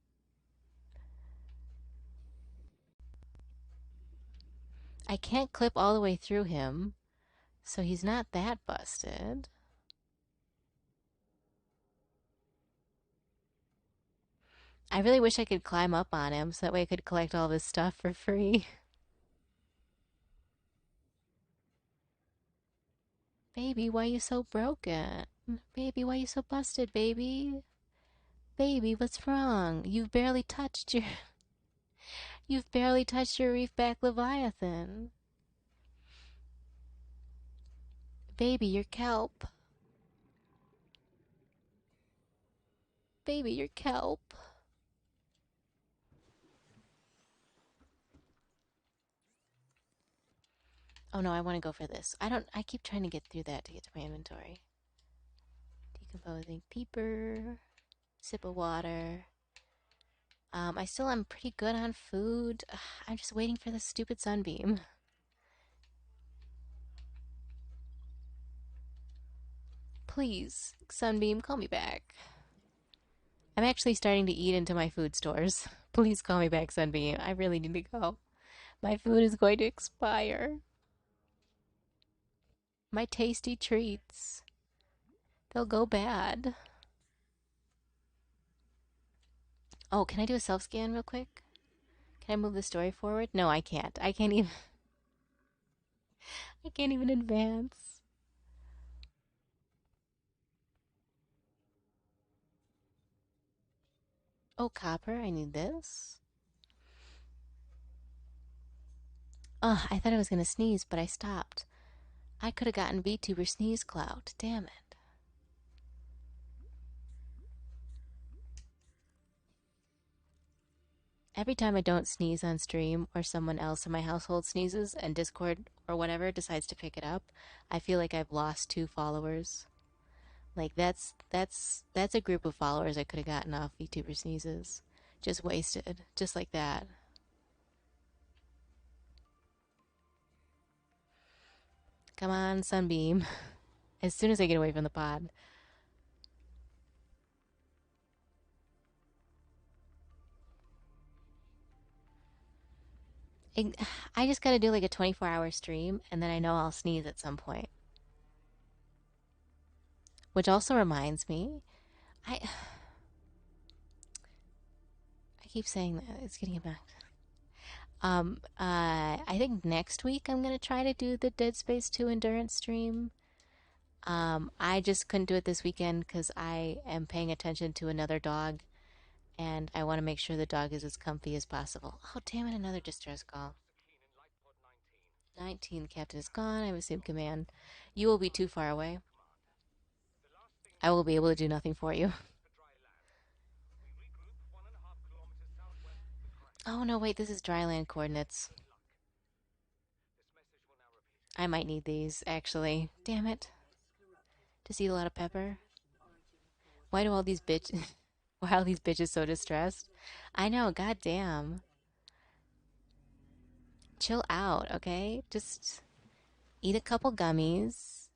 I can't clip all the way through him, so he's not that busted. I really wish I could climb up on him so that way I could collect all this stuff for free. Baby, why you so broken? Baby, why you so busted, baby? Baby, what's wrong? You've barely touched your reefback leviathan. Baby, your kelp. Baby, your kelp. Oh no, I want to go for this. I keep trying to get through that to get to my inventory. Decomposing peeper. Sip of water. I still am pretty good on food. I'm just waiting for the stupid sunbeam. Please, sunbeam, call me back. I'm actually starting to eat into my food stores. Please call me back, sunbeam. I really need to go. My food is going to expire. My tasty treats. They'll go bad. Oh, can I do a self scan real quick? Can I move the story forward? No, I can't. I can't even. I can't even advance. Oh, copper. I need this. Ugh, I thought I was gonna sneeze, but I stopped. I could have gotten VTuber sneeze clout. Damn it. Every time I don't sneeze on stream or someone else in my household sneezes and Discord or whatever decides to pick it up, I feel like I've lost 2 followers. Like that's a group of followers I could have gotten off VTuber sneezes. Just wasted. Just like that. Come on, Sunbeam. As soon as I get away from the pod. I, I just gotta do like a 24-hour stream and then I know I'll sneeze at some point. Which also reminds me, I keep saying that. It's getting back. I think next week I'm gonna try to do the Dead Space 2 endurance stream. I just couldn't do it this weekend because I am paying attention to another dog, and I want to make sure the dog is as comfy as possible. Oh, damn it! Another distress call. 19, the captain is gone. I have assumed command. You will be too far away. I will be able to do nothing for you. Oh no, wait, this is dryland coordinates. I might need these, actually. Damn it. Just eat a lot of pepper. Why do all these bitches... Why are all these bitches so distressed? I know, goddamn. Chill out, okay? Just eat a couple gummies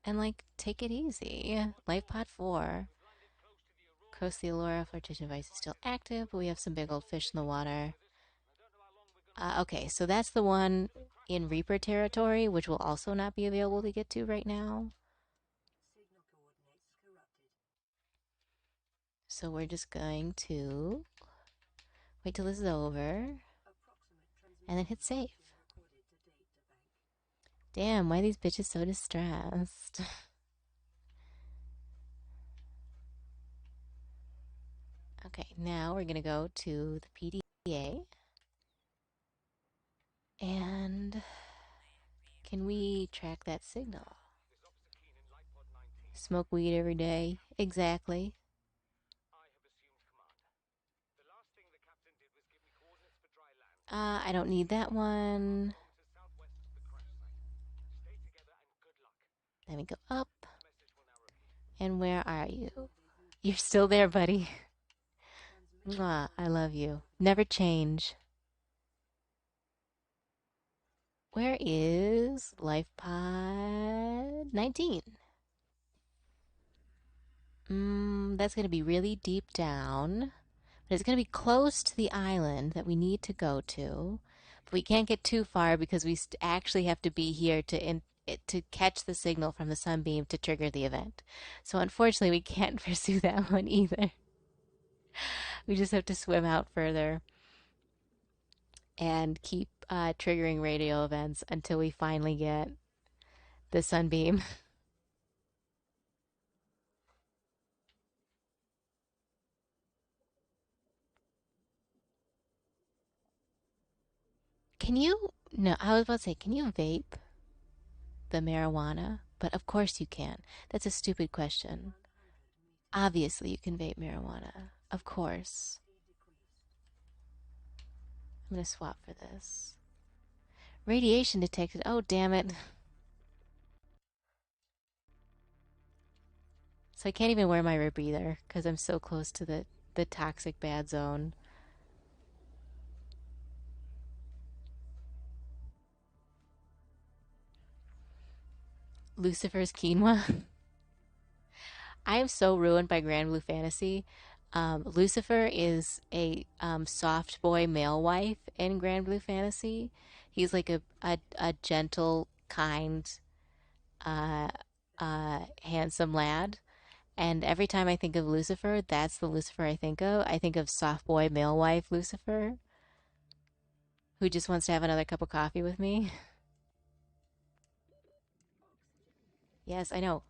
and, like, take it easy. Life Pod 4. Coast the Allura flirtation device is still active, but we have some big old fish in the water. Okay, so that's the one in Reaper territory, which will also not be available to get to right now. So we're just going to wait till this is over and then hit save. Damn, why are these bitches so distressed? Okay, now we're gonna go to the PDA. And can we track that signal? Smoke weed every day. Exactly. I don't need that one. Let me go up. And where are you? You're still there, buddy. Mwah, I love you. Never change. Where is Life Pod 19? That's going to be really deep down. But it's going to be close to the island that we need to go to. But we can't get too far because we actually have to be here to catch the signal from the sunbeam to trigger the event. So unfortunately, we can't pursue that one either. We just have to swim out further and keep triggering radio events until we finally get the sunbeam. Can you? No, I was about to say, can you vape the marijuana? But of course you can. That's a stupid question. Obviously, you can vape marijuana. Of course. I'm going to swap for this. Radiation detected. Oh, damn it. So I can't even wear my rebreather because I'm so close to the toxic bad zone. Lucifer's quinoa. I am so ruined by Grand Blue Fantasy. Lucifer is a soft boy male wife in Grand Blue Fantasy. He's like a gentle, kind, uh, handsome lad. And every time I think of Lucifer, that's the Lucifer I think of. I think of soft boy male wife Lucifer, who just wants to have another cup of coffee with me. Yes, I know.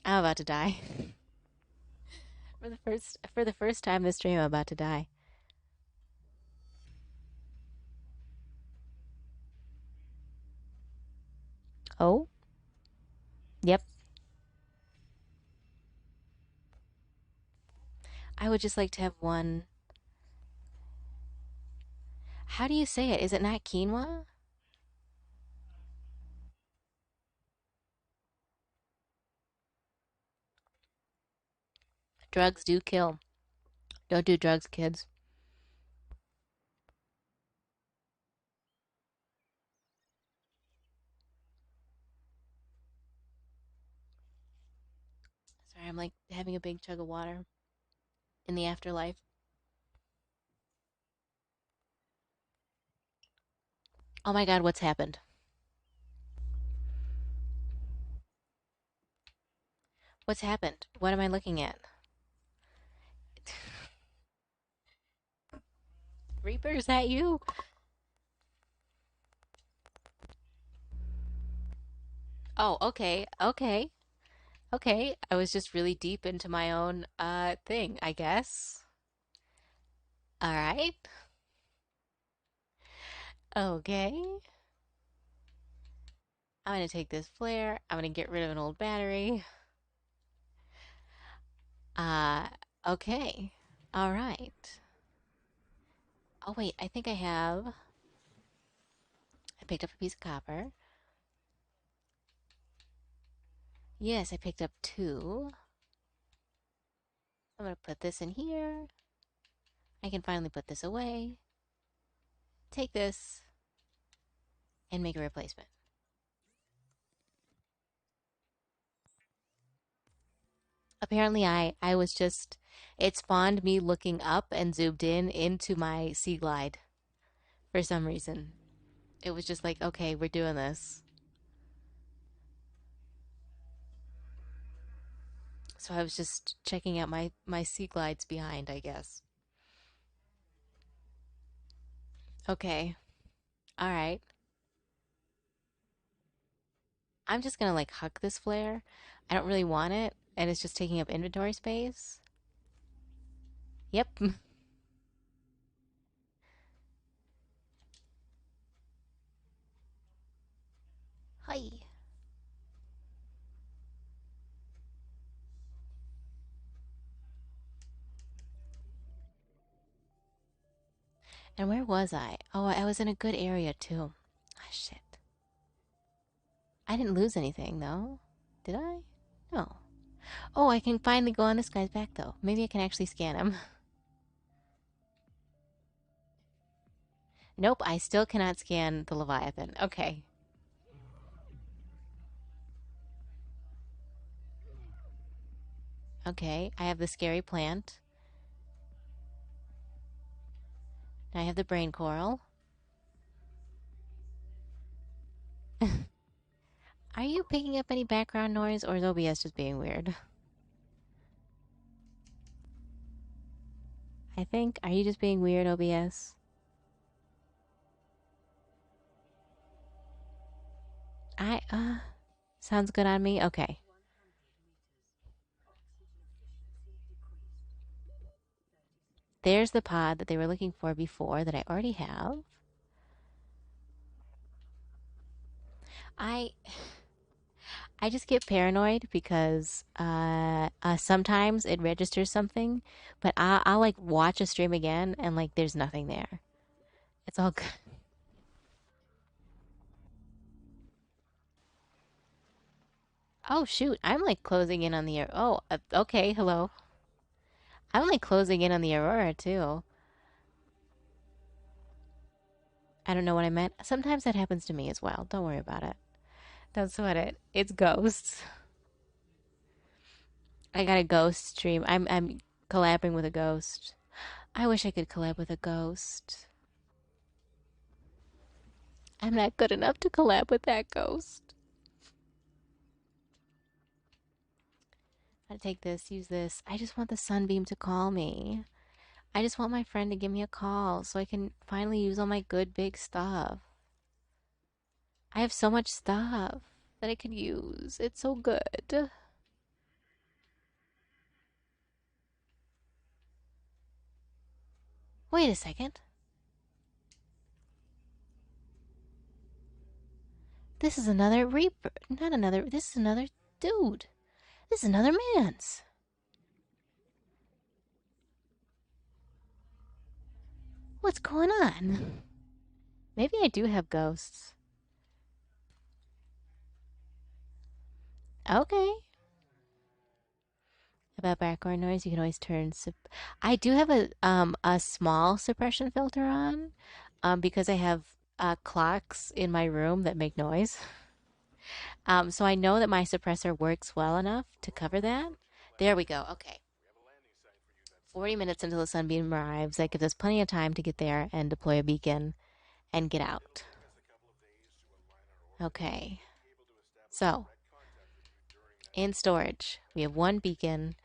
I'm about to die. For the first time this stream, I'm about to die. Oh, yep. I would just like to have one. How do you say it? Is it not quinoa? Drugs do kill. Don't do drugs, kids. Sorry, I'm like having a big chug of water in the afterlife. Oh my god, what's happened? What's happened? What am I looking at? Reaper, is that you? Oh, okay, okay, okay. I was just really deep into my own thing, I guess. All right. Okay. I'm gonna take this flare. I'm gonna get rid of an old battery. Uh, okay. All right. Oh wait, I think I have. I picked up a piece of copper. Yes, I picked up two. I'm gonna put this in here. I can finally put this away. Take this and make a replacement. Apparently I was just it spawned me looking up and zoomed in into my sea glide for some reason. It was just like, okay, we're doing this. So I was just checking out my sea glides behind, I guess. Okay. All right. I'm just gonna like huck this flare. I don't really want it, and it's just taking up inventory space. Yep. Hi. And where was I? Oh, I was in a good area too. Ah, shit. I didn't lose anything though. Did I? No. Oh, I can finally go on this guy's back though. Maybe I can actually scan him. Nope, I still cannot scan the Leviathan. Okay. Okay, I have the scary plant. I have the brain coral. Are you picking up any background noise or is OBS just being weird? I think. Are you just being weird, OBS? Sounds good on me? Okay. 100 meters. Oxygen efficiency decreased. 30 There's the pod that they were looking for before that I already have. I I just get paranoid because sometimes it registers something, but I'll like watch a stream again and like there's nothing there. It's all good. Oh shoot, I'm like closing in on the oh okay, hello. I'm like closing in on the Aurora too. I don't know what I meant. Sometimes that happens to me as well. Don't worry about it. Don't sweat it. It's ghosts. I got a ghost stream. I'm collabing with a ghost. I wish I could collab with a ghost. I'm not good enough to collab with that ghost. I take this, use this. I just want the sunbeam to call me. I just want my friend to give me a call so I can finally use all my good big stuff. I have so much stuff that I could use. It's so good. Wait a second. This is another Reaper. Not another. This is another dude. This is another man's. What's going on? Maybe I do have ghosts. Okay. About background noise, you can always turn. I do have a small suppression filter on, because I have clocks in my room that make noise. So I know that my suppressor works well enough to cover that. There we go. Okay. 40 minutes until the sunbeam arrives. That gives us plenty of time to get there and deploy a beacon and get out. Okay. So, in storage, we have one beacon,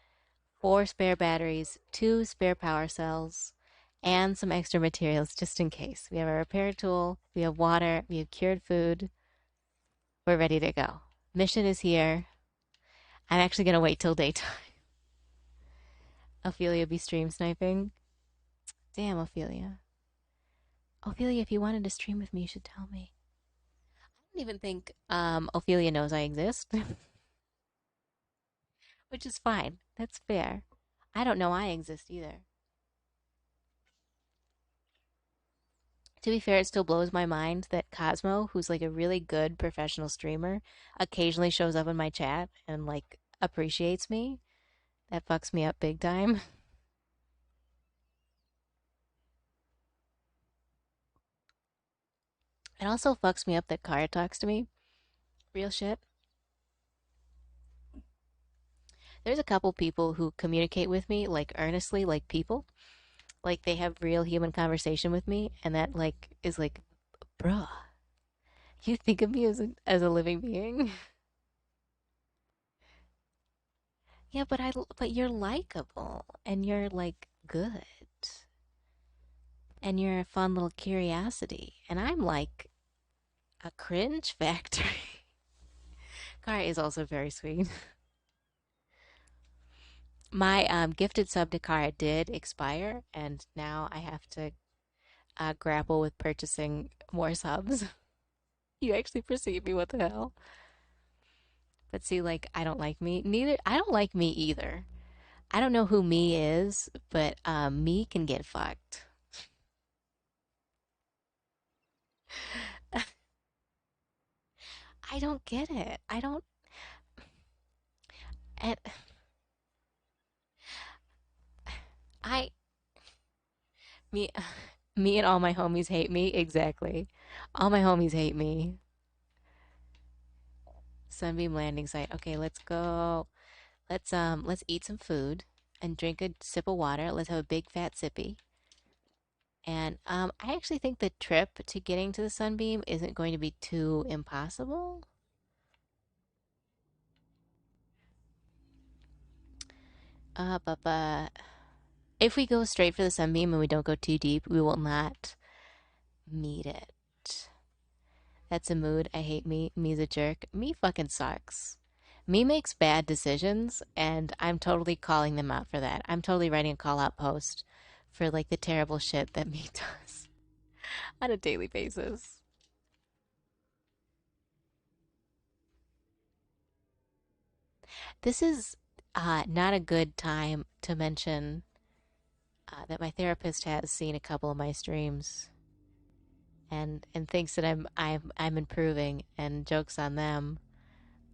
four spare batteries, two spare power cells, and some extra materials just in case. We have a repair tool, we have water, we have cured food. We're ready to go. Mission is here. I'm actually going to wait till daytime. Ophelia be stream sniping. Damn, Ophelia. Ophelia, if you wanted to stream with me, you should tell me. I don't even think Ophelia knows I exist, which is fine. That's fair. I don't know I exist either. To be fair, it still blows my mind that Cosmo, who's like a really good professional streamer, occasionally shows up in my chat and like appreciates me. That fucks me up big time. It also fucks me up that Kara talks to me. Real shit. There's a couple people who communicate with me like earnestly, like people. Like they have real human conversation with me, and that like is like, bruh, you think of me as a living being? Yeah, but you're likable and you're like good and you're a fun little curiosity, and I'm like a cringe factory. Kara is also very sweet. My gifted sub to Kara did expire, and now I have to grapple with purchasing more subs. You actually perceive me, what the hell? But see, like, I don't like me. Neither, I don't like me either. I don't know who me is, but me can get fucked. I don't get it. I don't. And I, me, me and all my homies hate me. Exactly. All my homies hate me. Sunbeam landing site. Okay, let's go. Let's eat some food and drink a sip of water. Let's have a big fat sippy. And I actually think the trip to getting to the sunbeam isn't going to be too impossible. But if we go straight for the sunbeam and we don't go too deep, we will not meet it. That's a mood. I hate me. Me's a jerk. Me fucking sucks. Me makes bad decisions, and I'm totally calling them out for that. I'm totally writing a call out post for like the terrible shit that me does on a daily basis. This is not a good time to mention that my therapist has seen a couple of my streams and thinks that I'm improving, and jokes on them.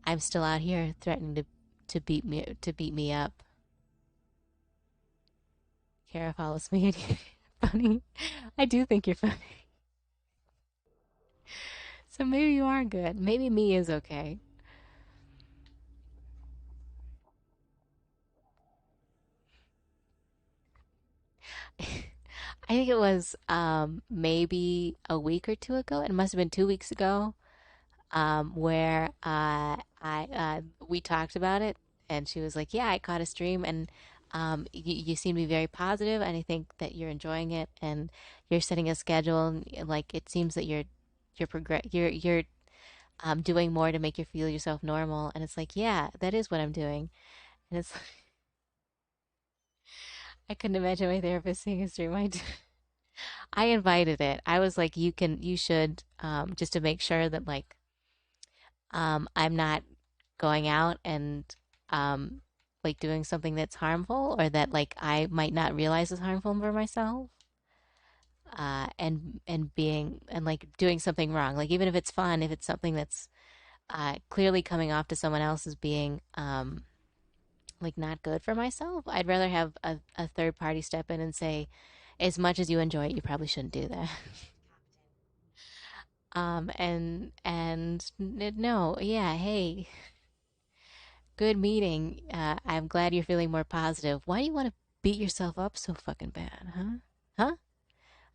I'm still out here threatening to beat me up. Kara follows me. Funny. I do think you're funny. So maybe you are good. Maybe me is okay. I think it was maybe a week or two ago. It must have been 2 weeks ago, where I we talked about it, and she was like, "Yeah, I caught a stream, and you seem to be very positive, and I think that you're enjoying it, and you're setting a schedule, and like it seems that you're doing more to make you feel yourself normal." And it's like, yeah, that is what I'm doing, and it's I couldn't imagine my therapist seeing a stream. I invited it. I was like, you should, just to make sure that like I'm not going out and um, like doing something that's harmful or that like I might not realize is harmful for myself. And being and like doing something wrong, like even if it's fun, if it's something that's clearly coming off to someone else as being like not good for myself, I'd rather have a third party step in and say, as much as you enjoy it, you probably shouldn't do that. No, yeah, hey, good meeting. I'm glad you're feeling more positive. Why do you want to beat yourself up so fucking bad, huh? Huh?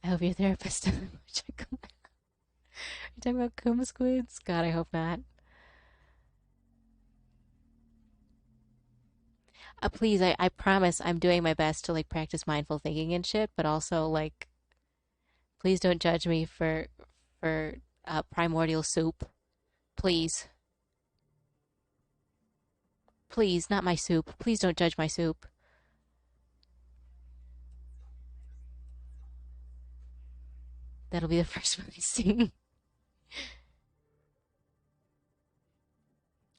I hope your therapist doesn't check on that. You talking about coma squids? God, I hope not. Please, I promise I'm doing my best to like practice mindful thinking and shit, but also like, please don't judge me for primordial soup. Please, please, not my soup. Please don't judge my soup. That'll be the first one I see.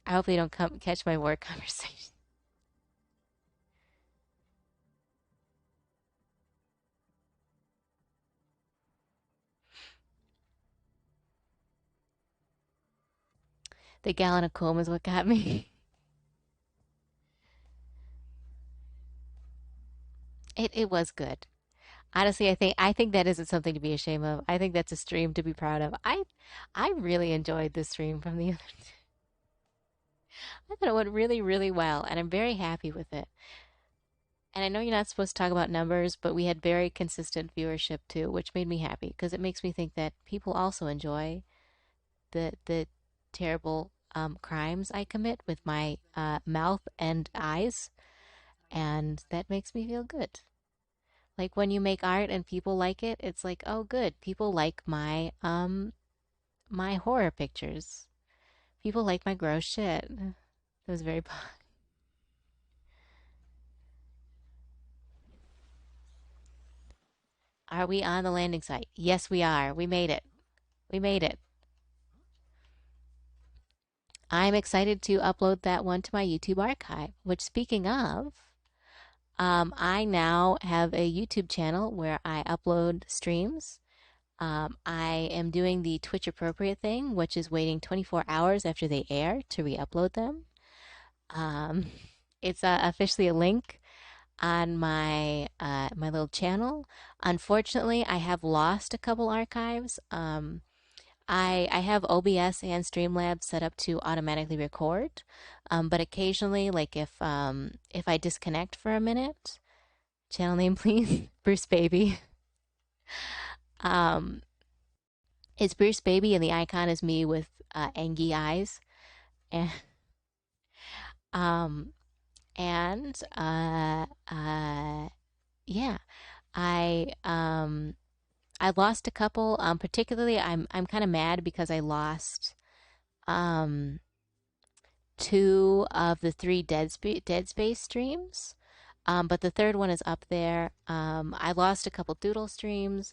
I hope they don't come catch my work conversation. The gallon of comb is what got me. It was good. Honestly, I think that isn't something to be ashamed of. I think that's a stream to be proud of. I really enjoyed this stream from the other. I thought it went really, really well, and I'm very happy with it. And I know you're not supposed to talk about numbers, but we had very consistent viewership too, which made me happy because it makes me think that people also enjoy the terrible crimes I commit with my mouth and eyes, and that makes me feel good. Like when you make art and people like it, it's like, oh, good, people like my horror pictures. People like my gross shit. That was very. Are we on the landing site? Yes, we are. We made it. We made it. I'm excited to upload that one to my YouTube archive. Which, speaking of, I now have a YouTube channel where I upload streams. I am doing the Twitch appropriate thing, which is waiting 24 hours after they air to re upload them. Um, it's officially a link on my little channel. Unfortunately, I have lost a couple archives. I have OBS and Streamlabs set up to automatically record, but occasionally, like if I disconnect for a minute, channel name please, Bruce Baby. Um, it's Bruce Baby, and the icon is me with angry eyes, and um, and yeah, I um I lost a couple. Particularly, I'm kind of mad because I lost um two of the three Dead Space streams. But the third one is up there. I lost a couple Doodle streams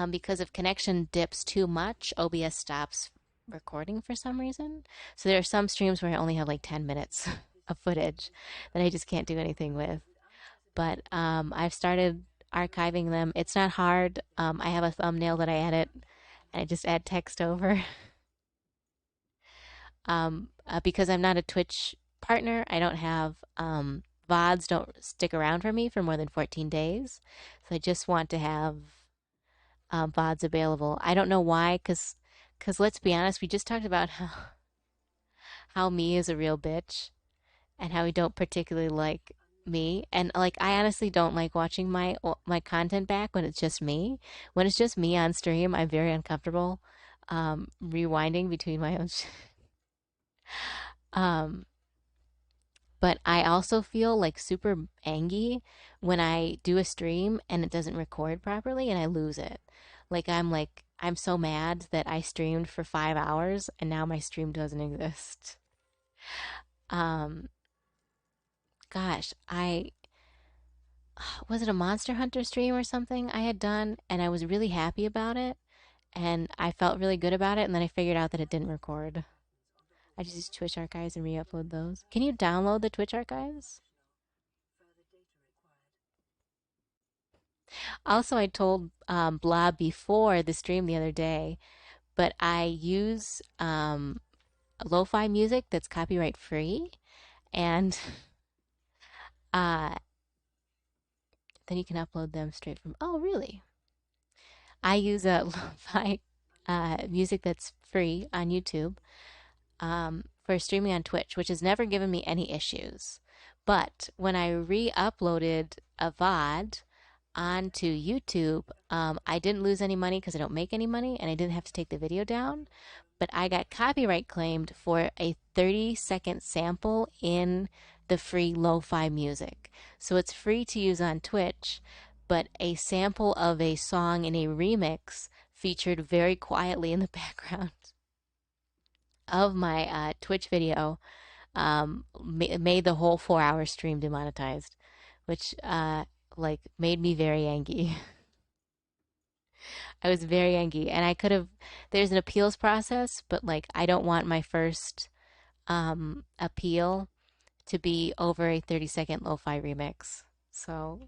because if connection dips too much, OBS stops recording for some reason. So there are some streams where I only have like 10 minutes of footage that I just can't do anything with. But I've started archiving them. It's not hard. I have a thumbnail that I edit, and I just add text over. Because I'm not a Twitch partner, I don't have VODs don't stick around for me for more than 14 days. So I just want to have VODs available. I don't know why, because let's be honest, we just talked about how me is a real bitch and how we don't particularly like me. And like, I honestly don't like watching my content back when it's just me. When it's just me on stream, I'm very uncomfortable rewinding between my own. Um, but I also feel like super angry when I do a stream and it doesn't record properly and I lose it. I'm so mad that I streamed for 5 hours and now my stream doesn't exist. Um, gosh, I was it a Monster Hunter stream or something I had done and I was really happy about it and I felt really good about it and then I figured out that it didn't record. I just use Twitch archives and re-upload those. Can you download the Twitch archives? Also, I told Blob before the stream the other day, but I use lo-fi music that's copyright free, and uh, then you can upload them straight from. Oh, really? I use a lo-fi music that's free on YouTube for streaming on Twitch, which has never given me any issues. But when I re-uploaded a VOD onto YouTube, I didn't lose any money because I don't make any money, and I didn't have to take the video down. But I got copyright claimed for a 30-second sample in the free lo-fi music. So it's free to use on Twitch, but a sample of a song in a remix featured very quietly in the background of my Twitch video made the whole 4 hour stream demonetized, which like made me very angry. I was very angry, and I could have. There's an appeals process, but like I don't want my first appeal to be over a 30-second lo-fi remix. So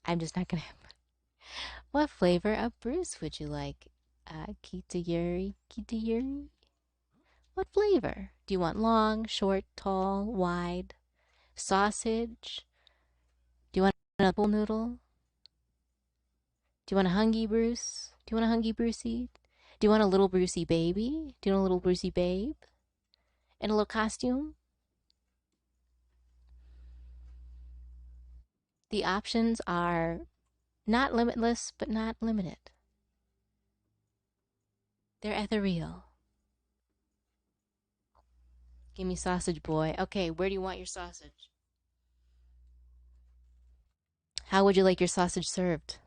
I'm just not gonna. What flavor of Bruce would you like? Kitayuri, Kitayuri. What flavor? Do you want long, short, tall, wide? Sausage? Do you want an apple noodle? Do you want a hungry Bruce? Do you want a hungry Brucey? Do you want a little Brucey baby? Do you want a little Brucey babe? In a little costume? The options are not limitless, but not limited. They're ethereal. Give me sausage boy. Okay, where do you want your sausage? How would you like your sausage served?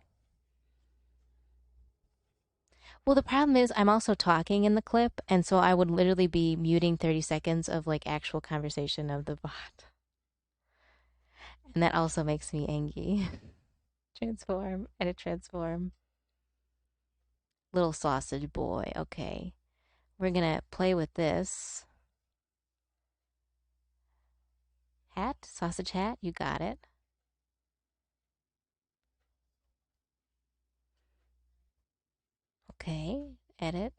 Well, the problem is I'm also talking in the clip, and so I would literally be muting 30 seconds of like actual conversation of the bot. And that also makes me angry. Transform, edit transform. Little sausage boy. Okay. We're gonna play with this. Hat, sausage hat, you got it. Okay, edit.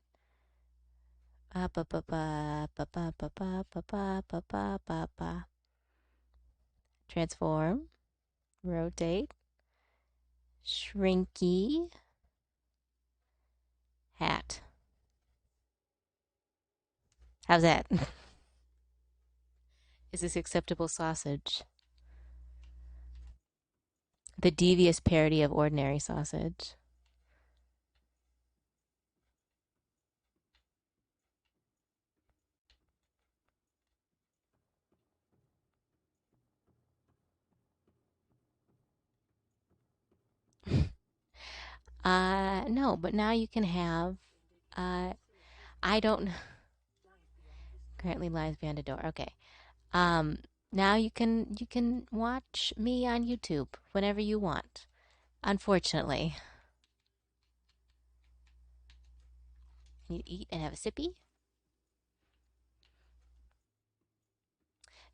Ba ba ba ba ba ba ba ba ba ba ba ba ba. Transform, rotate, shrinky, hat. How's that? Is this acceptable sausage? The devious parody of ordinary sausage. No, but now you can have. Uh, I don't. Currently lies beyond a door. Okay. Um, Now you can watch me on YouTube whenever you want. Unfortunately, you eat and have a sippy.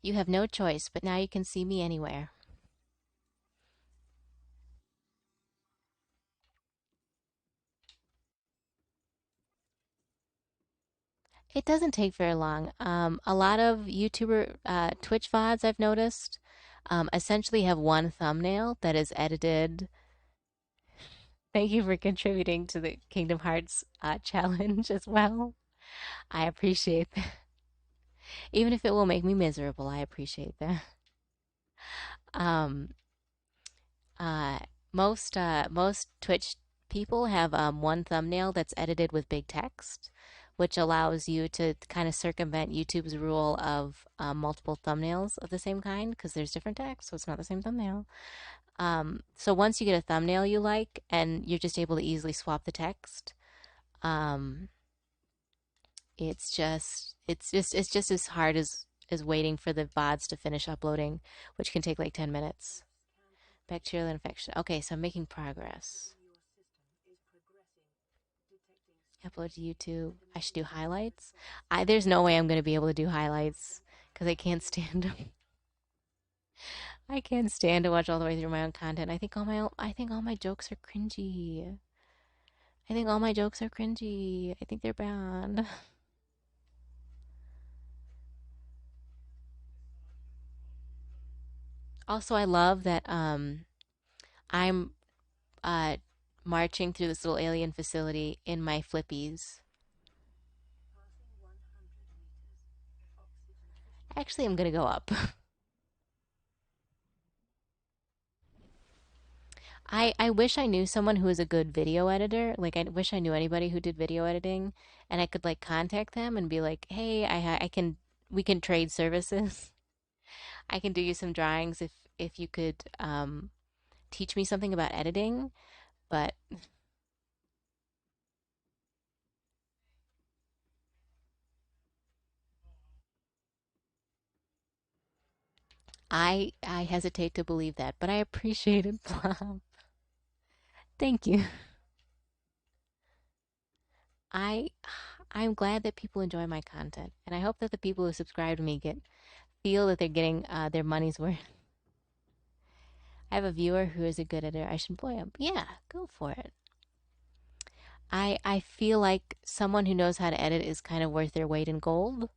You have no choice, but now you can see me anywhere. It doesn't take very long. A lot of YouTuber Twitch VODs I've noticed essentially have one thumbnail that is edited. Thank you for contributing to the Kingdom Hearts challenge as well. I appreciate that. Even if it will make me miserable, I appreciate that. Um, uh, most Twitch people have one thumbnail that's edited with big text, which allows you to kind of circumvent YouTube's rule of multiple thumbnails of the same kind because there's different text, so it's not the same thumbnail. So once you get a thumbnail you like, and you're just able to easily swap the text, um, it's just as hard as waiting for the VODs to finish uploading, which can take like 10 minutes. Bacterial infection. Okay, so I'm making progress. Upload to YouTube. I should do highlights. There's no way I'm gonna be able to do highlights because I can't stand. I can't stand to watch all the way through my own content. I think all my jokes are cringy. I think all my jokes are cringy. I think they're bad. Also, I love that I'm uh marching through this little alien facility in my flippies. Actually, I'm gonna go up. I wish I knew someone who is a good video editor. Like I wish I knew anybody who did video editing, and I could like contact them and be like, "Hey, I can we can trade services. I can do you some drawings if you could teach me something about editing." But I hesitate to believe that, but I appreciate it, Plum. Thank you. I I'm glad that people enjoy my content, and I hope that the people who subscribe to me get feel that they're getting their money's worth. I have a viewer who is a good editor. I should employ him. Yeah, go for it. I feel like someone who knows how to edit is kind of worth their weight in gold,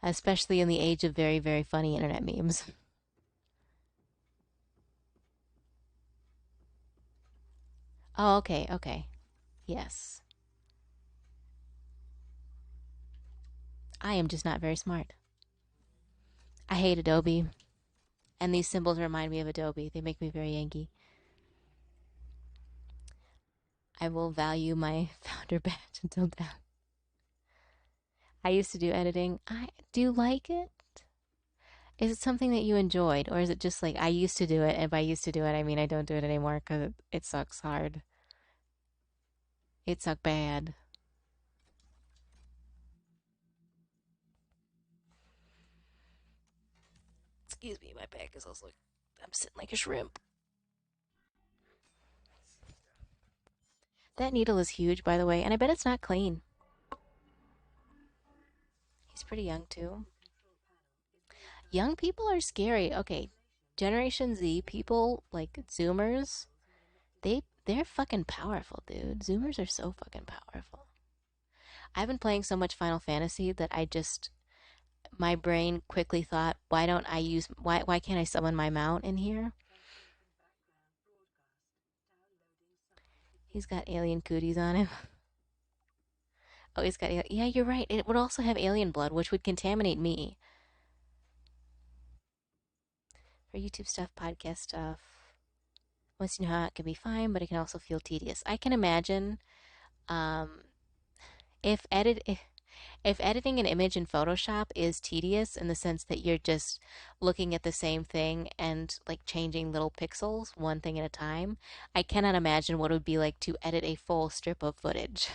especially in the age of very, very funny internet memes. Oh, okay, okay. Yes. I am just not very smart. I hate Adobe, and these symbols remind me of Adobe. They make me very Yankee. I will value my founder badge until death. I used to do editing. I do you like it? Is it something that you enjoyed, or is it just like I used to do it, and by used to do it, I mean I don't do it anymore because it sucks hard. It sucked bad. Excuse me, my back is also like I'm sitting like a shrimp. That needle is huge, by the way, and I bet it's not clean. He's pretty young too. Young people are scary. Okay, Generation Z people like Zoomers, they're fucking powerful, dude. Zoomers are so fucking powerful. I've been playing so much Final Fantasy that I just my brain quickly thought, why can't I summon my mount in here? He's got alien cooties on him. Oh, he's got yeah, you're right. It would also have alien blood, which would contaminate me. For YouTube stuff, podcast stuff. Once you know how it can be fine, but it can also feel tedious. I can imagine um, if edit if editing an image in Photoshop is tedious in the sense that you're just looking at the same thing and like changing little pixels one thing at a time, I cannot imagine what it would be like to edit a full strip of footage.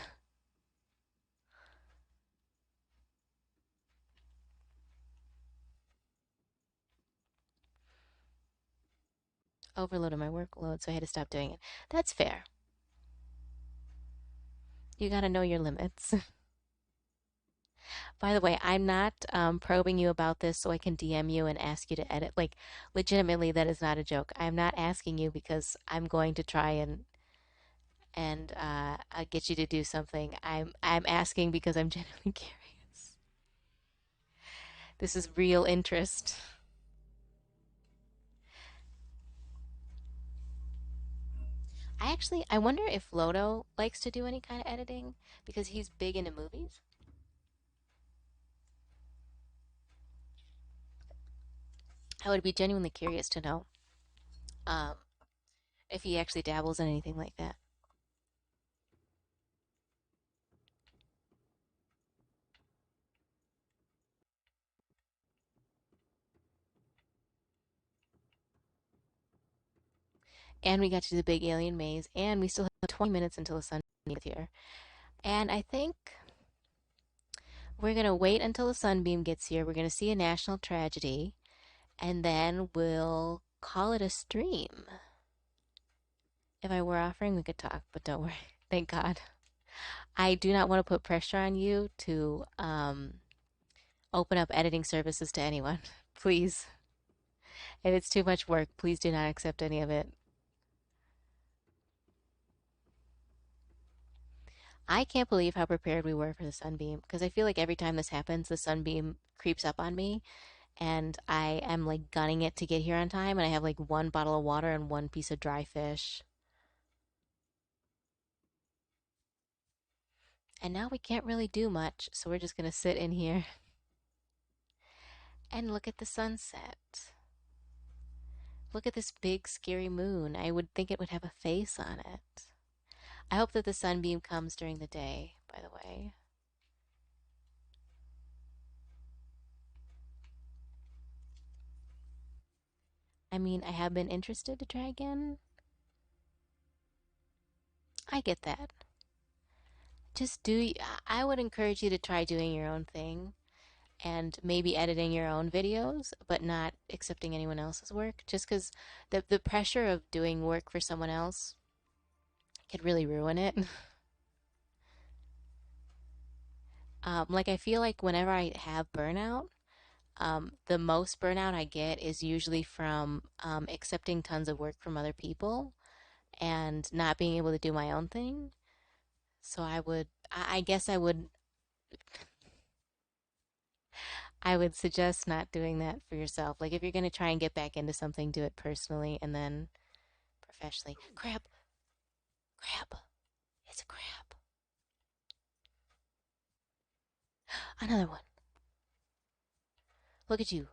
Overloaded my workload, so I had to stop doing it. That's fair. You got to know your limits. By the way, I'm not probing you about this so I can DM you and ask you to edit. Like, legitimately, that is not a joke. I'm not asking you because I'm going to try and get you to do something. I'm asking because I'm genuinely curious. This is real interest. I wonder if Lodo likes to do any kind of editing because he's big into movies. I would be genuinely curious to know um, if he actually dabbles in anything like that. And we got to the big alien maze, and we still have 20 minutes until the sun gets here. And I think we're gonna wait until the sunbeam gets here. We're gonna see a national tragedy, and then we'll call it a stream. If I were offering, we could talk, but don't worry. Thank God. I do not want to put pressure on you to open up editing services to anyone. Please. If it's too much work, please do not accept any of it. I can't believe how prepared we were for the sunbeam because I feel like every time this happens, the sunbeam creeps up on me and I am like gunning it to get here on time and I have like one bottle of water and one piece of dry fish. And now we can't really do much, so we're just going to sit in here and look at the sunset. Look at this big scary moon. I would think it would have a face on it. I hope that the sunbeam comes during the day, by the way. I mean, I have been interested to try again. I get that. Just do, I would encourage you to try doing your own thing and maybe editing your own videos, but not accepting anyone else's work. Just because the pressure of doing work for someone else could really ruin it. Like, I feel like whenever I have burnout, the most burnout I get is usually from accepting tons of work from other people and not being able to do my own thing. So I guess I would suggest not doing that for yourself. Like if you're going to try and get back into something, do it personally and then professionally. Crab, crab, it's a crab. Another one. Look at you.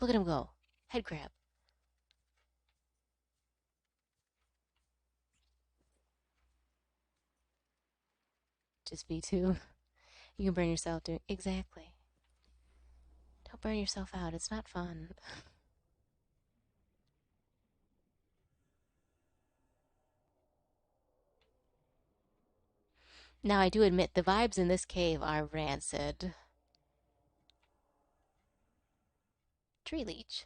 Look at him go. Head crab. Just be too. You can burn yourself doing exactly. Don't burn yourself out. It's not fun. Now I do admit the vibes in this cave are rancid. Tree leech.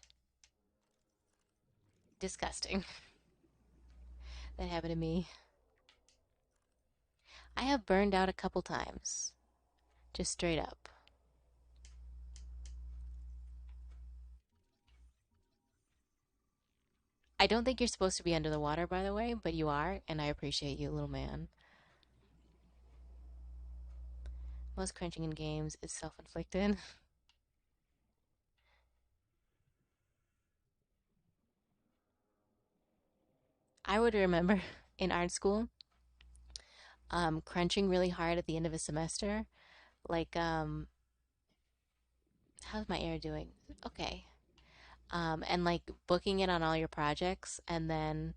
Disgusting. That happened to me. I have burned out a couple times. Just straight up. I don't think you're supposed to be under the water, by the way, but you are, and I appreciate you, little man. Most crunching in games is self-inflicted. I would remember in art school, crunching really hard at the end of a semester. Like, how's my air doing? Okay. And like booking it on all your projects, and then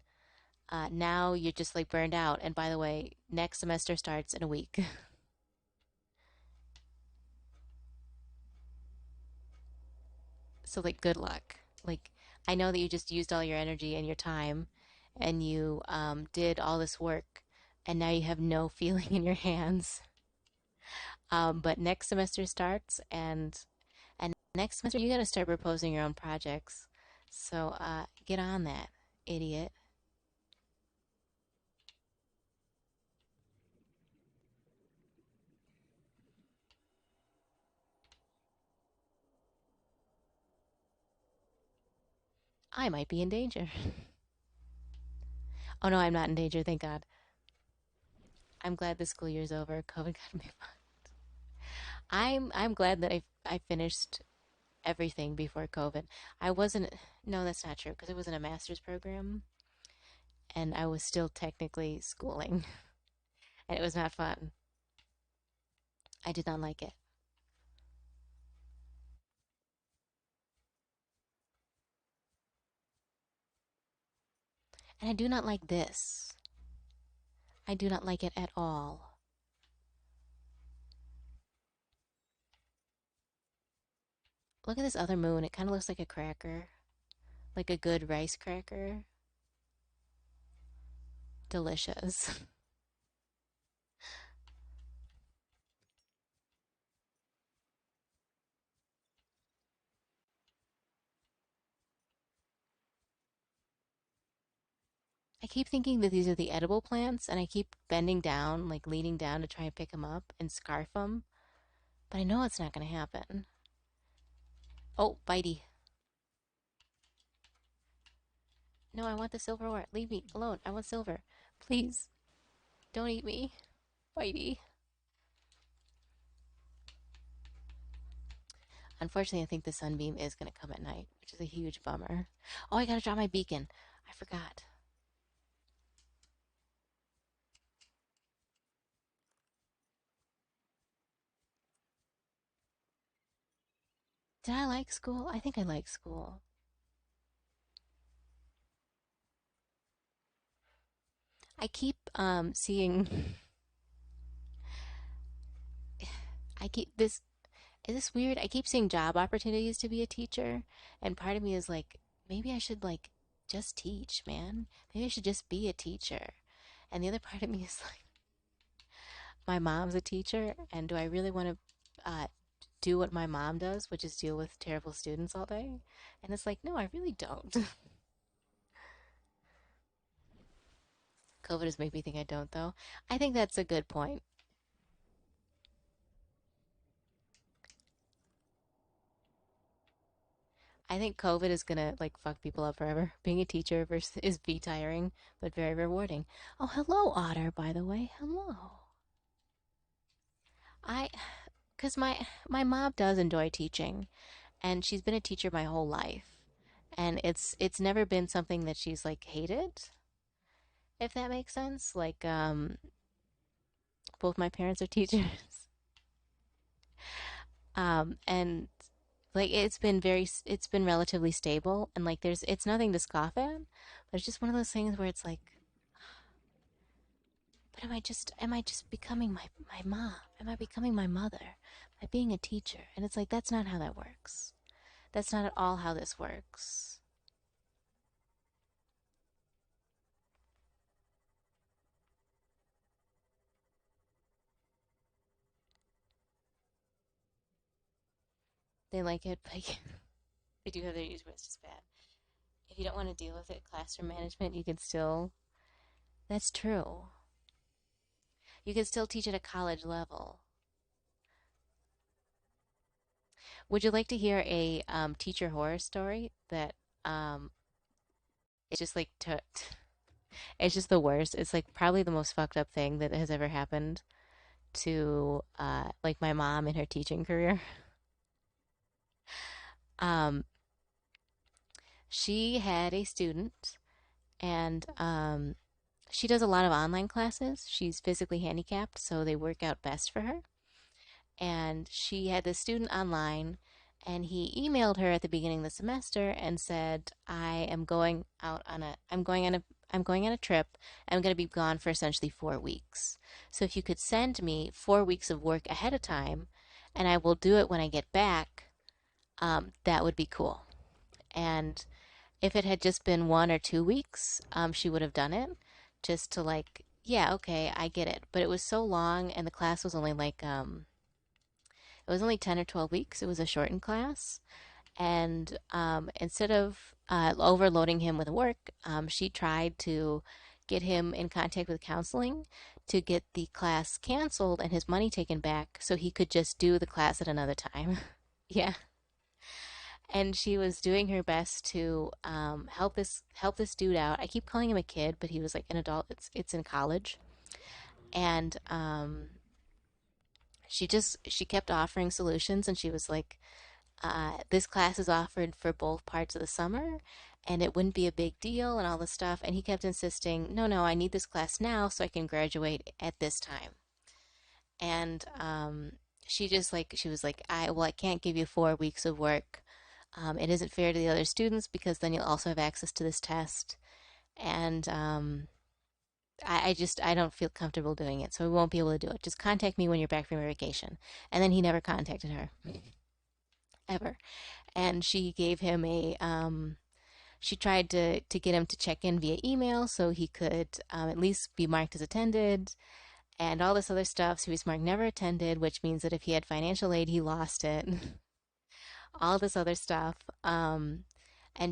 now you're just like burned out. And by the way, next semester starts in a week. So like good luck. Like I know that you just used all your energy and your time and you did all this work and now you have no feeling in your hands. But next semester starts and next semester you got to start proposing your own projects. So get on that, idiot. I might be in danger. Oh no, I'm not in danger, thank God. I'm glad the school year's over. COVID got me. I'm glad that I finished everything before COVID. I wasn't, no, that's not true because it wasn't a master's program and I was still technically schooling and it was not fun. I did not like it. And I do not like this. I do not like it at all. Look at this other moon. It kind of looks like a cracker, like a good rice cracker. Delicious. I keep thinking that these are the edible plants, and I keep bending down, like leaning down to try and pick them up and scarf them, but I know it's not going to happen. Oh, bitey. No, I want the silver ore. Leave me alone. I want silver. Please, don't eat me. Bitey. Unfortunately, I think the sunbeam is going to come at night, which is a huge bummer. Oh, I gotta drop my beacon. I forgot. Did I like school? I think I like school. I keep seeing I keep this is this weird? I keep seeing job opportunities to be a teacher, and part of me is like, maybe I should like just teach, man. Maybe I should just be a teacher. And the other part of me is like, my mom's a teacher, and do I really want to do what my mom does, which is deal with terrible students all day? And it's like, no, I really don't. COVID has made me think I don't, though. I think that's a good point. I think COVID is gonna like fuck people up forever. Being a teacher versus is be tiring, but very rewarding. Oh, hello, Otter, by the way. Hello. I, cause my mom does enjoy teaching, and she's been a teacher my whole life, and it's never been something that she's like hated, if that makes sense. Like, both my parents are teachers, and like it's been relatively stable, and like it's nothing to scoff at, but it's just one of those things where it's like, but am I just becoming my mom? Am I becoming my mother by being a teacher? And it's like that's not how that works. That's not at all how this works. They like it, but they do have their use, but it's just bad. If you don't want to deal with it, classroom management, you can still. That's true. You can still teach at a college level. Would you like to hear a teacher horror story that um, it's just like it's just the worst. It's like probably the most fucked up thing that has ever happened to like my mom in her teaching career. Um, she had a student, and she does a lot of online classes. She's physically handicapped, so they work out best for her. And she had this student online, and he emailed her at the beginning of the semester and said, "I am going out on a I'm going on a trip. I'm going to be gone for essentially 4 weeks. So if you could send me 4 weeks of work ahead of time, and I will do it when I get back, that would be cool." And if it had just been 1 or 2 weeks, she would have done it just to like, yeah, okay, I get it. But it was so long, and the class was only like, it was only 10 or 12 weeks. It was a shortened class. And instead of overloading him with work, she tried to get him in contact with counseling to get the class canceled and his money taken back so he could just do the class at another time. Yeah. And she was doing her best to help this dude out. I keep calling him a kid, but he was like an adult. It's in college, and she kept offering solutions, and she was like, "This class is offered for both parts of the summer, and it wouldn't be a big deal, and all this stuff." And he kept insisting, "No, no, I need this class now so I can graduate at this time." And she was like, I can't give you 4 weeks of work. It isn't fair to the other students because then you'll also have access to this test. And I don't feel comfortable doing it, so we won't be able to do it. Just contact me when you're back from your vacation. And then he never contacted her, ever. And she gave him she tried to get him to check in via email so he could at least be marked as attended and all this other stuff. So he's marked never attended, which means that if he had financial aid, he lost it. All this other stuff. And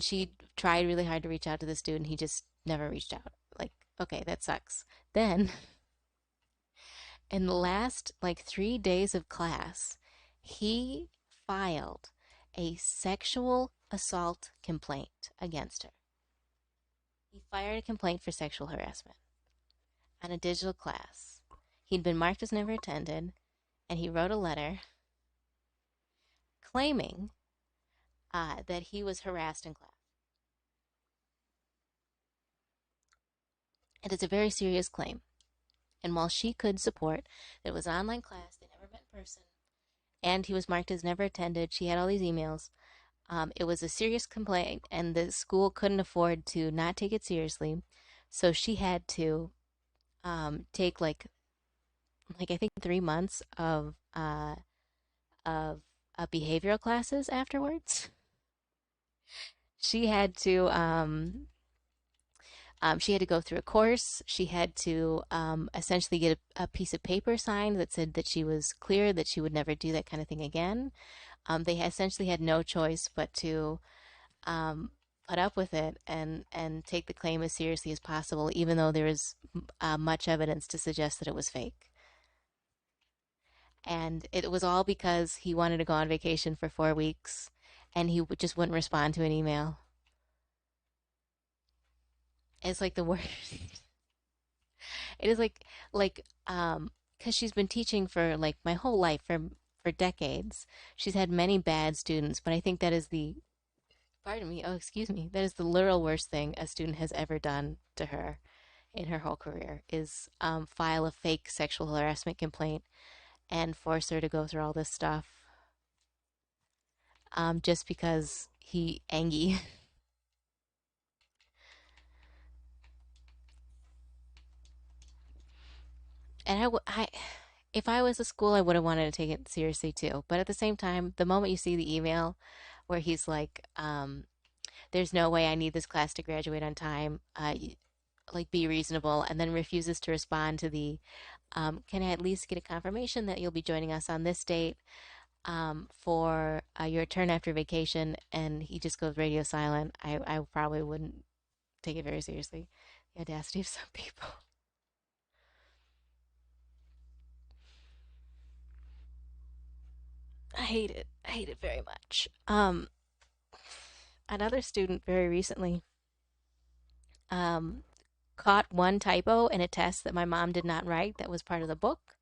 she tried really hard to reach out to this dude, and he just never reached out. Like, okay, that sucks. Then, in the last like 3 days of class, he filed a sexual assault complaint against her. He fired a complaint for sexual harassment on a digital class. He'd been marked as never attended, and he wrote a letter claiming that he was harassed in class. It is a very serious claim. And while she could support that it was an online class, they never met in person, and he was marked as never attended, she had all these emails. It was a serious complaint, and the school couldn't afford to not take it seriously. So she had to take like I think 3 months of behavioral classes afterwards. She had to she had to go through a course. She had to essentially get a piece of paper signed that said that she was clear, that she would never do that kind of thing again. They essentially had no choice but to um, put up with it and take the claim as seriously as possible, even though there was much evidence to suggest that it was fake. And it was all because he wanted to go on vacation for 4 weeks, and he just wouldn't respond to an email. It's like the worst. It is because she's been teaching for like my whole life for decades. She's had many bad students, but I think that is the pardon me, oh excuse me, that is the literal worst thing a student has ever done to her in her whole career is file a fake sexual harassment complaint and force her to go through all this stuff just because he angy. And if I was a school, I would have wanted to take it seriously too. But at the same time, the moment you see the email where he's like, "There's no way I need this class to graduate on time," like be reasonable, and then refuses to respond to the, "Can I at least get a confirmation that you'll be joining us on this date for your return after vacation?" And he just goes radio silent. I probably wouldn't take it very seriously. The audacity of some people. I hate it. I hate it very much. Another student very recently um, caught one typo in a test that my mom did not write that was part of the book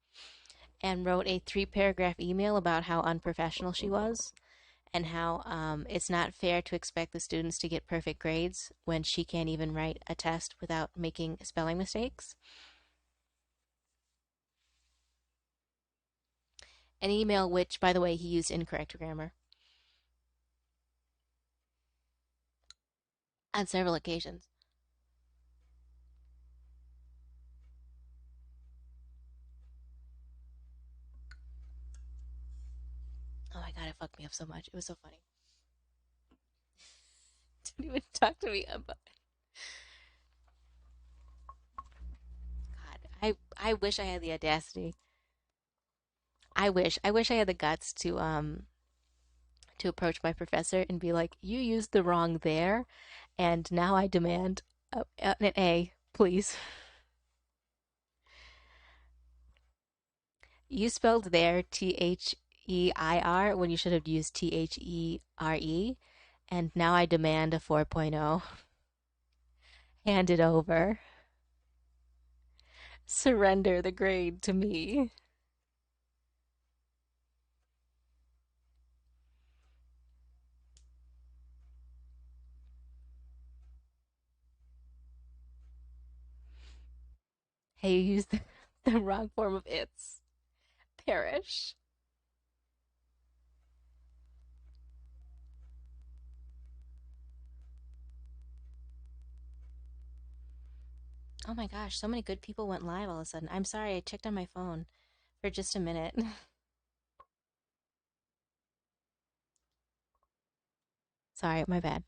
and wrote a 3 paragraph email about how unprofessional she was and how it's not fair to expect the students to get perfect grades when she can't even write a test without making spelling mistakes. An email which, by the way, he used incorrect grammar on several occasions. Oh my god, it fucked me up so much. It was so funny. Didn't even talk to me about God. I wish I had the audacity. I wish I had the guts to approach my professor and be like, "You used the wrong there, and now I demand an A, please. You spelled there Their when you should have used Here, and now I demand a 4.0. Hand it over. Surrender the grade to me." Hey, you used the wrong form of its. Perish. Oh my gosh, so many good people went live all of a sudden. I'm sorry, I checked on my phone for just a minute. Sorry, my bad.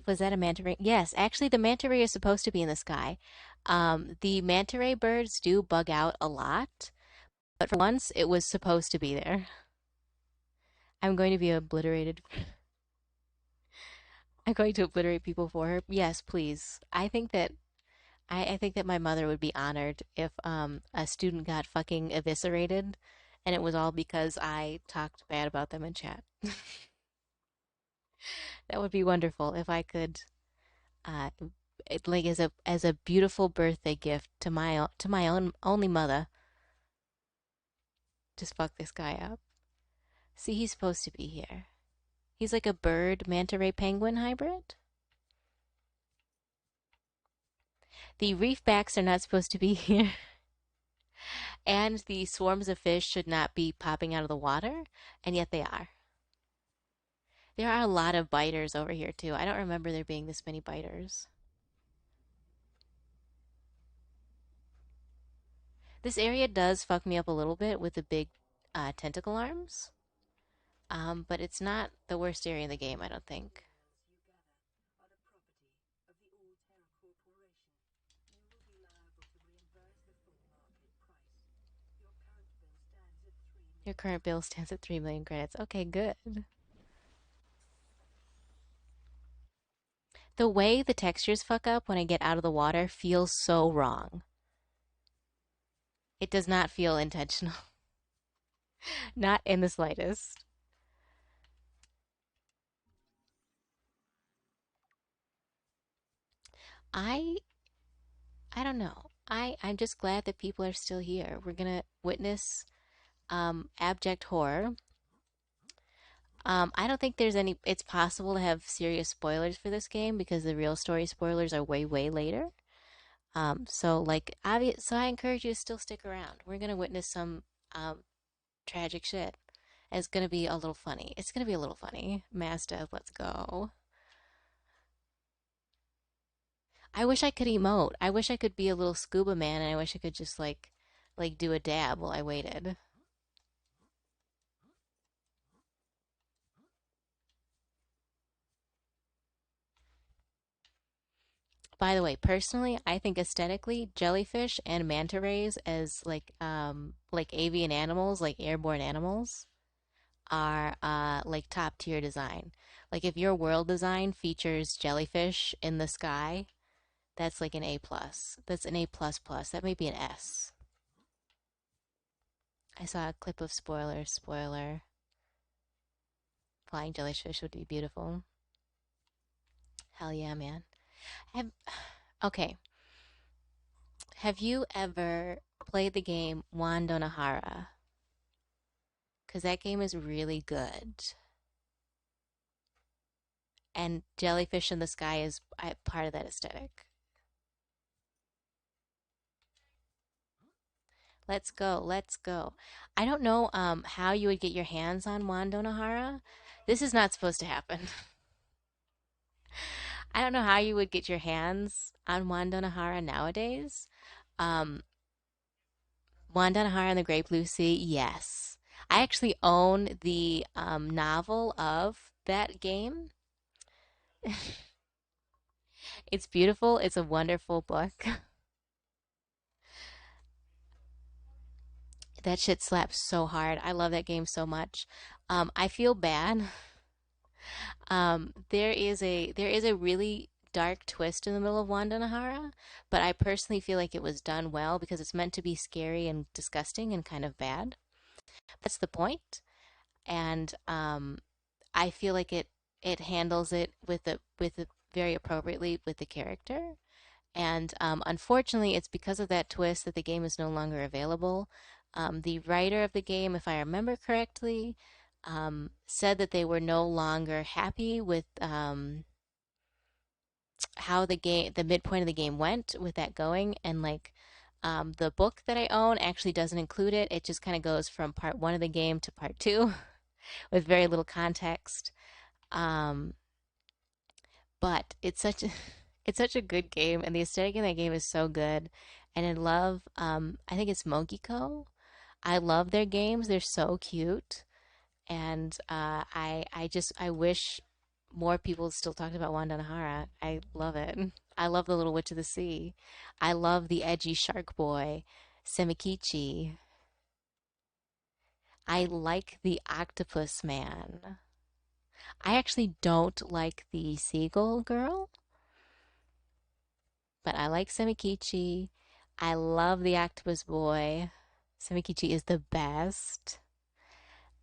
Was that a manta ray? Yes, actually, the manta ray is supposed to be in the sky. The manta ray birds do bug out a lot, but for once, it was supposed to be there. I'm going to be obliterated. I'm going to obliterate people for her. Yes, please. I think that my mother would be honored if a student got fucking eviscerated, and it was all because I talked bad about them in chat. That would be wonderful if I could, uh, like as a beautiful birthday gift to my own only mother, just fuck this guy up. See, he's supposed to be here. He's like a bird manta ray penguin hybrid. The reefbacks are not supposed to be here, and the swarms of fish should not be popping out of the water, and yet they are. There are a lot of biters over here too. I don't remember there being this many biters. This area does fuck me up a little bit with the big tentacle arms, but it's not the worst area in the game, I don't think. Your current bill stands at 3 million credits. Okay, good. The way the textures fuck up when I get out of the water feels so wrong. It does not feel intentional. Not in the slightest. I I don't know. I'm just glad that people are still here. We're gonna witness abject horror. I don't think there's any. It's possible to have serious spoilers for this game because the real story spoilers are way, way later. So like obvious. So I encourage you to still stick around. We're gonna witness some tragic shit. And it's gonna be a little funny. It's gonna be a little funny. Mazda, let's go. I wish I could emote. I wish I could be a little scuba man, and I wish I could just like do a dab while I waited. By the way, personally, I think aesthetically, jellyfish and manta rays as like avian animals, like airborne animals, are like top tier design. Like if your world design features jellyfish in the sky, that's like an A plus. That's an A plus plus. That may be an S. I saw a clip of spoiler, spoiler. Flying jellyfish would be beautiful. Hell yeah, man. Have, okay. Have you ever played the game Wando Nahara? Because that game is really good. And jellyfish in the sky is part of that aesthetic. Let's go, let's go. I don't know how you would get your hands on Wando Nahara. This is not supposed to happen. I don't know how you would get your hands on Wando Nahara nowadays. Um, Wando Nahara and the Great Blue Sea, yes. I actually own the novel of that game. It's beautiful. It's a wonderful book. That shit slaps so hard. I love that game so much. I feel bad. There is a really dark twist in the middle of Wanda Nahara, but I personally feel like it was done well because it's meant to be scary and disgusting and kind of bad. That's the point. And I feel like it handles it with it very appropriately with the character. And unfortunately, it's because of that twist that the game is no longer available. The writer of the game, if I remember correctly, said that they were no longer happy with how the midpoint of the game went with that going, and like the book that I own actually doesn't include it. It just kind of goes from part one of the game to part two with very little context. Um, but it's such a it's such a good game, and the aesthetic in that game is so good. And I love I think it's Mogiko. I love their games. They're so cute, and I wish more people still talked about Wanda Nahara. I love it. I love the Little Witch of the Sea. I love the edgy shark boy, Semikichi. I like the octopus man. I actually don't like the seagull girl, but I like Semikichi. I love the octopus boy. Semikichi is the best.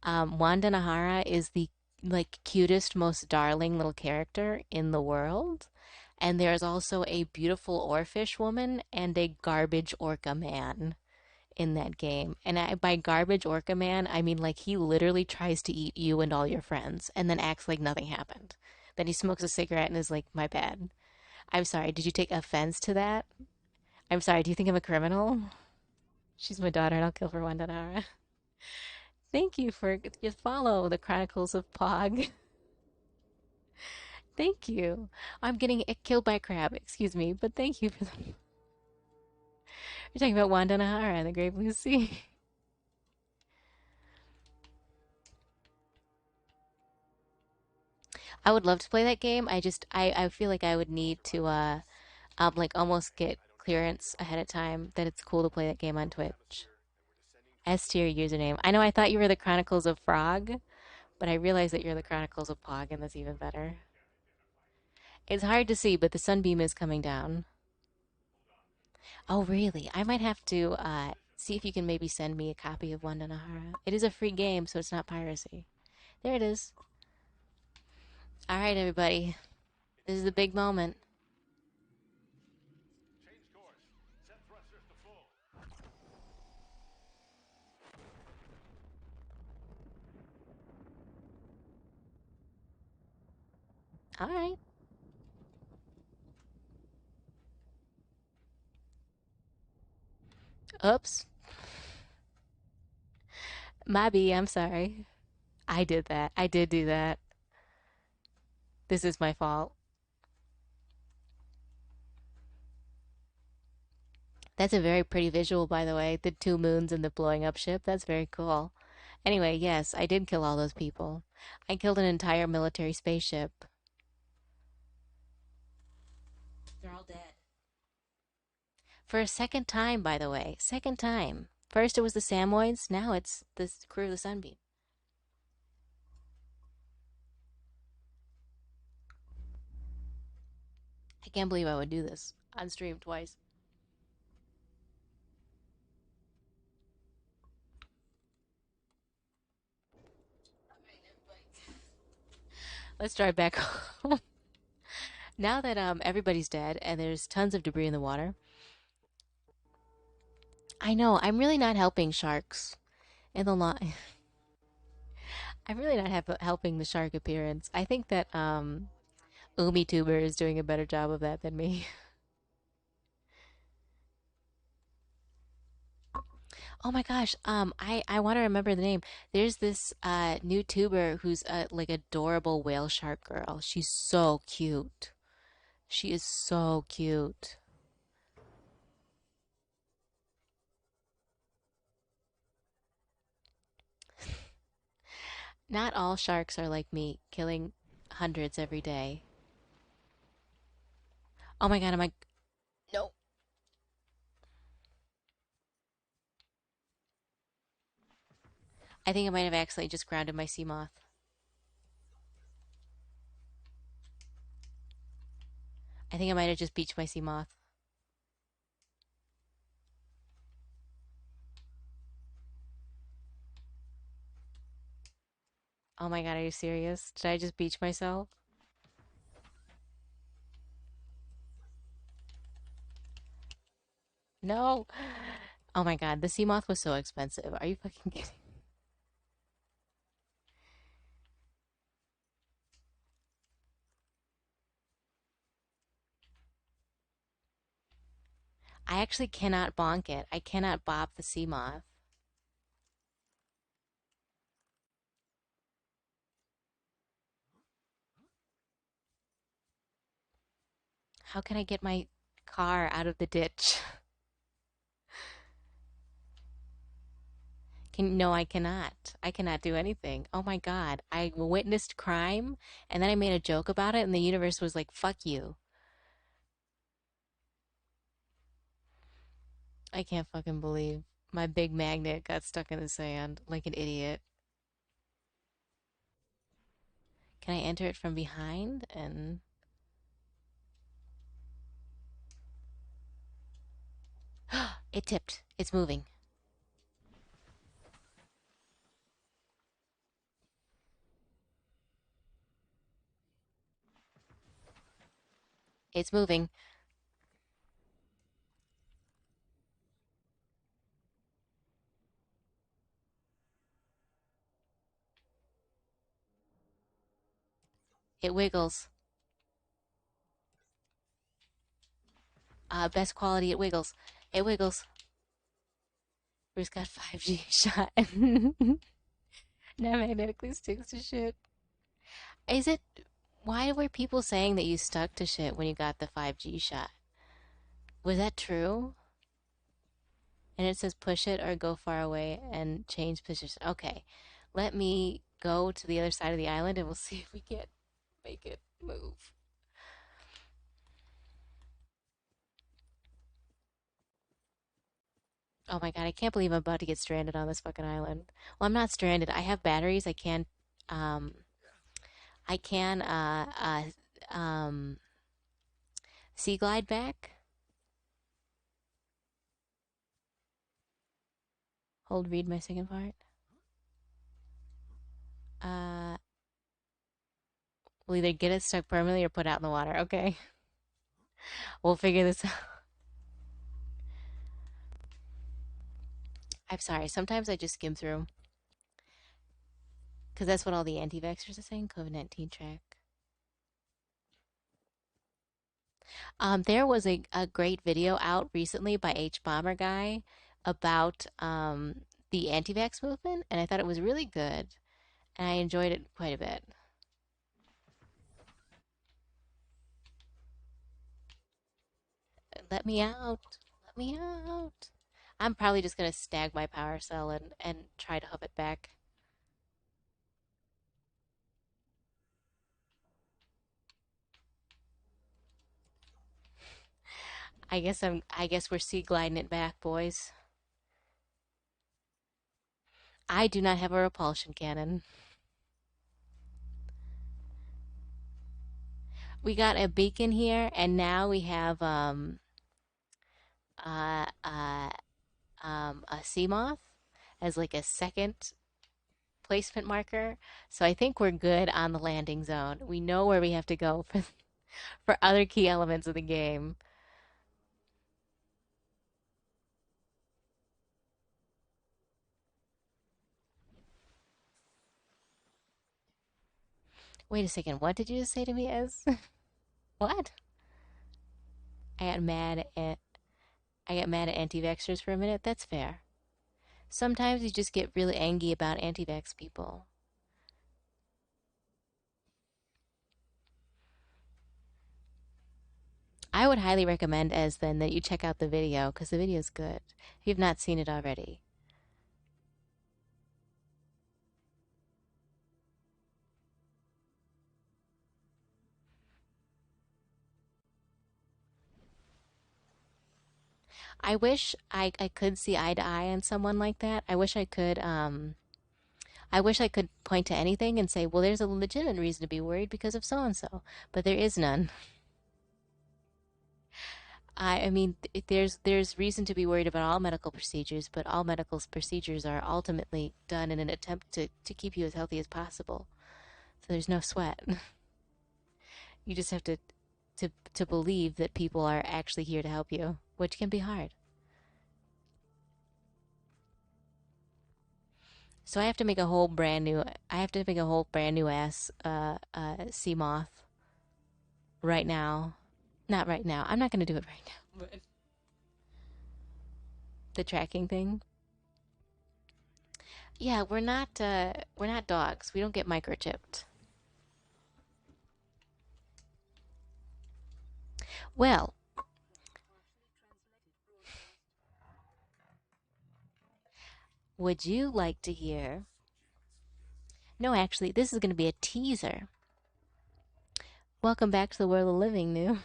Wanda Nahara is the like cutest, most darling little character in the world. And there's also a beautiful oarfish woman and a garbage orca man in that game. And by garbage orca man, I mean like he literally tries to eat you and all your friends and then acts like nothing happened. Then he smokes a cigarette and is like, my bad. I'm sorry, did you take offense to that? I'm sorry, do you think I'm a criminal? She's my daughter and I'll kill for Wanda Nahara. Thank you for your follow, the Chronicles of Pog. Thank you. I'm getting killed by a crab, excuse me, but thank you for the. You're talking about Wanda Nahara and the Great Blue Sea. I would love to play that game. I feel like I would need to like almost get clearance ahead of time that it's cool to play that game on Twitch. S tier username. I know I thought you were the Chronicles of Frog, but I realize that you're the Chronicles of Pog, and that's even better. It's hard to see, but the sunbeam is coming down. Oh, really? I might have to see if you can maybe send me a copy of Wanda Nahara. It is a free game, so it's not piracy. There it is. All right, everybody. This is the big moment. All right. Oops. My B, I'm sorry. I did that. I did do that. This is my fault. That's a very pretty visual, by the way. The two moons and the blowing up ship. That's very cool. Anyway, yes, I did kill all those people. I killed an entire military spaceship. They're all dead. For a second time, by the way. Second time. First it was the Samoids, now it's the crew of the Sunbeam. I can't believe I would do this on stream twice. Let's drive back home. Now that everybody's dead and there's tons of debris in the water, I know I'm really not helping sharks in the line. I'm really not helping the shark appearance. I think that Tuber is doing a better job of that than me. Oh my gosh, I want to remember the name. There's this new tuber who's like adorable whale shark girl. She's so cute. She is so cute. Not all sharks are like me, killing hundreds every day. Oh my god, am I? No. I think I might have accidentally just grounded my sea moth. I think I might have just beached my sea moth. Oh my god, are you serious? Did I just beach myself? No. Oh my god, the sea moth was so expensive. Are you fucking kidding? I actually cannot bonk it. I cannot bop the sea moth. How can I get my car out of the ditch? No, I cannot. I cannot do anything. Oh my god. I witnessed crime and then I made a joke about it and the universe was like, "Fuck you." I can't fucking believe my big magnet got stuck in the sand like an idiot. Can I enter it from behind? And it tipped. It's moving. It's moving. It wiggles. Best quality, it wiggles. It wiggles. Bruce got 5G shot. Now magnetically sticks to shit. Is it. Why were people saying that you stuck to shit when you got the 5G shot? Was that true? And it says push it or go far away and change position. Okay. Let me go to the other side of the island and we'll see if we can make it move. Oh my god, I can't believe I'm about to get stranded on this fucking island. Well, I'm not stranded. I have batteries. Um I can sea glide back. Hold read my second part. Uh we'll either get it stuck permanently or put out in the water. Okay. We'll figure this out. I'm sorry. Sometimes I just skim through because that's what all the anti-vaxxers are saying. COVID-19 track. There was a great video out recently by H Bomber Guy about the anti-vax movement, and I thought it was really good, and I enjoyed it quite a bit. Let me out! Let me out! I'm probably just gonna snag my power cell and try to hoof it back. I guess we're sea gliding it back, boys. I do not have a repulsion cannon. We got a beacon here, and now we have uh, uh, a sea moth as like a second placement marker. So I think we're good on the landing zone. We know where we have to go for other key elements of the game. Wait a second. What did you just say to me as what? I got mad at I got mad at anti-vaxxers for a minute. That's fair. Sometimes you just get really angry about anti-vax people. I would highly recommend as then that you check out the video because the video is good. If you've not seen it already. I wish I could see eye to eye on someone like that. I wish I could point to anything and say, well, there's a legitimate reason to be worried because of so and so, but there is none. I mean, there's reason to be worried about all medical procedures, but all medical procedures are ultimately done in an attempt to keep you as healthy as possible. So there's no sweat. You just have to believe that people are actually here to help you, which can be hard. So I have to make a whole brand new. I have to make a whole brand new ass sea moth right now. Not right now. I'm not going to do it right now. But the tracking thing. Yeah, we're not dogs. We don't get microchipped. Well, would you like to hear? No, actually, this is going to be a teaser. Welcome back to the world of living, new.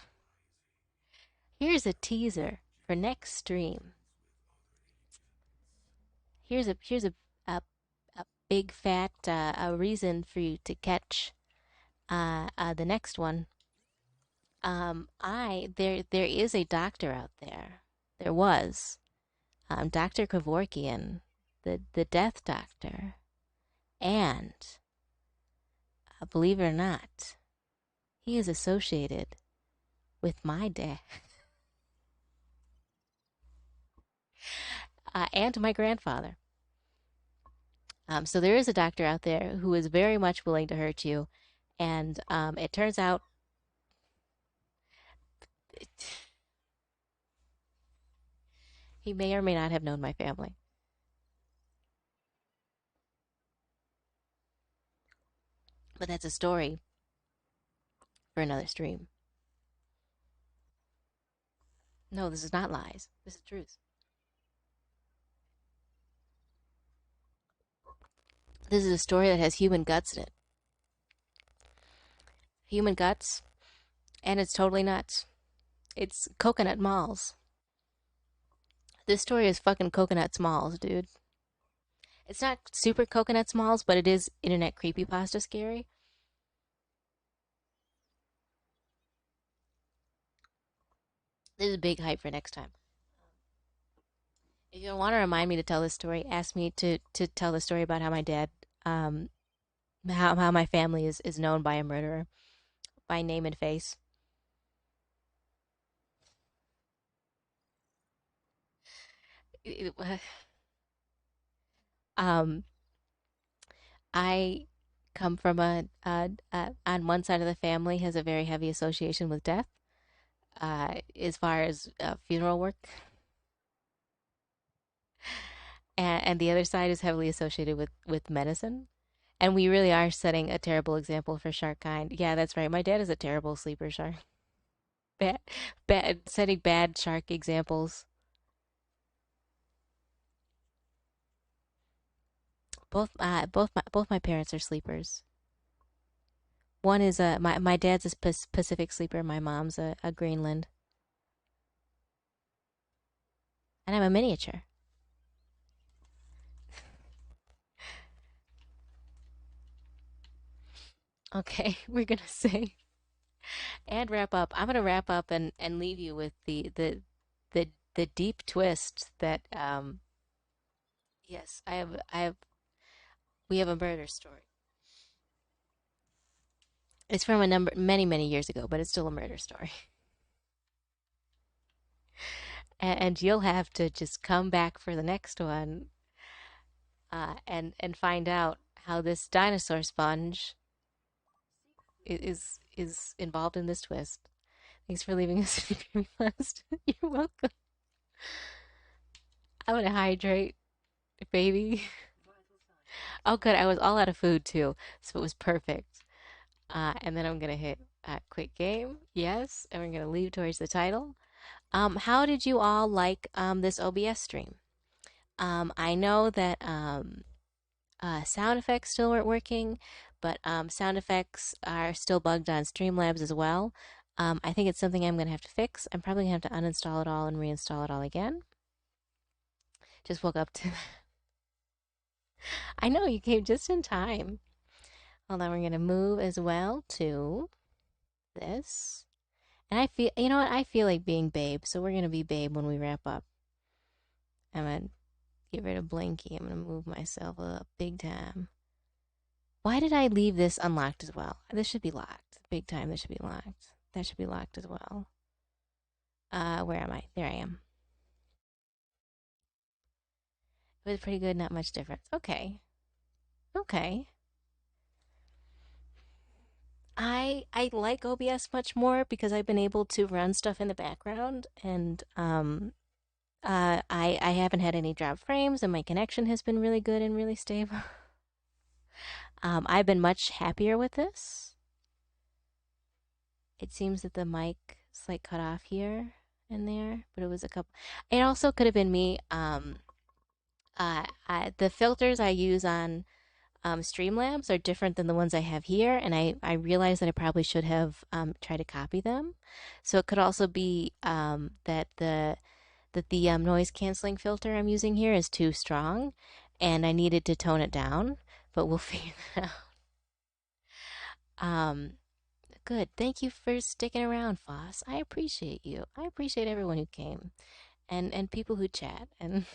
Here's a teaser for next stream. Here's a big fat a reason for you to catch The next one. There is a doctor out there. There was Dr. Kevorkian, the Death Doctor, and believe it or not, he is associated with my dad and my grandfather. So there is a doctor out there who is very much willing to hurt you, and it turns out it, he may or may not have known my family, but that's a story for another stream. No, this is not lies. This is truth. This is a story that has human guts in it. Human guts, and it's totally nuts. It's coconut malls. This story is fucking coconut smalls, dude. It's not super coconut smalls, but it is internet creepypasta scary. This is big hype for next time. If you want to remind me to tell this story, ask me to tell the story about how my dad, um, how my family is known by a murderer by name and face. um, I come from on one side of the family has a very heavy association with death, as far as funeral work, and the other side is heavily associated with medicine. And we really are setting a terrible example for shark kind. Yeah, that's right. My dad is a terrible sleeper shark. Bad, setting bad shark examples. Both my parents are sleepers. One is my dad's a Pacific sleeper. My mom's a Greenland, and I'm a miniature. Okay, we're gonna say and wrap up. I'm gonna wrap up and leave you with the deep twist that yes, I have we have a murder story. It's from a number many years ago, but it's still a murder story. And you'll have to just come back for the next one, and find out how this dinosaur sponge is involved in this twist. Thanks for leaving us a review request. You're welcome. I'm gonna hydrate, baby. Oh, good. I was all out of food too, so it was perfect. And then I'm gonna hit quick game. Yes, and we're gonna leave towards the title. How did you all like this OBS stream? I know that sound effects still weren't working, but sound effects are still bugged on Streamlabs as well. I think it's something I'm gonna have to fix. I'm probably gonna have to uninstall it all and reinstall it all again. Just woke up to. I know you came just in time. Hold on, we're gonna move as well to this. And I feel, you know what? I feel like being Babe, so we're gonna be Babe when we wrap up. I'm gonna get rid of Blinky. I'm gonna move myself up big time. Why did I leave this unlocked as well? This should be locked. Big time, this should be locked. That should be locked as well. Where am I? There I am. It was pretty good, not much difference. Okay. Okay. I like OBS much more because I've been able to run stuff in the background, and I haven't had any drop frames, and my connection has been really good and really stable. I've been much happier with this. It seems that the mic is like cut off here and there, but it was a couple. It also could have been me. The filters I use on Streamlabs are different than the ones I have here, and I realized that I probably should have tried to copy them. So it could also be that the noise canceling filter I'm using here is too strong, and I needed to tone it down. But we'll figure that out. Um, Good. Thank you for sticking around, Foss. I appreciate you. I appreciate everyone who came and people who chat. And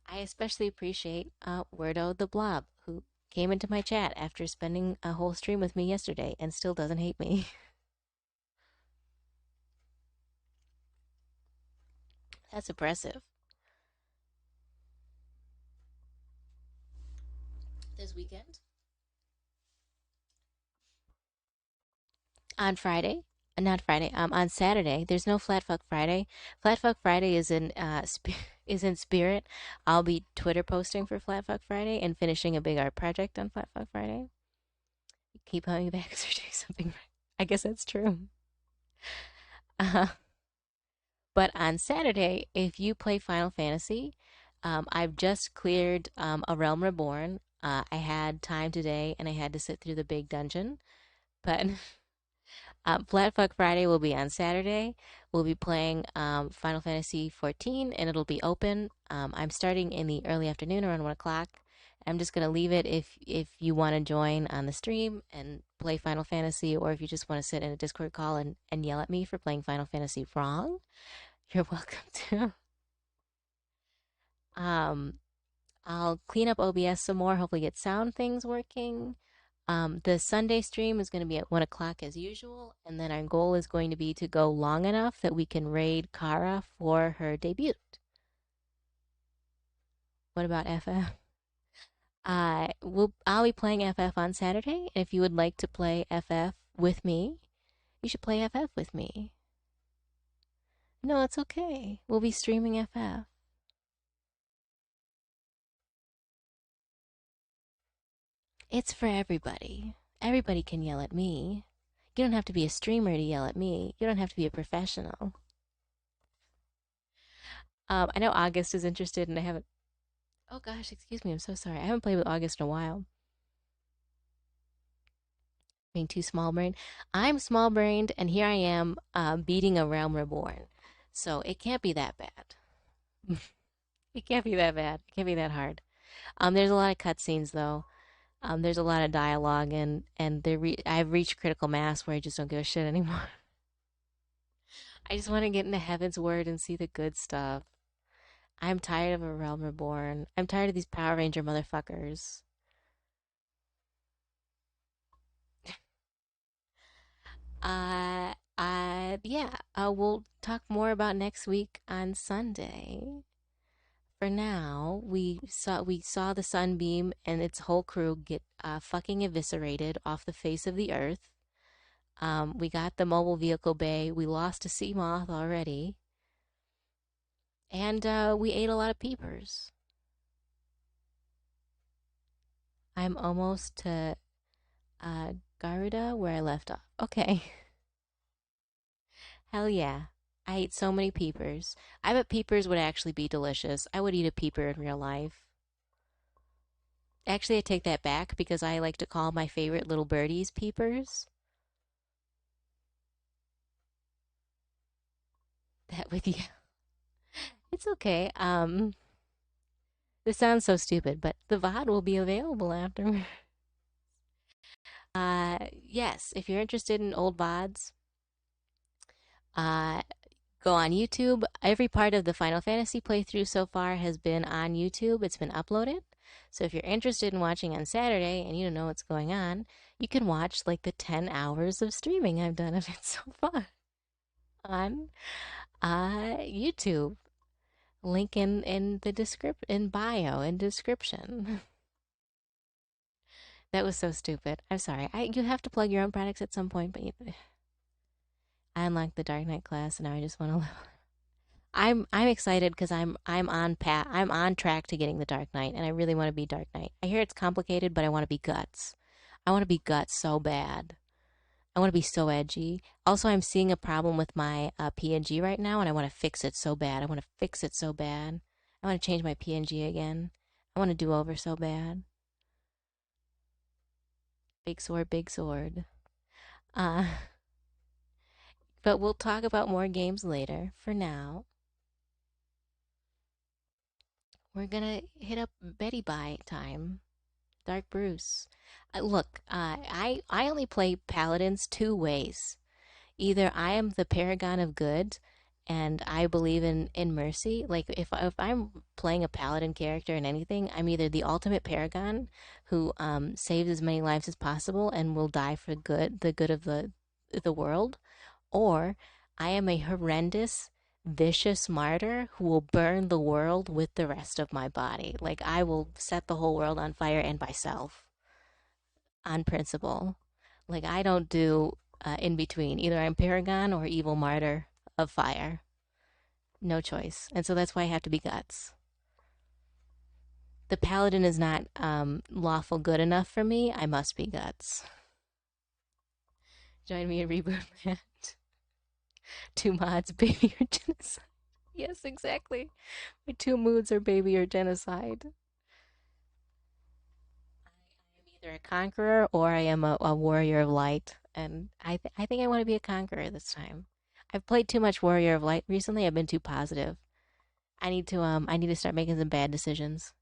I especially appreciate Wordo the Blob, who came into my chat after spending a whole stream with me yesterday and still doesn't hate me. That's impressive. This weekend? On Friday? Not Friday. On Saturday. There's no Flat Fuck Friday. Flat Fuck Friday is in is in spirit. I'll be Twitter posting for Flat Fuck Friday and finishing a big art project on Flat Fuck Friday. Keep coming back because you're doing something right. I guess that's true. Uh, but on Saturday, if you play Final Fantasy, I've just cleared a Realm Reborn. I had time today and I had to sit through the big dungeon. But Flat Fuck Friday will be on Saturday. We'll be playing Final Fantasy 14 and it'll be open. I'm starting in the early afternoon around 1 o'clock. I'm just gonna leave it if you want to join on the stream and play Final Fantasy, or if you just want to sit in a Discord call and yell at me for playing Final Fantasy wrong, you're welcome to. Um, I'll clean up OBS some more, hopefully get sound things working. The Sunday stream is going to be at 1 o'clock as usual, and then our goal is going to be to go long enough that we can raid Kara for her debut. What about FF? I'll be playing FF on Saturday, and if you would like to play FF with me, you should play FF with me. No, it's okay. We'll be streaming FF. It's for everybody. Everybody can yell at me. You don't have to be a streamer to yell at me. You don't have to be a professional. I know August is interested, and I haven't. Oh gosh, excuse me. I'm so sorry. I haven't played with August in a while. Being too small brained. I'm small brained, and here I am beating a Realm Reborn. So it can't be that bad. It can't be that bad. It can't be that hard. There's a lot of cutscenes though. There's a lot of dialogue, and I've reached critical mass where I just don't give a shit anymore. I just want to get into Heaven's Word and see the good stuff. I'm tired of a Realm Reborn. I'm tired of these Power Ranger motherfuckers. Yeah. We'll talk more about next week on Sunday. For now, we saw the sunbeam and its whole crew get fucking eviscerated off the face of the earth. We got the mobile vehicle bay. We lost a sea moth already, and we ate a lot of peepers. I'm almost to Garuda where I left off. Okay. Hell yeah. I ate so many peepers. I bet peepers would actually be delicious. I would eat a peeper in real life. Actually, I take that back because I like to call my favorite little birdies peepers. That with you. It's okay. This sounds so stupid, but the VOD will be available after. Yes, if you're interested in old VODs, uh, go on YouTube. Every part of the Final Fantasy playthrough so far has been on YouTube. It's been uploaded. So if you're interested in watching on Saturday and you don't know what's going on, you can watch like the 10 hours of streaming I've done of it so far on YouTube. Link in the in bio and description. That was so stupid. I'm sorry. You have to plug your own products at some point, but I unlocked the Dark Knight class and now I just want to live. I'm excited because I'm on track to getting the Dark Knight, and I really want to be Dark Knight. I hear it's complicated, but I want to be Guts. I want to be Guts so bad. I want to be so edgy. Also, I'm seeing a problem with my PNG right now, and I want to fix it so bad. I want to fix it so bad. I want to change my PNG again. I want to do over so bad. Big sword, big sword. Uh, but we'll talk about more games later. For now, we're gonna hit up Betty Bye time. Dark Bruce. Look, I only play paladins two ways. Either I am the paragon of good and I believe in mercy. Like if I'm playing a paladin character in anything, I'm either the ultimate paragon who saves as many lives as possible and will die for the good of the world, or I am a horrendous vicious martyr who will burn the world with the rest of my body. Like I will set the whole world on fire and myself on principle. Like I don't do in between. Either I'm Paragon or Evil Martyr of Fire. No choice. And so that's why I have to be Guts. The Paladin is not lawful good enough for me. I must be Guts. Join me in Reboot Land. Two mods, baby or genocide. Yes, exactly. My two moods are baby or genocide. I am either a conqueror or I am a warrior of light. And I think I want to be a conqueror this time. I've played too much Warrior of Light recently. I've been too positive. I need to start making some bad decisions.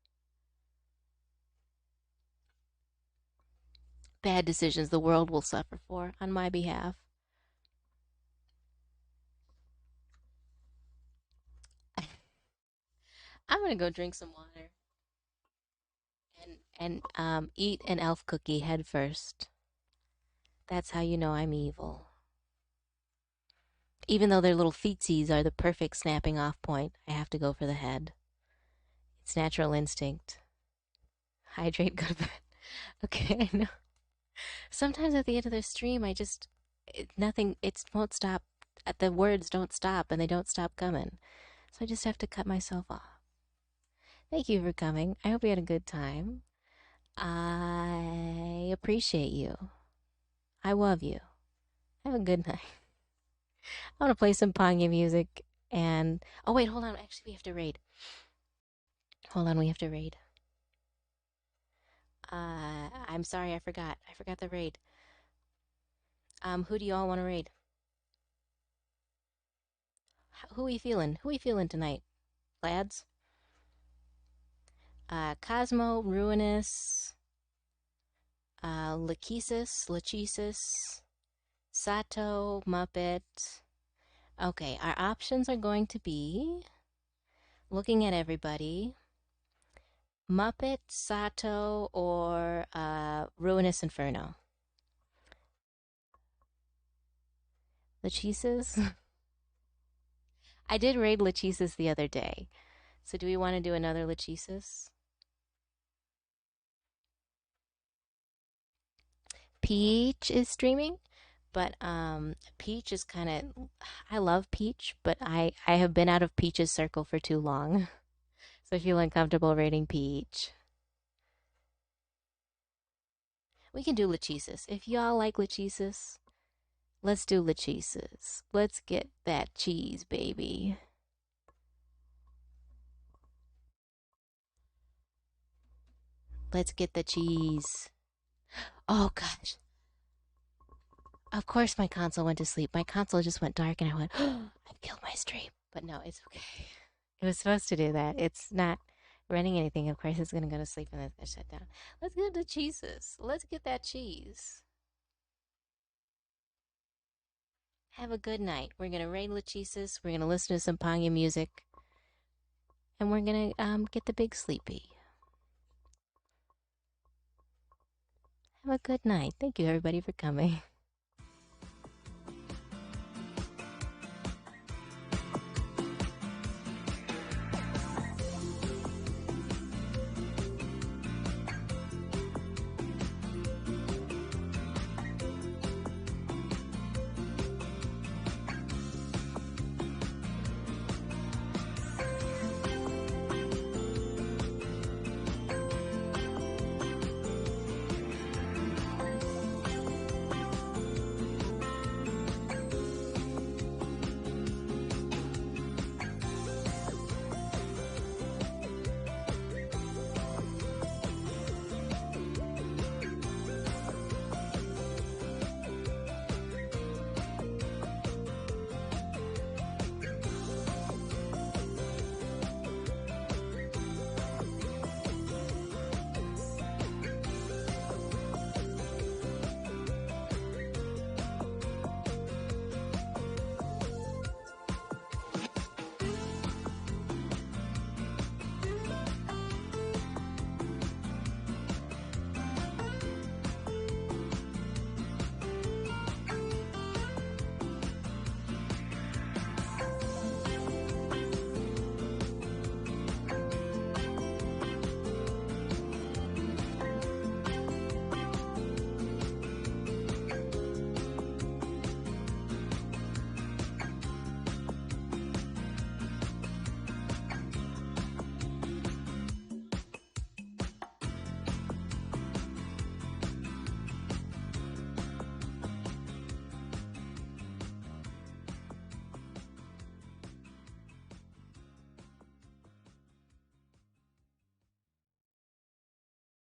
Bad decisions the world will suffer for on my behalf. I'm gonna go drink some water and eat an elf cookie head first. That's how you know I'm evil. Even though their little feetsies are the perfect snapping off point, I have to go for the head. It's natural instinct. Hydrate, go to bed. Okay, I know. Sometimes at the end of the stream, nothing, it won't stop. The words don't stop and they don't stop coming. So I just have to cut myself off. Thank you for coming. I hope you had a good time. I appreciate you. I love you. Have a good night. I want to play some Pongy music and. Oh, wait, hold on. Actually, we have to raid. Hold on, we have to raid. I'm sorry, I forgot. I forgot the raid. Who do you all want to raid? Who we feeling? Who we feeling tonight, lads? Cosmo, Ruinous, Lachesis, Sato, Muppet. Okay, our options are going to be looking at everybody Muppet, Sato, or Ruinous Inferno. Lachesis? I did raid Lachesis the other day. So do we want to do another Lachesis? Peach is streaming, but Peach is kind of I love Peach, but I have been out of Peach's circle for too long. So I feel uncomfortable rating Peach. We can do Lachesis. If y'all like Lachesis, let's do Lachesis. Let's get that cheese, baby. Let's get the cheese. Oh gosh. Of course my console went to sleep. My console just went dark and I went, oh, I've killed my stream. But no, it's okay. It was supposed to do that. It's not running anything. Of course it's gonna go to sleep and then it's gonna shut down. Let's get the cheeses. Let's get that cheese. Have a good night. We're gonna raid Lachesis. We're gonna listen to some Ponga music. And we're gonna get the big sleepy. Have a good night. Thank you everybody for coming.